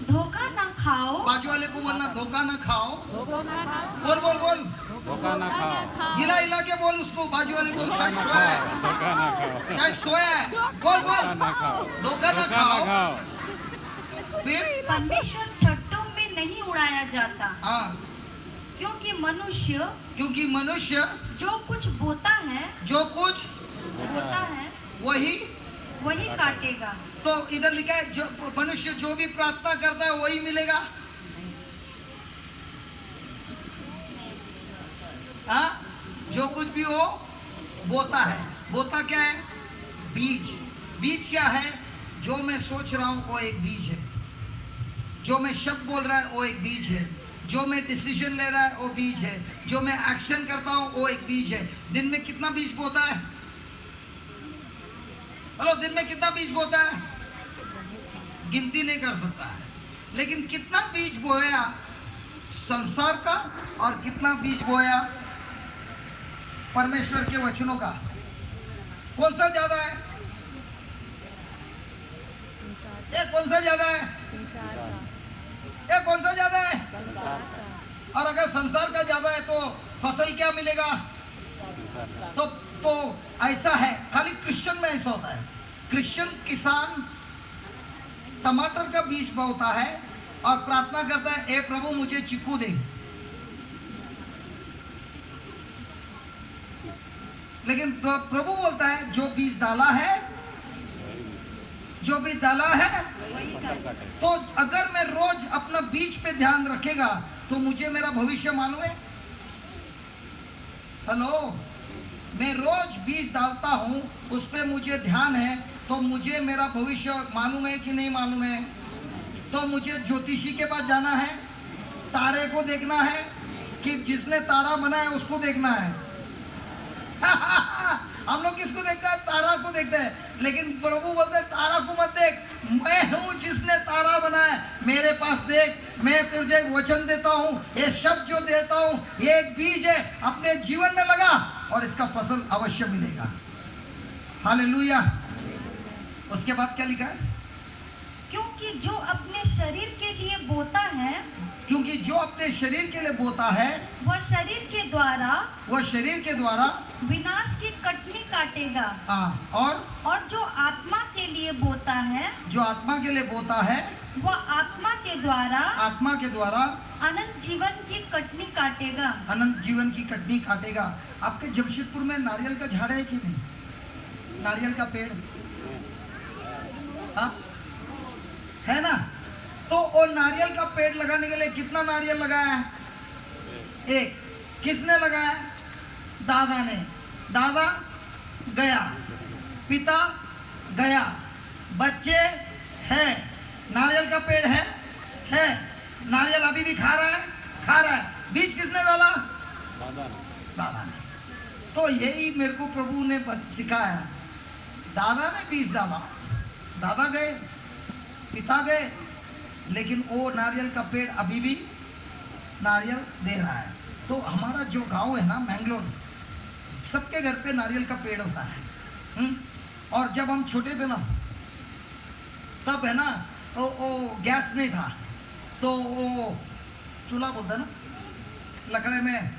धोखा ना खाओ, बाजू वाले को बोलना धोखा ना खाओ। बोल बोल बोल, धोखा ना खाओ, हिला हिला के बोल उसको, बाजू वाले को शायद सोया है, धोखा ना खाओ, शायद सोया है। बोल धोखा बोल, ना खाओ, धोखा ना धोखा ना खाओ। खाओ। फिर परमेश्वर ठट्टों में नहीं उड़ाया जाता, हाँ, क्योंकि मनुष्य क्योंकि मनुष्य जो कुछ बोता है जो कुछ वही वही काटेगा। तो इधर लिखा है जो मनुष्य जो भी प्रार्थना करता है वही मिलेगा। हाँ, जो कुछ भी हो बोता है। बोता क्या है? बीज। बीज क्या है? जो मैं सोच रहा हूं वो एक बीज है, जो मैं शब्द बोल रहा है वो एक बीज है, जो मैं डिसीजन ले रहा है वो बीज है, जो मैं एक्शन करता हूं वो एक बीज है। दिन में कितना बीज बोता है? हेलो, दिन में कितना बीज बोता है? गिनती नहीं कर सकता है। लेकिन कितना बीज बोया संसार का और कितना बीज बोया परमेश्वर के वचनों का? कौन सा ज्यादा है? ये कौन सा ज्यादा है? ये कौन सा ज्यादा है? और अगर संसार का ज्यादा है तो फसल क्या मिलेगा? तो ऐसा है, खाली क्रिश्चियन में ऐसा होता है। क्रिश्चियन किसान टमाटर का बीज बोता है और प्रार्थना करता है, ए प्रभु मुझे चीकू दे। लेकिन प्रभु बोलता है जो बीज डाला है, जो बीज डाला है, तो अगर मैं रोज अपना बीज पे ध्यान रखेगा तो मुझे मेरा भविष्य मालूम है। हेलो, मैं रोज बीज डालता हूं, उस पे मुझे ध्यान है, तो मुझे मेरा भविष्य मालूम है कि नहीं मालूम है? तो मुझे ज्योतिषी के पास जाना है, तारे को देखना है कि जिसने तारा बनाया उसको देखना है। हम लोग किसको देखते हैं? तारा को देखते हैं। लेकिन प्रभु बोलते हैं तारा को मत देख, मैं हूं जिसने तारा बनाया, मेरे पास देख। मैं तुझे वचन देता हूं, ये शब्द जो देता हूं ये एक बीज है, अपने जीवन में लगा और इसका फसल अवश्य मिलेगा। हालेलुया। उसके बाद क्या लिखा है? क्योंकि जो अपने शरीर के लिए बोता है, क्योंकि जो अपने शरीर के लिए बोता है वह शरीर के द्वारा विनाश की कटनी काटेगा। और जो आत्मा के लिए बोता है, जो आत्मा के लिए बोता है वह आत्मा के द्वारा अनंत जीवन की कटनी काटेगा। अनंत जीवन की कटनी काटेगा। आपके जमशेदपुर में नारियल का झाड़ है कि नहीं? नारियल का पेड़ हाँ है ना? तो वो नारियल का पेड़ लगाने के लिए कितना नारियल लगाया है? एक। किसने लगाया? दादा ने। दादा गया, पिता गया, बच्चे है, नारियल का पेड़ है। नारियल अभी भी खा रहा है। बीज किसने डाला? दादा ने। तो यही मेरे को प्रभु ने सिखाया। दादा ने बीज डाला, दादा गए, पिता गए, लेकिन वो नारियल का पेड़ अभी भी नारियल दे रहा है। तो हमारा जो गांव है ना, मैंगलोर, सबके घर पे नारियल का पेड़ होता है। और जब हम छोटे थे ना, तब है ना वो गैस नहीं था, तो वो चूल्हा बोलता ना, लकड़े में,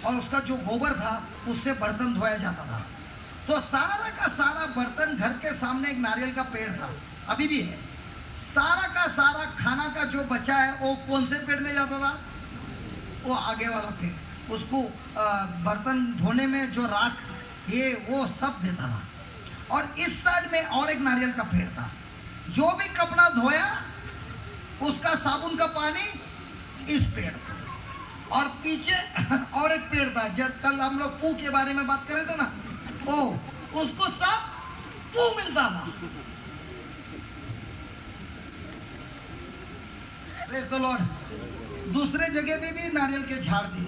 और उसका जो गोबर था उससे बर्तन धोया जाता था। तो सारा का सारा बर्तन, घर के सामने एक नारियल का पेड़ था, अभी भी है। सारा का सारा खाना का जो बचा है वो कौन से पेड़ में जाता था? वो आगे वाला पेड़। उसको बर्तन धोने में जो राख ये वो सब देता था। और इस साइड में और एक नारियल का पेड़ था। जो भी कपड़ा धोया उसका साबुन का पानी इस पेड़ पर। और पीछे और एक पेड़ था, जब कल हम लोग पू के बारे में बात कर रहे थे ना, वो उसको सब पू मिलता था। Praise the Lord. दूसरे जगह पे भी नारियल के झाड़ थे,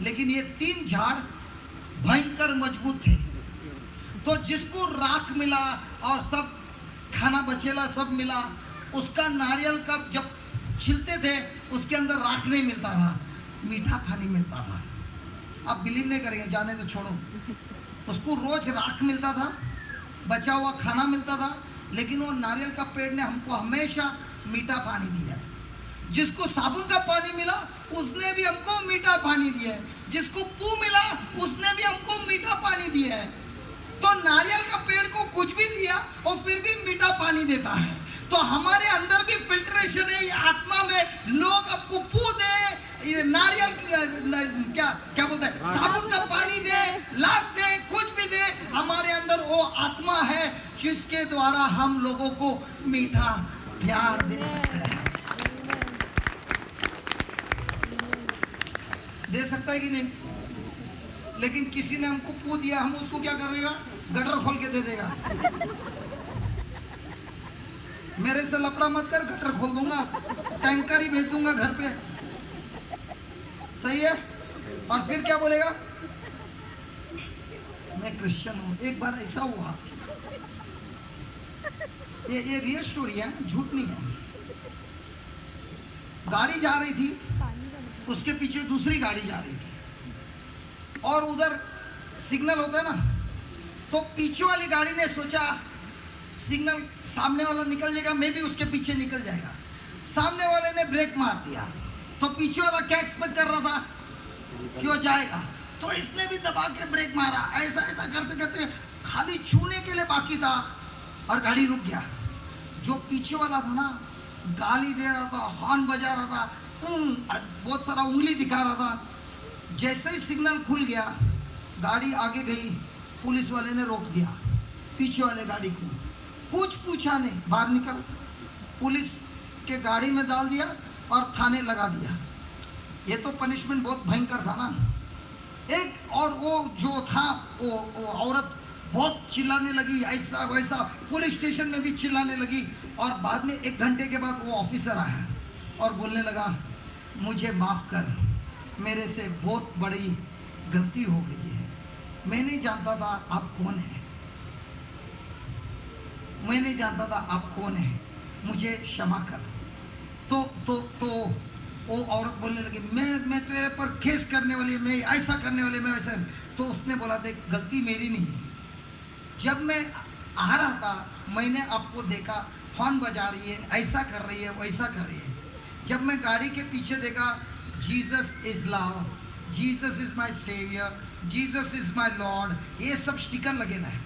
लेकिन ये 3 झाड़ भयंकर मजबूत थे। तो जिसको राख मिला और सब खाना बचेला सब मिला, उसका नारियल का जब छिलते थे उसके अंदर राख नहीं मिलता था, मीठा पानी मिलता था। आप बिलीव नहीं करेंगे, जाने तो छोड़ो। उसको रोज राख मिलता था, बचा हुआ खाना मिलता था, लेकिन वो नारियल का पेड़ ने हमको हमेशा मीठा पानी दिया। जिसको साबुन का पानी मिला उसने भी हमको मीठा पानी दिया है, जिसको पू मिला उसने भी हमको मीठा पानी दिया है। तो नारियल का पेड़ को कुछ भी दिया और फिर भी मीठा पानी देता है। तो हमारे अंदर भी फिल्ट्रेशन है, ये आत्मा में लोग आपको पू दे, ये नारियल क्या क्या बोलते हैं, साबुन का पानी दे, लाख दे, कुछ भी दे, हमारे अंदर वो आत्मा है जिसके द्वारा हम लोगों को मीठा प्यार दे सकते हैं। दे सकता है कि नहीं? लेकिन किसी ने हमको पू दिया, हम उसको क्या करेगा? गटर खोल के दे देगा। मेरे से लफड़ा मत कर, गटर खोल दूंगा, टैंकर ही भेज दूंगा घर पे। सही है? और फिर क्या बोलेगा? मैं क्रिश्चियन हूं। एक बार ऐसा हुआ, ये रियल स्टोरी है, झूठ नहीं है। गाड़ी जा रही थी, उसके पीछे दूसरी गाड़ी जा रही थी और उधर सिग्नल होता है ना, तो पीछे वाली गाड़ी ने सोचा सिग्नल सामने वाला निकल जाएगा, मैं भी उसके पीछे निकल जाएगा। सामने वाले ने ब्रेक मार दिया, तो पीछे वाला क्या एक्सपेक्ट कर रहा था कि वो जाएगा, तो इसने भी दबा के ब्रेक मारा। ऐसा ऐसा करते करते खाली छूने के लिए बाकी था और गाड़ी रुक गया। जो पीछे वाला था ना, गाली दे रहा था, हॉर्न बजा रहा था, बहुत सारा उंगली दिखा रहा था। जैसे ही सिग्नल खुल गया, गाड़ी आगे गई, पुलिस वाले ने रोक दिया पीछे वाले गाड़ी को, कुछ पूछा नहीं, बाहर निकल, पुलिस के गाड़ी में डाल दिया और थाने लगा दिया। ये तो पनिशमेंट बहुत भयंकर था ना। एक और वो जो था, वो औरत बहुत चिल्लाने लगी, ऐसा वैसा, पुलिस स्टेशन में भी चिल्लाने लगी। और बाद में 1 घंटे के बाद वो ऑफिसर आया और बोलने लगा, मुझे माफ़ कर, मेरे से बहुत बड़ी गलती हो गई है, मैं नहीं जानता था आप कौन हैं, मैं नहीं जानता था आप कौन हैं, मुझे क्षमा कर। तो वो औरत बोलने लगी, मैं तेरे पर केस करने वाली, मैं ऐसा करने वाली, मैं वैसा। तो उसने बोला, देख गलती मेरी नहीं है, जब मैं आ रहा था मैंने आपको देखा, हॉर्न बजा रही है, ऐसा कर रही है, वैसा कर रही है। जब मैं गाड़ी के पीछे देखा, Jesus is love, Jesus is my saviour, Jesus is my Lord, ये सब स्टिकर लगेला है।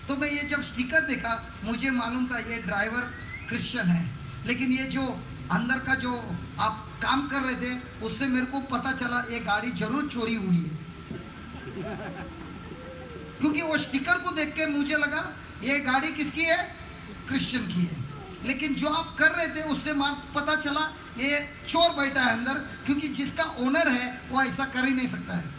तो मैं ये जब स्टिकर देखा, मुझे मालूम था ये ड्राइवर क्रिश्चियन है। लेकिन ये जो अंदर का जो आप काम कर रहे थे, उससे मेरे को पता चला ये गाड़ी जरूर चोरी हुई है, क्योंकि वो स्टिकर को देख के मुझे लगा ये गाड़ी किसकी है? क्रिश्चियन की है। लेकिन जो आप कर रहे थे उससे पता चला ये चोर बैठा है अंदर, क्योंकि जिसका ओनर है वो ऐसा कर ही नहीं सकता है।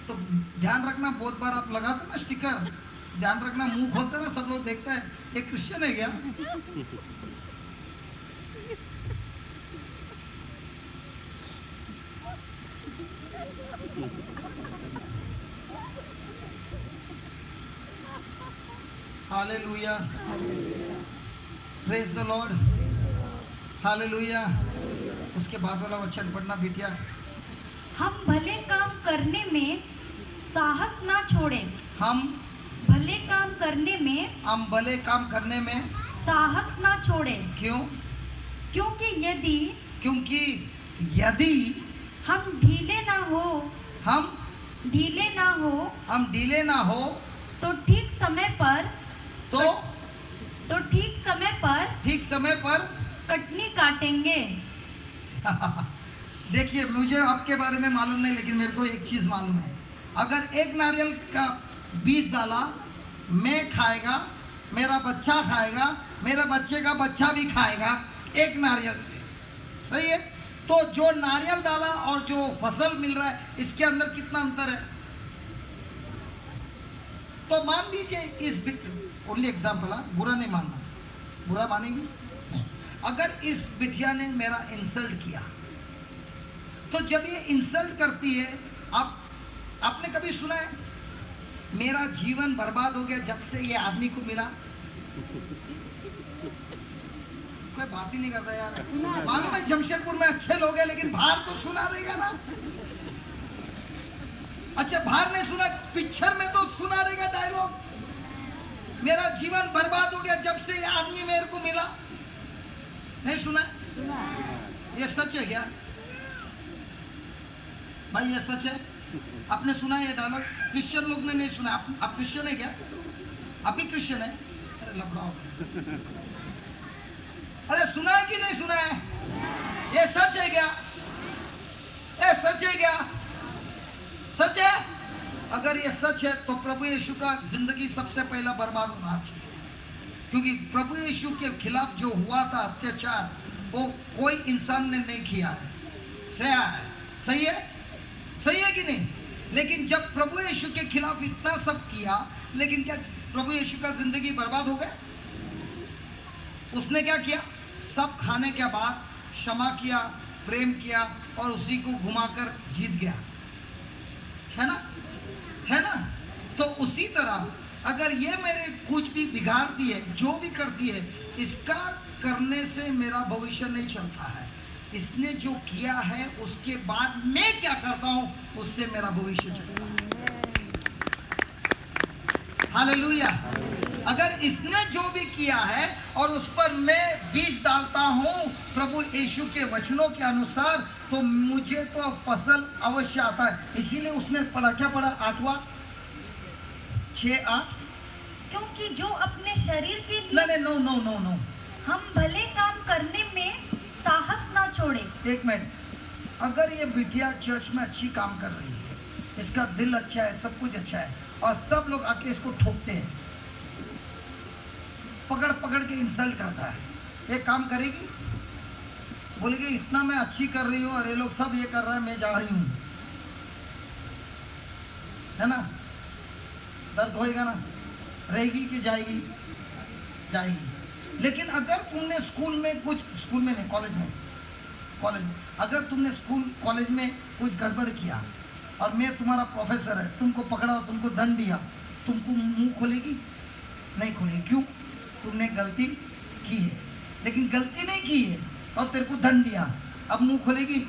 तो ध्यान रखना, बहुत बार आप लगाते ना स्टिकर, ध्यान रखना, मुंह खोलते ना, सब लोग देखते हैं ये क्रिश्चियन है क्या। Hallelujah, praise the Lord, hallelujah. उसके बाद वाला वचन पढ़ना बिटिया। हम भले काम करने में साहस ना छोड़ें, हम भले काम करने में भले काम करने में साहस ना छोड़ें। क्यों? क्योंकि यदि हम ढीले ना हो हम ढीले ना हो तो ठीक समय पर ठीक समय पर कटनी काटेंगे। देखिए, मुझे आपके बारे में मालूम नहीं, लेकिन मेरे को एक चीज मालूम है, अगर एक नारियल का बीज डाला, मैं खाएगा, मेरा बच्चा खाएगा, मेरे बच्चे का बच्चा भी खाएगा एक नारियल से। सही है? तो जो नारियल डाला और जो फसल मिल रहा है, इसके अंदर कितना अंतर है? तो मान लीजिए इस ओनली एग्जाम्पल, बुरा नहीं मानना, बुरा मानेंगे नहीं। अगर इस बिटिया ने मेरा इंसल्ट किया, तो जब ये इंसल्ट करती है, आपने कभी सुना है मेरा जीवन बर्बाद हो गया जब से ये आदमी को मिला? कोई बात ही नहीं करता यार। मालूम है जमशेदपुर में अच्छे लोग हैं, लेकिन बाहर तो सुना देगा ना। अच्छा बाहर नहीं सुना, पिक्चर में तो सुना रहेगा डायलॉग। मेरा जीवन बर्बाद हो गया जब से ये आदमी मेरे को मिला। नहीं सुना? ये सच है क्या भाई? ये सच है? आपने सुना है ये डायलॉग? क्रिश्चियन लोग ने नहीं सुना। आप क्रिश्चियन है क्या? आप भी क्रिश्चियन है? अरे लफड़ा हो गया। अरे सुना है कि नहीं सुना है? ये सच है क्या? ये सच है क्या? सच है? अगर ये सच है तो प्रभु यीशु का जिंदगी सबसे पहला बर्बाद होना चाहिए, क्योंकि प्रभु यीशु के खिलाफ जो हुआ था अत्याचार, वो कोई इंसान ने नहीं किया है। सही है? सही है कि नहीं? लेकिन जब प्रभु यीशु के खिलाफ इतना सब किया, लेकिन क्या प्रभु यीशु का जिंदगी बर्बाद हो गया? उसने क्या किया? सब खाने के बाद क्षमा किया, प्रेम किया और उसी को घुमाकर जीत गया, है ना? है ना? तो उसी तरह अगर ये मेरे कुछ भी बिगाड़ती है, जो भी करती है, इसका करने से मेरा भविष्य नहीं चलता है। इसने जो किया है उसके बाद मैं क्या करता हूं, उससे मेरा भविष्य चलता है। हालेलुया। अगर इसने जो भी किया है और उस पर मैं बीज डालता हूं प्रभु यीशु के वचनों के अनुसार, तो मुझे तो फसल अवश्य आता है। इसीलिए उसने पढ़ा, क्या पढ़ा? 8वां 6:8। क्योंकि जो अपने शरीर के लिए नो हम भले काम करने में साहस ना छोड़े। एक मिनट, अगर ये बिटिया चर्च में अच्छी काम कर रही है, इसका दिल अच्छा है, सब कुछ अच्छा है, और सब लोग आके इसको ठोकते हैं, पकड़ पकड़ के इंसल्ट करता है, ये काम करेगी? बोलेगी इतना मैं अच्छी कर रही हूँ और ये लोग सब ये कर रहा है, मैं जा रही हूँ, है ना? दर्द होएगा ना? रहेगी कि जाएगी? जाएगी। लेकिन अगर तुमने स्कूल में नहीं, कॉलेज में अगर तुमने स्कूल कॉलेज में कुछ गड़बड़ किया और मैं तुम्हारा प्रोफेसर है, तुमको पकड़ा और तुमको दंड दिया, तुमको मुंह खोलेगी? नहीं खोलेगी। क्यों? तुमने गलती की है, लेकिन गलती नहीं की है और तेरे को दंड दिया, अब मुंह खोलेगी?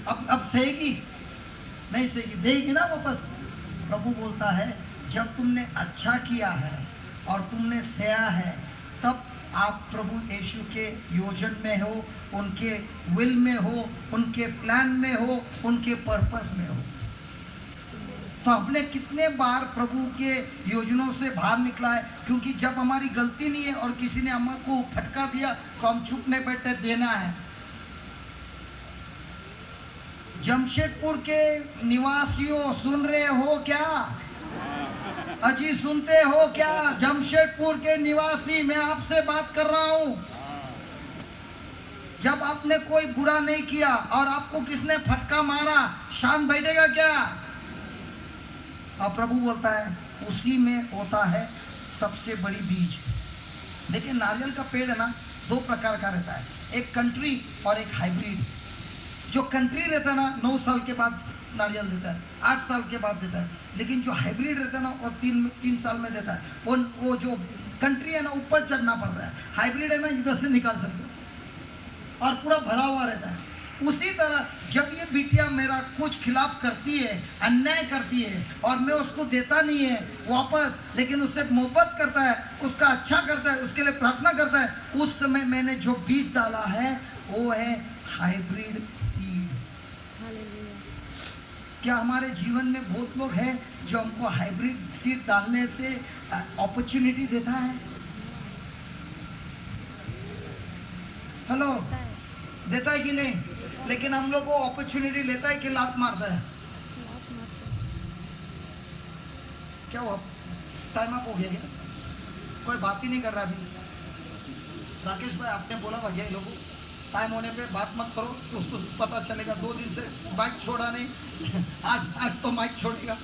अब सहेगी? नहीं सहेगी, देगी ना वापस। प्रभु बोलता है जब तुमने अच्छा किया है और तुमने सहा है, तब आप प्रभु यीशु के योजन में हो, उनके विल में हो, उनके प्लान में हो, उनके पर्पस में हो। तो हमने कितने बार प्रभु के योजनों से बाहर निकला है, क्योंकि जब हमारी गलती नहीं है और किसी ने हमको फटका दिया तो हम चुप नहीं बैठे, देना है। जमशेदपुर के निवासियों, सुन रहे हो क्या? अजी सुनते हो क्या? जमशेदपुर के निवासी, मैं आपसे बात कर रहा हूं। जब आपने कोई बुरा नहीं किया और आपको किसने फटका मारा, शांत बैठेगा क्या? और प्रभु बोलता है उसी में होता है सबसे बड़ी बीज। देखिए नारियल का पेड़ है ना, 2 प्रकार का रहता है, एक कंट्री और एक हाइब्रिड। जो कंट्री रहता है ना 9 साल के बाद नारियल देता है, 8 साल के बाद देता है, लेकिन जो हाइब्रिड रहता है ना वो 3 साल में देता है। वो जो कंट्री है ना ऊपर चढ़ना पड़ता है, हाइब्रिड है ना इधर से निकाल सकते हो और पूरा भरा हुआ रहता है। उसी तरह जब ये बिटिया मेरा कुछ खिलाफ करती है, अन्याय करती है और मैं उसको देता नहीं है वापस, लेकिन उससे मोहब्बत करता है, उसका अच्छा करता है, उसके लिए प्रार्थना करता है, उस समय मैंने जो बीज डाला है वो है हाइब्रिड सीड। क्या हमारे जीवन में बहुत लोग हैं जो हमको हाइब्रिड सीड डालने से अपॉर्चुनिटी देता है? हेलो, देता है कि नहीं? लेकिन हम लोग को अपॉर्चुनिटी लेता है कि लात मारता है? क्या हुआ? टाइम अप हो गया क्या? कोई बात ही नहीं कर रहा अभी। राकेश भाई आपने बोला भैया लोगों टाइम होने पे बात मत करो, तो उसको पता चलेगा। 2 दिन से माइक छोड़ा नहीं, आज तो माइक छोड़ेगा।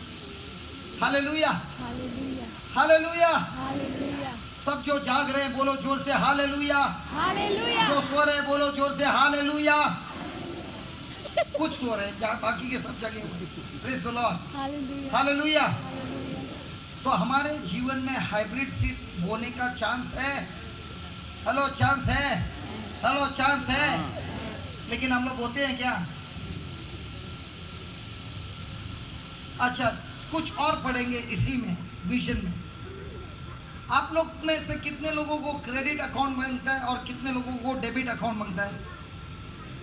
Hallelujah, hallelujah, hallelujah. हालेलुया, सब जो जाग रहे हैं बोलो जोर से हालेलुया। हालेलुया, जो सो रहे हैं बोलो जोर से हालेलुया। कुछ सो रहे हैं, बाकी के सब जगह praise the Lord, hallelujah, hallelujah. तो हमारे जीवन में हाइब्रिड सीड बोने का चांस है। हेलो चांस है, हेलो चांस है, हाँ। लेकिन हम लोग होते हैं क्या? अच्छा, कुछ और पढ़ेंगे इसी में, विजन में। आप लोग में से कितने लोगों को क्रेडिट अकाउंट मांगता है और कितने लोगों को डेबिट अकाउंट मांगता है?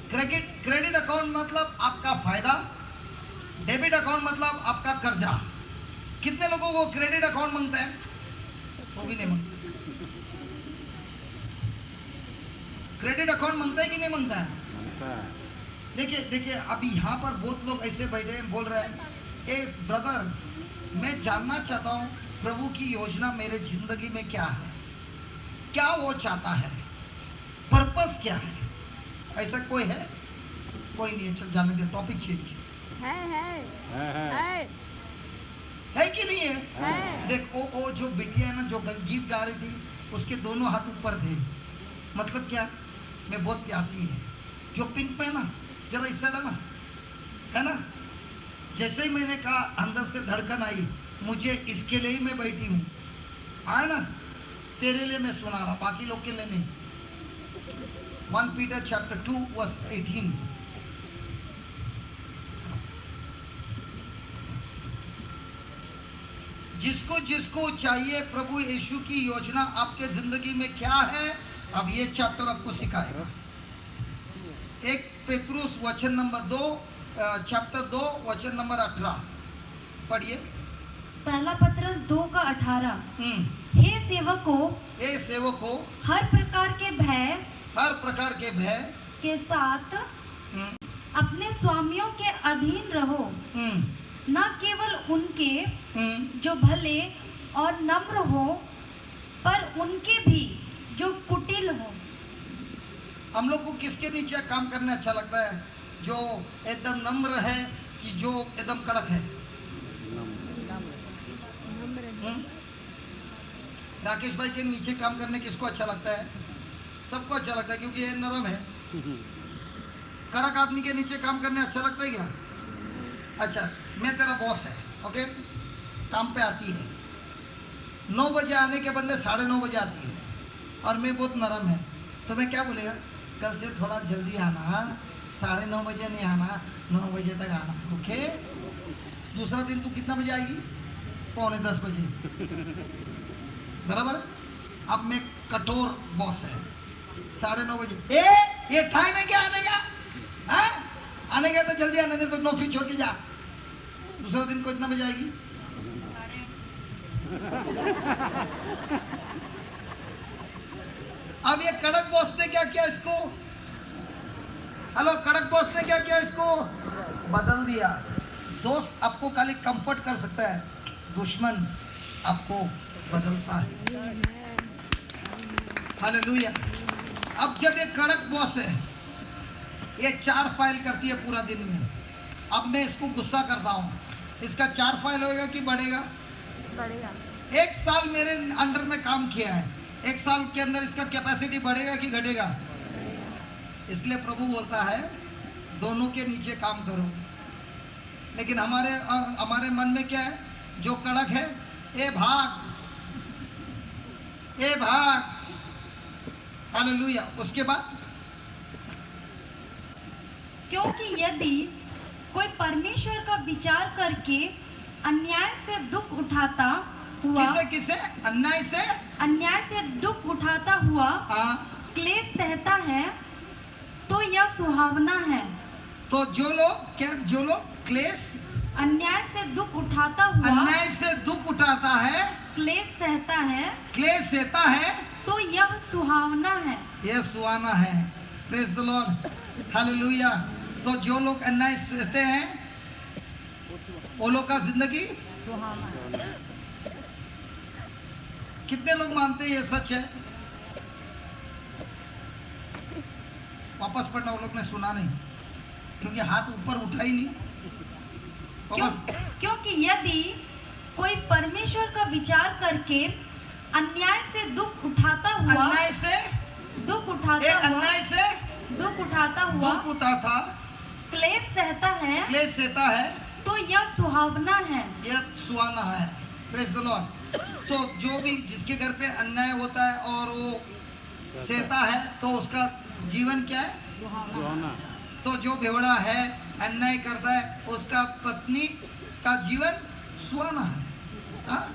क्रेडिट अकाउंट मतलब आपका फायदा, डेबिट अकाउंट मतलब आपका कर्जा। कितने लोगों को क्रेडिट अकाउंट मांगता है? वो भी नहीं मांगता। क्रेडिट अकाउंट मांगता है कि नहीं मांगता है? मांगता है। देखिए देखिए, अभी यहाँ पर बहुत लोग ऐसे बैठे हैं, बोल रहे हैं, ए ब्रदर, मैं जानना चाहता हूँ प्रभु की योजना मेरे जिंदगी में क्या है, क्या वो चाहता है, पर्पस क्या है। ऐसा कोई है? कोई नहीं है। चल जाने दे, टॉपिक चेंज। है। है कि नहीं है? है। देख, वो जो बिटिया है ना, जो गीत गा रही थी, उसके दोनों हाथ ऊपर थे। मतलब क्या? मैं बहुत प्यासी है। जो पिंक में ना, जरा इस साइड है ना, जैसे ही मैंने कहा अंदर से धड़कन आई, मुझे इसके लिए ही मैं बैठी हूँ, आया ना, तेरे लिए मैं सुना रहा, बाकी लोग के लिए नहीं। 1 Peter chapter 2 verse 18। जिसको जिसको चाहिए प्रभु यीशु की योजना आपके जिंदगी में क्या है, अब ये चैप्टर आपको सिखाएगा। 1 पेतरुस वचन नंबर 2, चैप्टर 2 वचन नंबर 18 पढ़िए। पहला पत्रस 2:18। हे सेवकों, ए सेवकों, हर प्रकार के भय हर प्रकार के भय के साथ हम्म, अपने स्वामियों के अधीन रहो, हम्म, न केवल उनके हम्म, जो भले और नम्र हो, पर उनके भी जो कुटिल हो। हम लोग को किसके नीचे काम करना अच्छा लगता है? जो एकदम नम्र है कि जो एकदम कड़क है? हम्म? राकेश भाई के नीचे काम करने किसको अच्छा लगता है? सबको अच्छा लगता है, क्योंकि ये नरम है। कड़क आदमी के नीचे काम करने अच्छा लगता है क्या? अच्छा, मैं तेरा बॉस है, ओके, काम पे आती है, 9 बजे आने के बदले 9:30 बजे आती है, और मैं बहुत नरम है, तो मैं क्या बोलेगा? कल से थोड़ा जल्दी आना, 9:30 बजे नहीं आना, 9 बजे तक आना, ओके। दूसरा दिन तू कितना बजे आएगी? 9:45 बजे, बराबर। अब मैं कठोर बॉस है, 9:30 बजे, ये टाइम है क्या आने का? हाँ? आने का तो जल्दी आने, नहीं तो नौकरी छोड़ के जा। दूसरा दिन को इतना बजे आएगी? अब ये कड़क बॉस ने क्या किया इसको? हेलो, कड़क बॉस ने क्या किया इसको? बदल दिया। दोस्त आपको खाली कंफर्ट कर सकता है, दुश्मन आपको बदलता है। हालेलुया। अब जब ये कड़क बॉस है, ये 4 फाइल करती है पूरा दिन में, अब मैं इसको गुस्सा करता हूँ, इसका 4 फाइल होएगा कि बढ़ेगा? बढ़ेगा। 1 साल मेरे अंडर में काम किया है, 1 साल के अंदर इसका कैपेसिटी बढ़ेगा कि घटेगा? इसलिए प्रभु बोलता है दोनों के नीचे काम करो। लेकिन हमारे मन में क्या है? जो कड़क है, ए भाग, ए भाग। हालेलुया। उसके बाद, क्योंकि यदि कोई परमेश्वर का विचार करके अन्याय से दुख उठाता हुआ, किसे अन्याय से दुख उठाता हुआ हाँ, क्लेश सहता है, तो यह सुहावना है। तो जो लोग क्लेश, अन्याय से दुख उठाता हुआ अन्याय से दुख उठाता है, क्लेश सहता है, क्लेश सहता है, तो यह सुहावना है। यह सुहाना है। Praise the Lord, hallelujah. तो जो लोग अन्याय सहते हैं, वो लोग का जिंदगी सुहावना। कितने लोग मानते हैं ये सच है? वापस पढ़ना, वो लोग ने सुना नहीं, क्योंकि हाथ ऊपर उठा ही नहीं। क्योंकि यदि कोई परमेश्वर का विचार करके अन्याय से दुख उठाता हुआ, अन्याय से दुख उठाता हुआ, अन्याय से दुख उठाता हुआ दुख उठाता, क्लेश सहता है, क्लेश सहता है, तो यह सुहावना है। यह सुहाना है। Praise the Lord. तो जो भी जिसके घर पे अन्याय होता है और वो सेता है तो उसका जीवन क्या है? सुहाना। तो जो बेवड़ा है, अन्याय करता है, उसका पत्नी का जीवन सुहाना है। हाँ?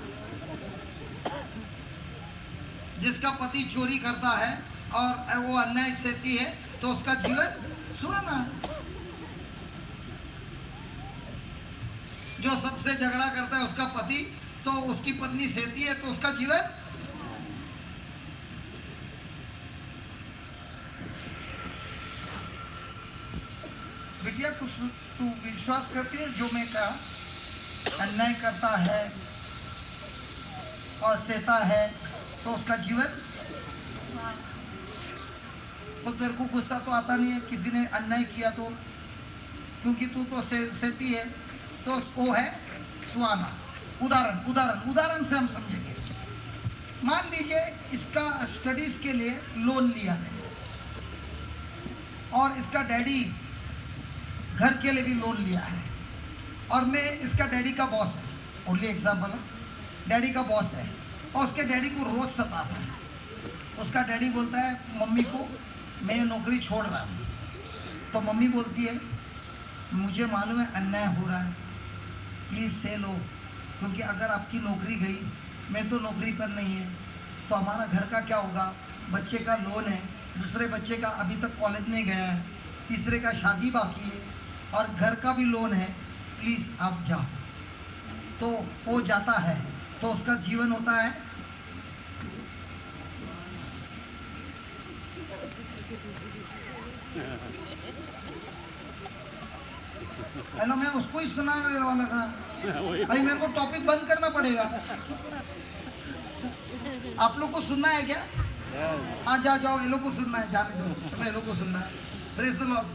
जिसका पति चोरी करता है और वो अन्याय सहती है तो उसका जीवन सुहाना है। जो सबसे झगड़ा करता है उसका पति, तो उसकी पत्नी सहती है तो उसका जीवन। बिटिया तू विश्वास करती है जो मैं कहा? अन्याय करता है और सहता है तो उसका जीवन। तो तेरे को गुस्सा तो आता नहीं है किसी ने अन्याय किया तो, क्योंकि तू तो सहती है, तो वो है सुहाना। उदाहरण से हम समझेंगे। मान लीजिए इसका स्टडीज के लिए लोन लिया है और इसका डैडी घर के लिए भी लोन लिया है, और मैं इसका डैडी का बॉस है, ओनली एग्जाम्पल है, डैडी का बॉस है और उसके डैडी को रोज सताता है। उसका डैडी बोलता है मम्मी को मैं ये नौकरी छोड़ रहा हूँ, तो मम्मी बोलती है मुझे मालूम है अन्याय हो रहा है, प्लीज़ से लो, क्योंकि अगर आपकी नौकरी गई, मैं तो नौकरी पर नहीं है, तो हमारा घर का क्या होगा? बच्चे का लोन है, दूसरे बच्चे का अभी तक कॉलेज नहीं गया है, तीसरे का शादी बाकी है और घर का भी लोन है, प्लीज़ आप जाओ। तो वो जाता है तो उसका जीवन होता है हेलो, मैं उसको ही सुनाने वाला था भाई, मेरे को टॉपिक बंद करना पड़ेगा। आप लोग को सुनना है क्या? हाँ जाओ, ये लोग को सुनना है, जाने दो, ये लोग को सुनना है। Praise the Lord.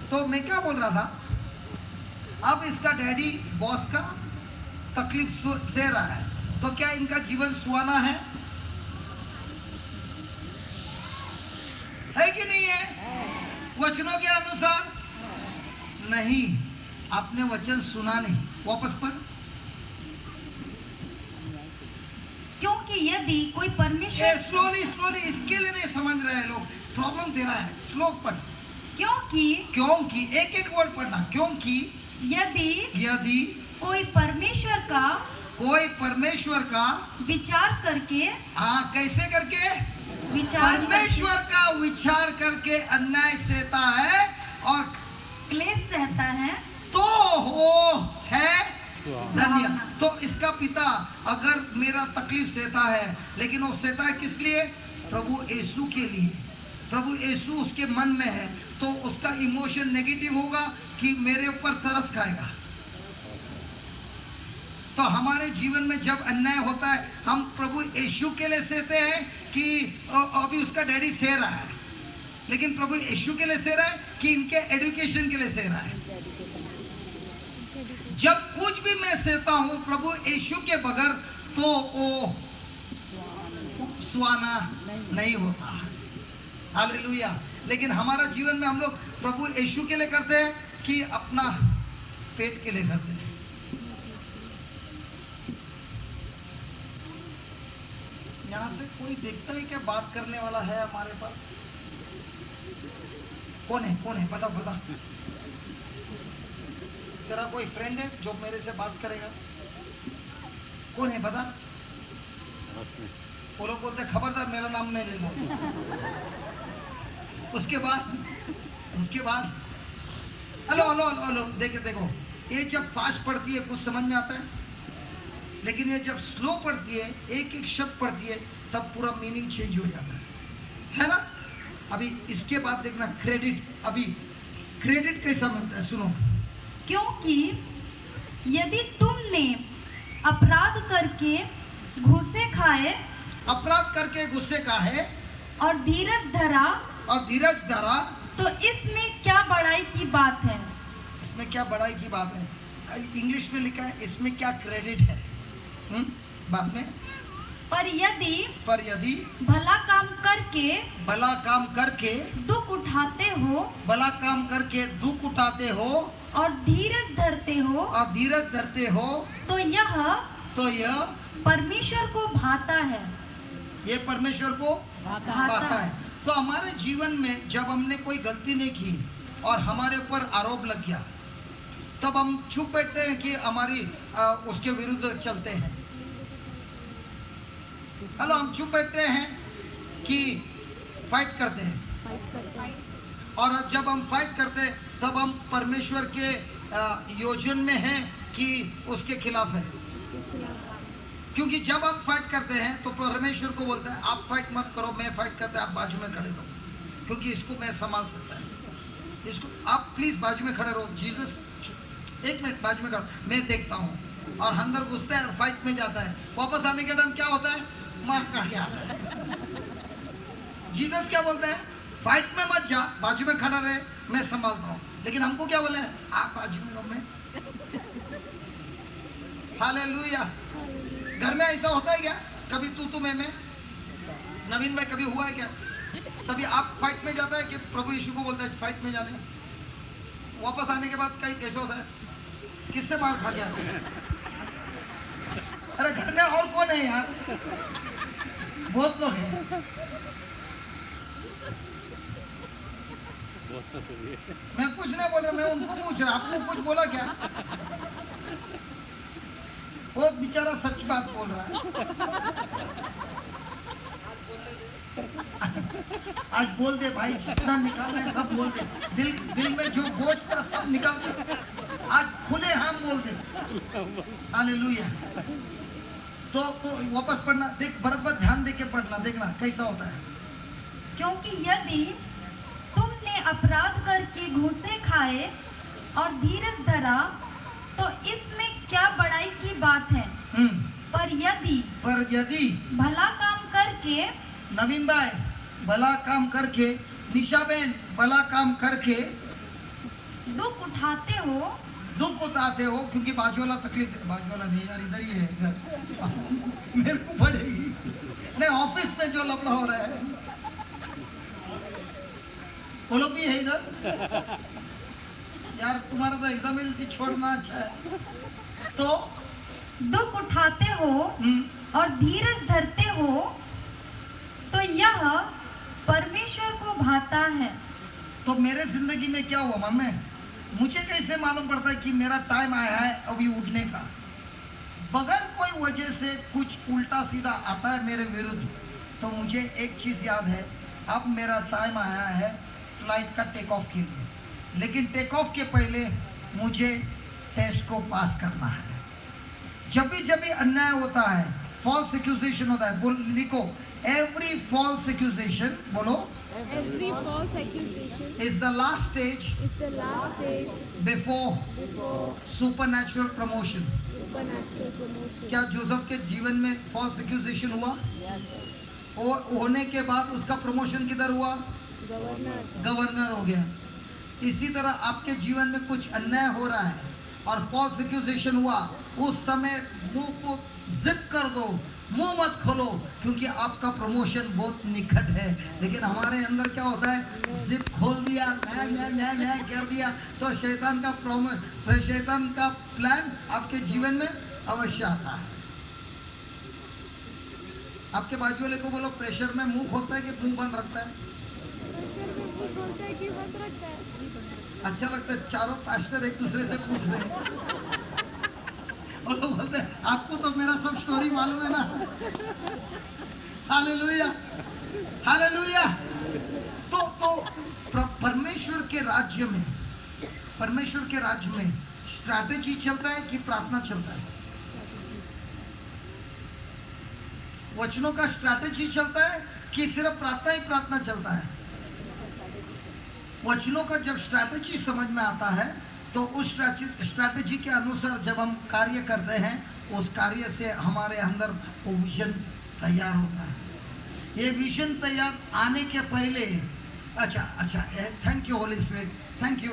तो मैं क्या बोल रहा था, अब इसका डैडी बॉस का तकलीफ सह रहा है, तो क्या इनका जीवन सुहाना है कि नहीं है? वचनों के अनुसार नहीं। आपने वचन सुना नहीं, वापस पढ़। क्योंकि यदि कोई परमेश्वर स्लोली इसके लिए नहीं समझ रहे लोग, प्रॉब्लम तेरा है। स्लो पढ़। क्योंकि एक वर्ड पढ़ना। क्योंकि यदि कोई परमेश्वर का विचार करके, हाँ कैसे करके? परमेश्वर का विचार करके अन्याय सहता है और क्लेश सहता है, तो वो है धन्य। तो इसका पिता अगर मेरा तकलीफ सहता है, लेकिन वो सहता है किस लिए? प्रभु यीशु के लिए। प्रभु यीशु उसके मन में है, तो उसका इमोशन नेगेटिव होगा कि मेरे ऊपर तरस खाएगा। तो हमारे जीवन में जब अन्याय होता है, हम प्रभु यीशु के लिए सहते हैं कि अभी उसका डैडी सह रहा है, लेकिन प्रभु यीशु के लिए सह रहा है कि इनके एजुकेशन के लिए सह रहा है। जब कुछ भी मैं सहता हूं प्रभु यीशु के बगैर, तो वो सुहाना नहीं होता। हालेलुया। लेकिन हमारा जीवन में हम लोग प्रभु यीशु के लिए करते हैं कि अपना पेट के लिए करते हैं। यहाँ से कोई देखता है क्या बात करने वाला है हमारे पास? कौन है बता। तेरा कोई फ्रेंड है जो मेरे से बात करेगा? कौन है बता? वो लोग बोलते खबरदार मेरा नाम नहीं लेना। उसके बाद हेलो देखो, ये जब फास्ट पढ़ती है कुछ समझ में आता है, लेकिन ये जब स्लो पढ़ती है, एक शब्द पढ़ती है, तब पूरा मीनिंग चेंज हो जाता है ना? अभी इसके बाद देखना क्रेडिट। अभी क्रेडिट कैसा बनता है, सुनो। क्योंकि यदि तुमने अपराध करके गुस्से खाए और धीरज धरा, तो इसमें क्या बड़ाई की बात है? इसमें क्या बड़ाई की बात है? इंग्लिश में लिखा है इसमें क्या क्रेडिट है। बाद में पर यदि भला काम करके दुख उठाते हो और धीरज धरते हो, तो यह तो यह परमेश्वर को भाता है। ये परमेश्वर को भाता है। तो हमारे जीवन में जब हमने कोई गलती नहीं की और हमारे ऊपर आरोप लग गया, तब हम चुप बैठते हैं कि हमारी उसके विरुद्ध चलते हैं। हेलो, हम चुप बैठते हैं कि फाइट करते हैं। और जब हम फाइट करते हैं तब हम परमेश्वर के योजन में हैं कि उसके खिलाफ है। क्योंकि जब हम फाइट करते हैं तो परमेश्वर को बोलता है आप फाइट मत करो, मैं फाइट करता है, आप बाजू में खड़े रहो, क्योंकि इसको मैं संभाल सकता है। इसको आप प्लीज बाजू में खड़े रहो। जीसस, एक मिनट बाजू में खड़ो, मैं देखता हूँ। और अंदर घुसता है, फाइट में जाता है, वापस आने के टाइम क्या होता है, मार करके आता है। जीसस क्या बोलते हैं, फाइट में मत जा, बाजू में खड़ा रहे, मैं संभालता हूँ। लेकिन हमको क्या बोले, आप बाजू में रहो, मैं। हालेलुया। घर में ऐसा होता है क्या, कभी तू मैं? नवीन भाई कभी हुआ है क्या? तभी आप फाइट में जाता है कि प्रभु यीशु को बोलता है फाइट में जाने, वापस आने के बाद कहीं कैसे होता है, किससे मार खा गया? अरे घर में और कौन है यार, बहुत लोग हैं। मैं कुछ नहीं बोल रहा, मैं उनको पूछ रहा, आपको कुछ बोला क्या? वो बेचारा सच बात बोल रहा है। आज बोल दे भाई, जितना निकालना है सब बोल दे। दिल में जो बोझ था सब निकाल दे, आज खुले हम बोल दे। हालेलुया। तो वापस पढ़ना, देख बराबर ध्यान दे के पढ़ना, देखना कैसा होता है। क्योंकि यदि तुमने अपराध करके घूसे खाए और धीरज धरा तो इसमें क्या बड़ाई की बात है। पर यदि भला काम करके, नवीन भाई भला काम करके, निशा बहन भला काम करके दुख उठाते हो, क्योंकि बाजू वाला तकलीफ, बाजू वाला नहीं यार, इधर ही है घर। मेरे को पड़ेगी नहीं, ऑफिस में जो लफड़ा हो रहा है वो लोग भी है इधर यार। तुम्हारा तो एग्जामिल छोड़ना अच्छा है। तो दुख उठाते हो और धीरज धरते हो तो यह परमेश्वर को भाता है। तो मेरे जिंदगी में क्या हुआ मन में, मुझे कैसे मालूम पड़ता है कि मेरा टाइम आया है अभी उठने का? बगैर कोई वजह से कुछ उल्टा सीधा आता है मेरे विरुद्ध, तो मुझे एक चीज याद है, अब मेरा टाइम आया है फ्लाइट का टेक ऑफ के लिए। लेकिन टेक ऑफ के पहले मुझे टेस्ट को पास करना है। जब भी अन्याय होता है, फॉल्स एक्यूजेशन होता है, बोल लिखो, एवरी फॉल्स एक्यूजेशन, बोलो, Every false accusation is the last stage is the last stage before supernatural promotion. supernatural promotion. क्या जोसेफ के जीवन में फॉल्स एक्यूजेशन हुआ? और होने के बाद उसका प्रमोशन किधर हुआ? गवर्नर हो गया। इसी तरह आपके जीवन में कुछ अन्याय हो रहा है और फॉल्स एक्यूजेशन हुआ, उस समय मुंह को जिप कर दो, मुंह मत खोलो, क्योंकि आपका प्रमोशन बहुत निकट है। लेकिन हमारे अंदर क्या होता है, जिप खोल दिया, मैं कर दिया, तो शैतान का प्लान आपके जीवन में अवश्य आता है। आपके बाजू वाले को बोलो, प्रेशर में मुंह खोलता है कि मुंह बंद रखता है? अच्छा लगता है, चारों पास्टर एक दूसरे से पूछ रहे हैं और लोग बोलते हैं आपको तो मेरा सब स्टोरी मालूम है ना। Hallelujah, hallelujah. तो परमेश्वर के राज्य में स्ट्रैटेजी चलता है कि प्रार्थना चलता है? वचनों का स्ट्रैटेजी चलता है कि सिर्फ प्रार्थना ही प्रार्थना चलता है? वचनों का जब स्ट्रैटेजी समझ में आता है तो उस स्ट्रैटेजी के अनुसार जब हम कार्य करते हैं, उस कार्य से हमारे अंदर वो विजन तैयार होता है। ये विजन तैयार आने के पहले, अच्छा, thank you Holy Spirit, thank you.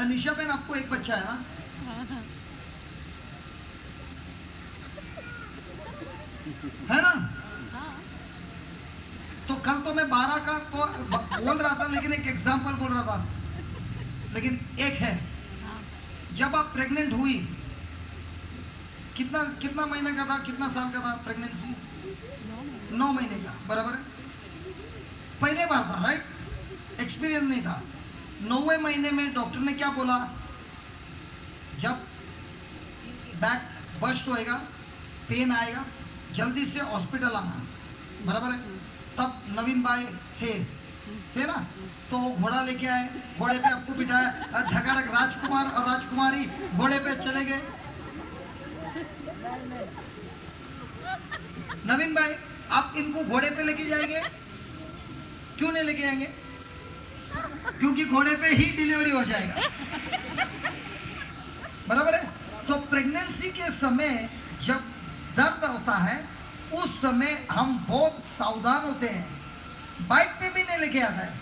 Nisha बहन, आपको एक बच्चा है ना? है ना? तो कल तो मैं 12 का तो बोल रहा था, लेकिन एक एग्जाम्पल बोल रहा था, लेकिन एक है, जब आप प्रेग्नेंट हुई, कितना महीने का था, कितना साल का था प्रेगनेंसी? 9 महीने का, बराबर है? पहले बार था, राइट, एक्सपीरियंस नहीं था। 9वें महीने में डॉक्टर ने क्या बोला, जब बैक बस्ट होएगा, पेन आएगा, जल्दी से हॉस्पिटल आना, बराबर है। तब नवीन भाई थे ना, तो घोड़ा लेके आए, घोड़े पे आपको बिठाया, ढकाढक राजकुमार और राजकुमारी घोड़े पे चले गए। नवीन भाई, आप इनको घोड़े पे लेके जाएंगे? क्यों नहीं लेके जाएंगे? क्योंकि घोड़े पे ही डिलीवरी हो जाएगा, बराबर है। तो प्रेगनेंसी के समय जब दर्द होता है, उस समय हम बहुत सावधान होते हैं। बाइक पे भी नहीं लेके आता है,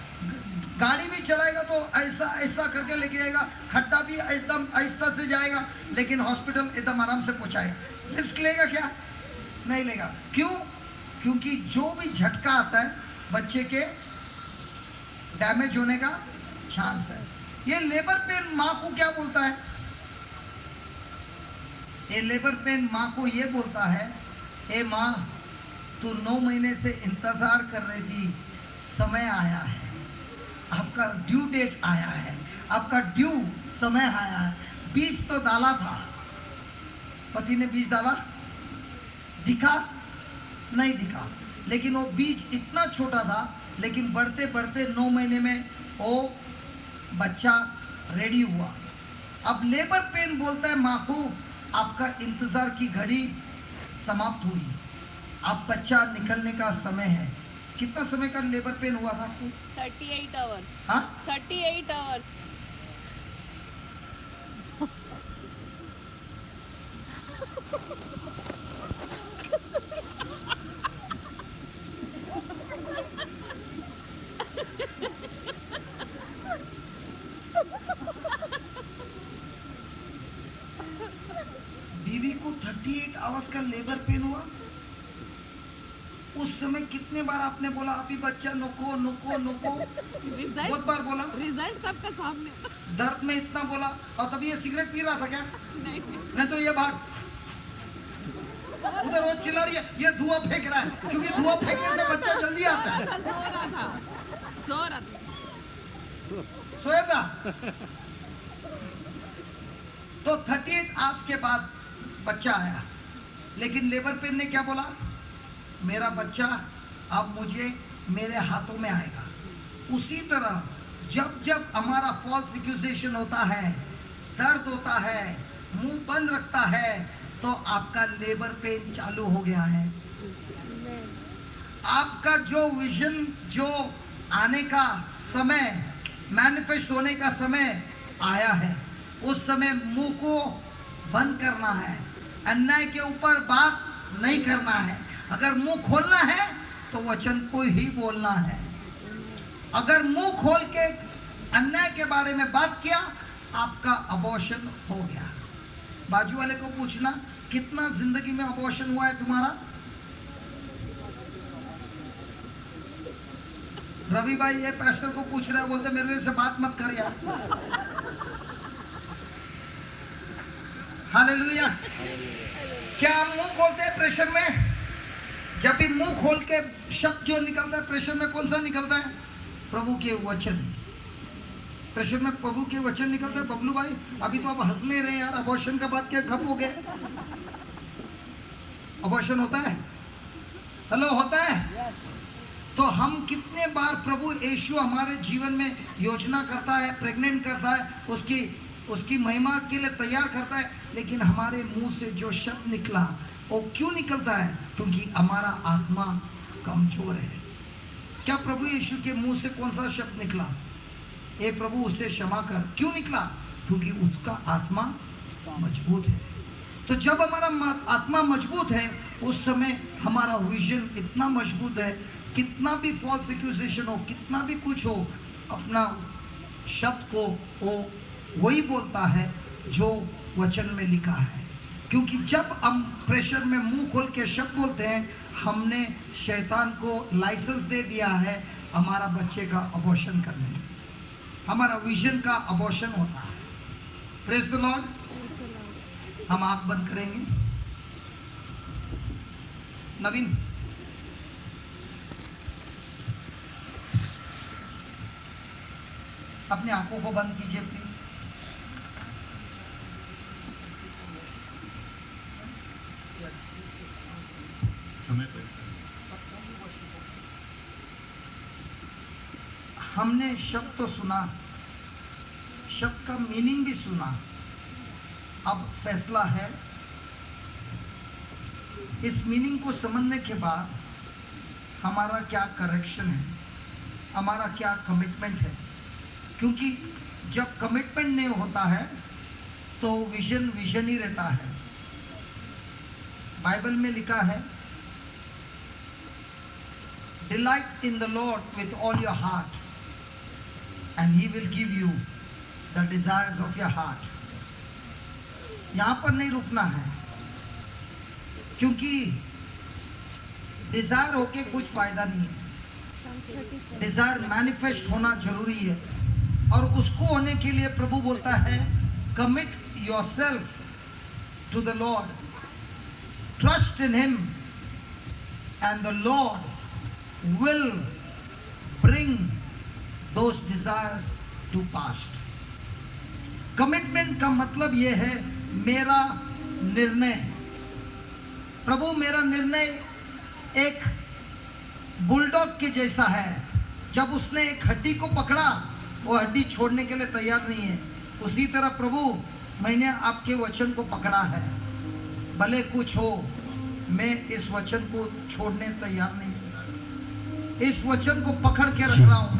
गाड़ी भी चलाएगा तो ऐसा ऐसा करके लेके जाएगा, खड्डा भी एकदम आहिस्ता से जाएगा, लेकिन हॉस्पिटल एकदम आराम से पहुंचाएगा। रिस्क लेगा क्या? नहीं लेगा। क्यों? क्योंकि जो भी झटका आता है बच्चे के डैमेज होने का चांस है। ये लेबर पेन माँ को क्या बोलता है? ये लेबर पेन माँ को ये बोलता है, ए माँ, तू 9 महीने से इंतजार कर रही थी, समय आया है, आपका ड्यू डेट आया है, आपका ड्यू समय आया है। बीज तो डाला था, पति ने बीज डाला, दिखा नहीं दिखा, लेकिन वो बीज इतना छोटा था, लेकिन बढ़ते बढ़ते 9 महीने में वो बच्चा रेडी हुआ। अब लेबर पेन बोलता है माँ को, आपका इंतजार की घड़ी समाप्त हुई, अब बच्चा निकलने का समय है। कितना समय का लेबर पेन हुआ था आपको? 38 आवर्स। हाँ, 38 आवर्स। बीवी को 38 आवर्स का लेबर पेन हुआ। उस समय कितने बार आपने बोला अभी बच्चा नको नको नको? बहुत बार बोला। रिजल्ट सबका सामने। दर्द में इतना बोला, और तभी ये सिगरेट पी रहा था क्या? नहीं तो ये भाग उधर, वो चिल्ला रही है, ये धुआं फेंक रहा है, क्योंकि धुआं फेंकने से बच्चा जल्दी आता है। सो रहा था। सोया था। तो 38 आवर्स के बाद बच्चा आया, लेकिन लेबर पेन ने क्या बोला? मेरा बच्चा अब मुझे मेरे हाथों में आएगा। उसी तरह जब जब हमारा फॉल्स एक्यूजेशन होता है, दर्द होता है, मुंह बंद रखता है, तो आपका लेबर पेन चालू हो गया है। आपका जो विजन, जो आने का समय, मैनिफेस्ट होने का समय आया है, उस समय मुंह को बंद करना है, अन्याय के ऊपर बात नहीं करना है। अगर मुंह खोलना है तो वचन को ही बोलना है। अगर मुंह खोल के अन्याय के बारे में बात किया, आपका अबॉर्शन हो गया। बाजू वाले को पूछना, कितना जिंदगी में अबॉर्शन हुआ है तुम्हारा? रवि भाई ये पास्टर को पूछ रहा है, बोलते मेरे से बात मत कर यार। हालेलुया। क्या हम मुंह खोलते हैं प्रेशर में? जब भी मुंह खोल के शब्द जो निकलता है प्रेशर में, कौन सा निकलता है? प्रभु के वचन। प्रेशर में प्रभु के वचन निकलता है। बबलू भाई, अभी तो आप हंस नहीं रहे यार, अबॉर्शन का बात क्या खप हो गए? अबॉर्शन होता है? हेलो, होता है? तो हम कितने बार प्रभु यीशु हमारे जीवन में योजना करता है, प्रेग्नेंट करता है, उसकी महिमा के लिए तैयार करता है, लेकिन हमारे मुंह से जो शब्द निकला वो क्यों निकलता है? क्योंकि हमारा आत्मा कमजोर है। क्या प्रभु यीशु के मुंह से कौन सा शब्द निकला? ए प्रभु उसे क्षमा कर। क्यों निकला? क्योंकि उसका आत्मा मजबूत है। तो जब हमारा आत्मा मजबूत है, उस समय हमारा विजन इतना मजबूत है, कितना भी फॉल्स एक्यूजेशन हो, कितना भी कुछ हो, अपना शब्द को वो वही बोलता है जो वचन में लिखा है। क्योंकि जब हम प्रेशर में मुंह खोल के शब्द बोलते हैं, हमने शैतान को लाइसेंस दे दिया है हमारा बच्चे का अबॉर्शन करने में, हमारा विजन का अबॉर्शन होता है। Praise the Lord. हम आंख बंद करेंगे। नवीन, अपनी आंखों को बंद कीजिए प्लीज। हमने शब्द तो सुना, शब्द का मीनिंग भी सुना, अब फैसला है इस मीनिंग को समझने के बाद हमारा क्या करेक्शन है, हमारा क्या कमिटमेंट है। क्योंकि जब कमिटमेंट नहीं होता है तो विजन विजन ही रहता है। बाइबल में लिखा है, delight in the Lord with all your heart and he will give you the desires of your heart। यहाँ पर नहीं रुकना है, क्योंकि डिजायर होके कुछ फायदा नहीं है। डिजायर मैनिफेस्ट होना जरूरी है, और उसको होने के लिए प्रभु बोलता है commit yourself to the Lord, trust in him and the Lord will bring those desires to past। Commitment का मतलब यह है मेरा निर्णय। प्रभु मेरा निर्णय एक बुलडॉग के जैसा है, जब उसने एक हड्डी को पकड़ा वो हड्डी छोड़ने के लिए तैयार नहीं है। उसी तरह प्रभु मैंने आपके वचन को पकड़ा है, भले कुछ हो मैं इस वचन को छोड़ने तैयार नहीं। इस वचन को पकड़ के रख रहा हूं,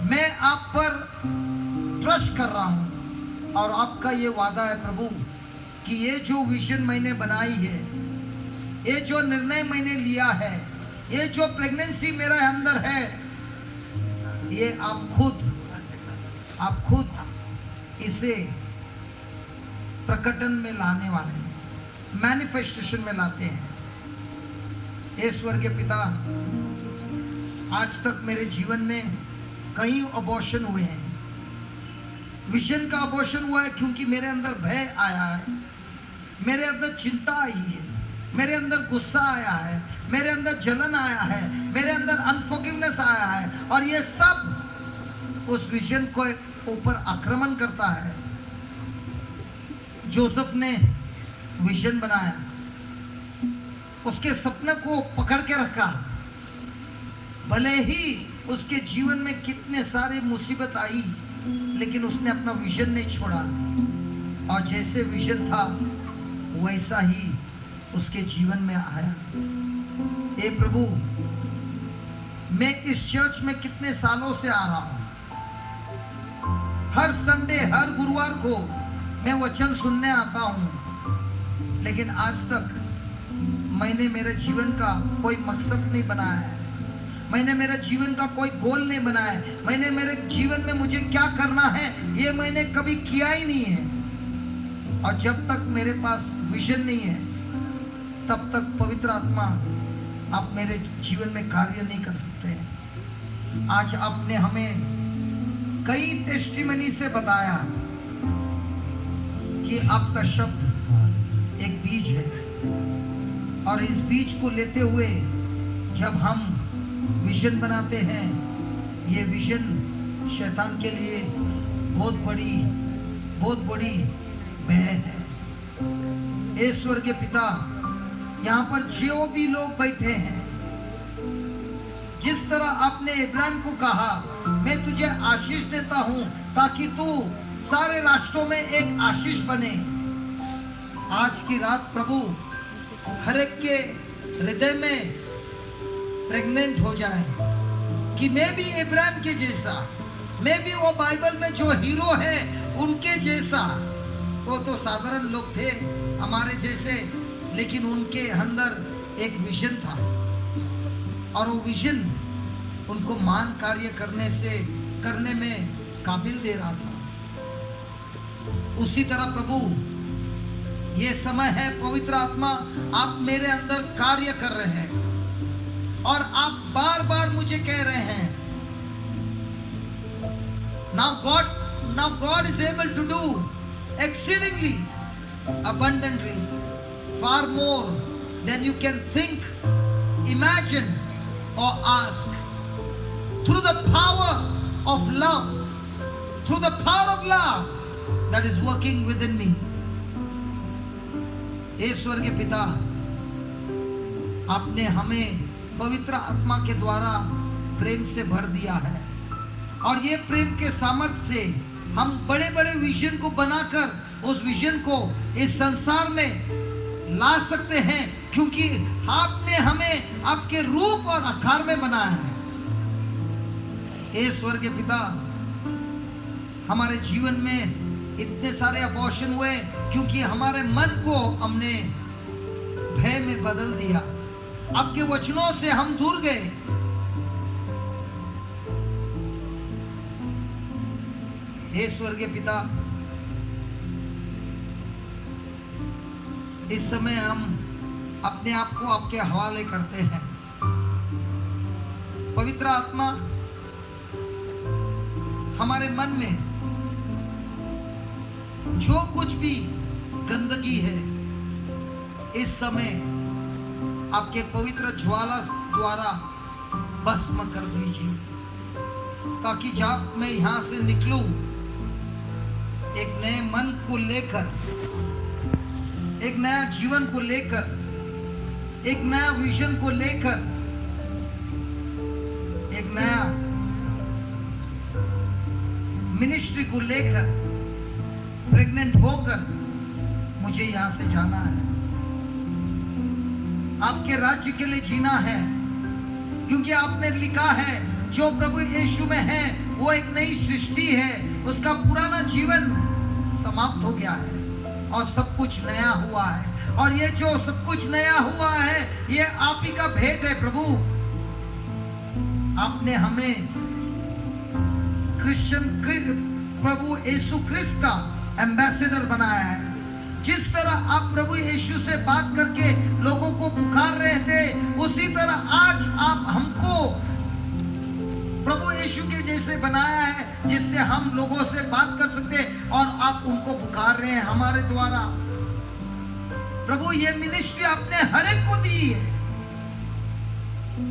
मैं आप पर ट्रस्ट कर रहा हूं। और आपका ये वादा है प्रभु कि ये जो विजन मैंने बनाई है, ये जो निर्णय मैंने लिया है, ये जो प्रेगनेंसी मेरे अंदर है, ये आप खुद इसे प्रकटन में लाने वाले हैं, मैनिफेस्टेशन में लाते हैं। हे स्वर्गीय पिता, आज तक मेरे जीवन में कई अबॉर्शन हुए हैं। विजन का अबॉर्शन हुआ है क्योंकि मेरे अंदर भय आया है, मेरे अंदर चिंता आई है, मेरे अंदर गुस्सा आया है, मेरे अंदर जलन आया है, मेरे अंदर अनफॉरगिवनेस आया है, और ये सब उस विजन को ऊपर आक्रमण करता है। जोसेफ ने विजन बनाया, उसके सपने को पकड़ के रखा, भले ही उसके जीवन में कितने सारे मुसीबत आई, लेकिन उसने अपना विजन नहीं छोड़ा, और जैसे विजन था वैसा ही उसके जीवन में आया। हे प्रभु, मैं इस चर्च में कितने सालों से आ रहा हूं, हर संडे हर गुरुवार को मैं वचन सुनने आता हूं, लेकिन आज तक मैंने मेरे जीवन का कोई मकसद नहीं बनाया है, मैंने मेरे जीवन का कोई गोल नहीं बनाया है, मैंने मेरे जीवन में मुझे क्या करना है ये मैंने कभी किया ही नहीं है। और जब तक मेरे पास विजन नहीं है तब तक पवित्र आत्मा आप मेरे जीवन में कार्य नहीं कर सकते। आज आपने हमें कई टेस्टिमनी से बताया कि आपका शब्द एक बीज है, और इस बीज को लेते हुए जब हम विजन बनाते हैं, ये विजन शैतान के लिए बहुत बड़ी भय है। हे स्वर्गीय पिता, यहाँ पर जो भी लोग बैठे हैं, जिस तरह आपने इब्राहिम को कहा मैं तुझे आशीष देता हूं ताकि तू सारे राष्ट्रों में एक आशीष बने, आज की रात प्रभु हर एक के हृदय में प्रेग्नेंट हो जाए कि मैं भी इब्राहिम के जैसा, मैं भी वो बाइबल में जो हीरो है उनके जैसा। वो तो साधारण लोग थे हमारे जैसे, लेकिन उनके अंदर एक विजन था, और वो विजन उनको मान कार्य करने में काबिल दे रहा था। उसी तरह प्रभु, ये समय है पवित्र आत्मा आप मेरे अंदर कार्य कर रहे हैं, और आप बार बार मुझे कह रहे हैं now God is able to do exceedingly abundantly far more than you can think, imagine or ask, through the power of love, through the power of love that is working within me. हे स्वर्गीय पिता, आपने हमें पवित्र आत्मा के द्वारा प्रेम से भर दिया है और ये प्रेम के सामर्थ्य से हम बड़े बड़े विजन को बनाकर उस विजन को इस संसार में ला सकते हैं, क्योंकि आपने हमें आपके रूप और आकार में बनाया है। हे स्वर्गीय पिता, हमारे जीवन में इतने सारे अबॉर्शन हुए क्योंकि हमारे मन को हमने भय में बदल दिया। आपके वचनों से हम दूर गए। हे स्वर्गीय पिता, इस समय हम अपने आप को आपके हवाले करते हैं। पवित्र आत्मा, हमारे मन में जो कुछ भी गंदगी है इस समय आपके पवित्र ज्वाला द्वारा भस्म कर दीजिए, ताकि जब मैं यहां से निकलूं एक नए मन को लेकर, एक नया जीवन को लेकर, एक नया विजन को लेकर, एक नया मिनिस्ट्री को लेकर, प्रेग्नेंट होकर मुझे यहां से जाना है। आपके राज्य के लिए जीना है, क्योंकि आपने लिखा है जो प्रभु यीशु में है वो एक नई सृष्टि है, उसका पुराना जीवन समाप्त हो गया है और सब कुछ नया हुआ है। और ये जो सब कुछ नया हुआ है ये आप ही का भेंट है प्रभु। आपने हमें प्रभु यीशु ख्रिस्त का एम्बेसडर बनाया है। जिस तरह आप प्रभु यीशु से बात करके लोगों को पुकार रहे थे, उसी तरह आज आप हमको प्रभु यीशु के जैसे बनाया है, जिससे हम लोगों से बात कर सकते हैं और आप उनको पुकार रहे हैं हमारे द्वारा। प्रभु, ये मिनिस्ट्री आपने हर एक को दी है,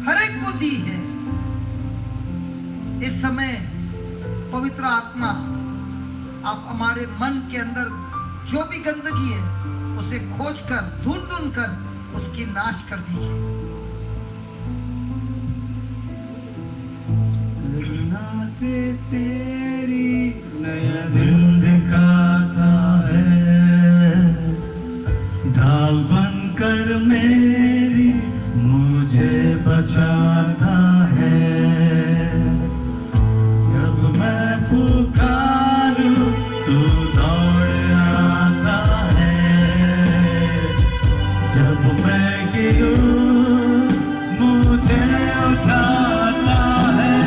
हर एक को दी है। इस समय पवित्र आत्मा, आप हमारे मन के अंदर जो भी गंदगी है उसे खोज कर, ढूंढ कर उसकी नाश कर दीजिए। तेरी नया दिल दिखाता है, ढाल बनकर मेरी मुझे बचाता है। जब मैं पुकारूं तू दौड़ आता है, जब मैं गिरूं मुझे उठाता है।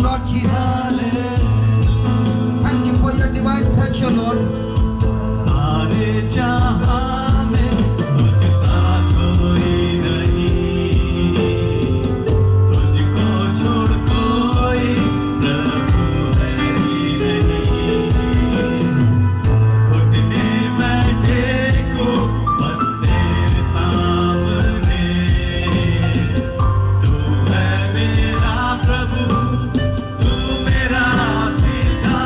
Lord Jesus. Thank you for your divine touch, O Lord. सारे जहां में तुझसा कोई नहीं, तुझको छोड़ कोई प्रभु है ही नहीं। घुटने बैठे को बस तेरे सामने, तू है मेरा प्रभु, तू मेरा पिता।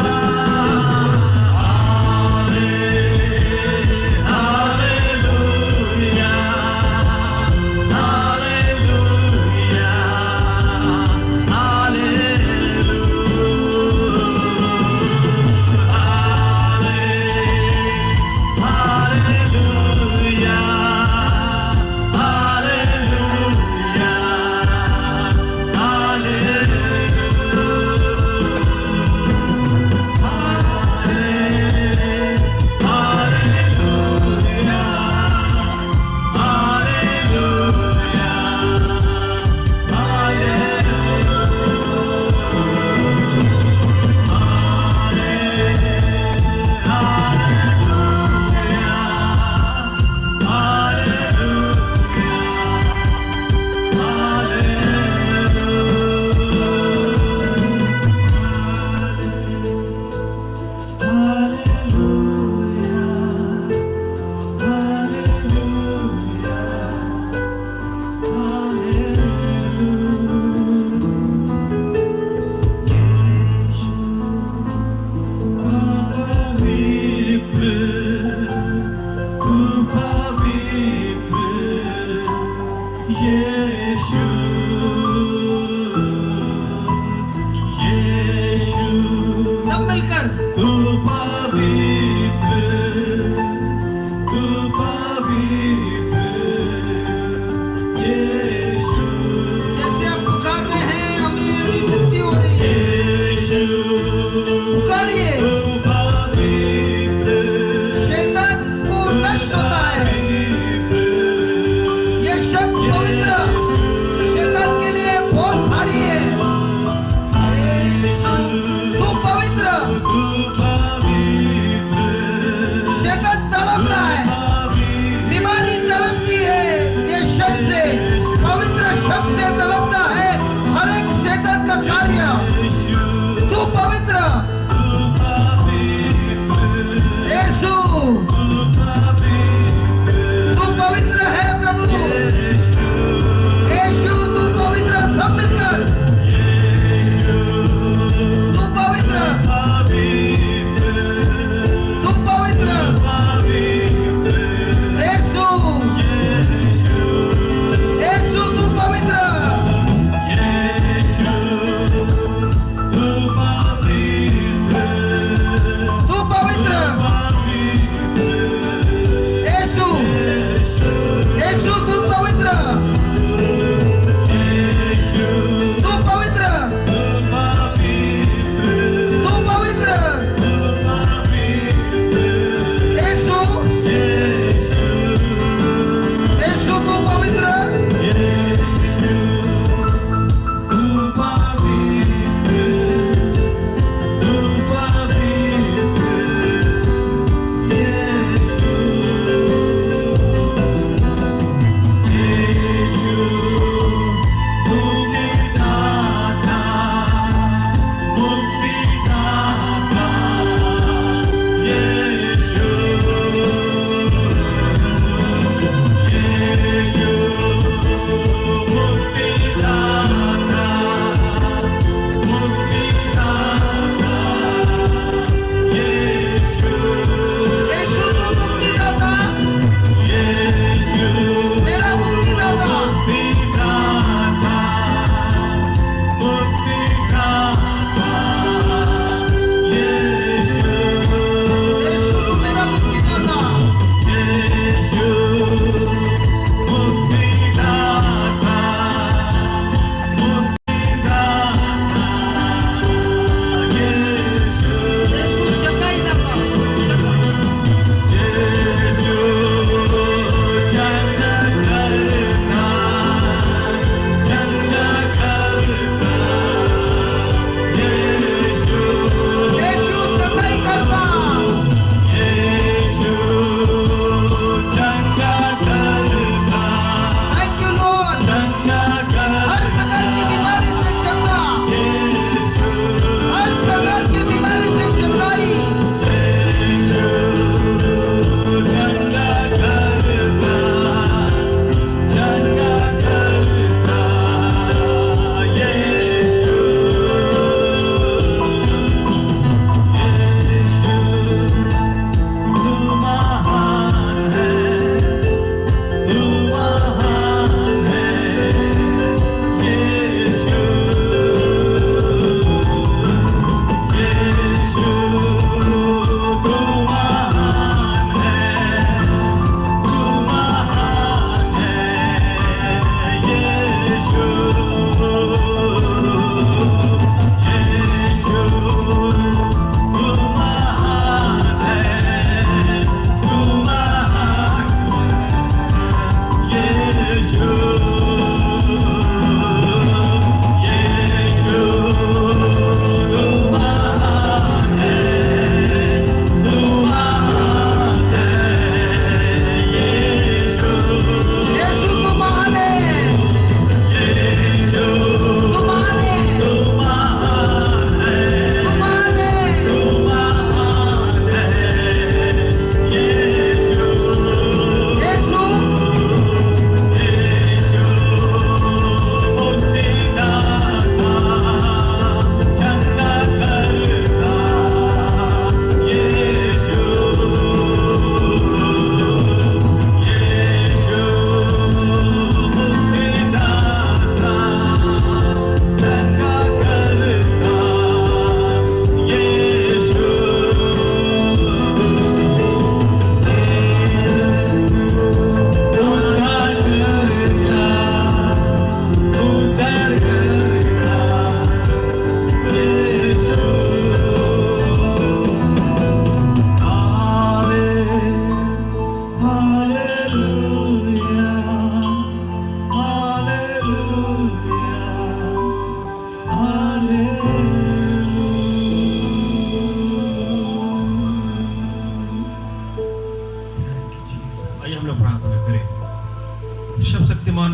सब मिलकर तू पवित्र, तू पवित्र यीशु। जैसे हम पुकार रहे हैं, हमारी मुक्ति हो रही है। यीशु पुकारिए, तू पवित्र, शैतान को नष्ट होता है। ये शब्द पवित्र शैतान के लिए बहुत भारी है। यीशु, तू पवित्र, तू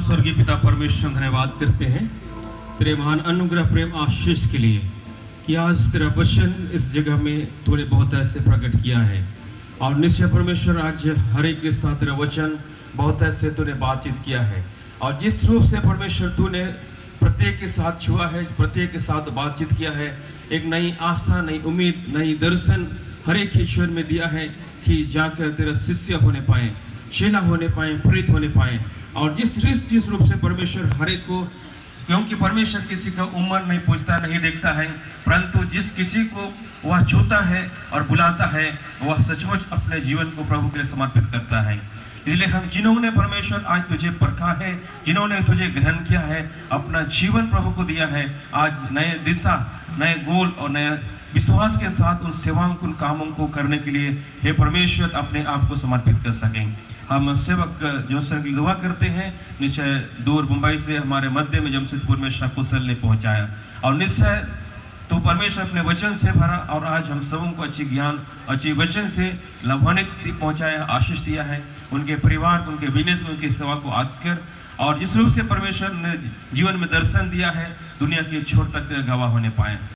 स्वर्गीय पिता परमेश्वर धन्यवाद करते हैं तेरे महान अनुग्रह प्रेम आशीष के लिए कि आज तेरा वचन इस जगह में तूने बहुत ऐसे प्रकट किया है। और निश्चय परमेश्वर आज हर एक के साथ तेरा वचन बहुत ऐसे तूने बातचीत किया है। और जिस रूप से परमेश्वर तूने प्रत्येक के साथ छुआ है, प्रत्येक के साथ बातचीत किया है, एक नई आशा, नई उम्मीद, नई दर्शन हर एक ईश्वर में दिया है कि जाकर तेरा शिष्य होने पाए, चेला होने पाए, प्रेरित होने पाए। और जिस रूप से परमेश्वर हर एक को, क्योंकि परमेश्वर किसी का उम्र नहीं पूछता, नहीं देखता है, परंतु जिस किसी को वह छूता है और बुलाता है वह सचमुच अपने जीवन को प्रभु के लिए समर्पित करता है। इसलिए हम जिन्होंने परमेश्वर आज तुझे परखा है, जिन्होंने तुझे ग्रहण किया है, अपना जीवन प्रभु को दिया है, आज नए दिशा, नए गोल और नए विश्वास के साथ उन सेवाओं, उन कामों को करने के लिए हे परमेश्वर अपने आप को समर्पित कर सकें। हम सेवक जो संग दुआ करते हैं, निश्चय दूर मुंबई से हमारे मध्य में जमशेदपुर में शकुशल ने पहुंचाया और निश्चय तो परमेश्वर अपने वचन से भरा और आज हम सबों को अच्छी ज्ञान, अच्छी वचन से लाभान्वित पहुंचाया, आशीष दिया है। उनके परिवार, उनके बिजनेस में उनकी सेवा को आशीष कर और जिस रूप से परमेश्वर ने जीवन में दर्शन दिया है, दुनिया के छोर तक गवाह होने पाए।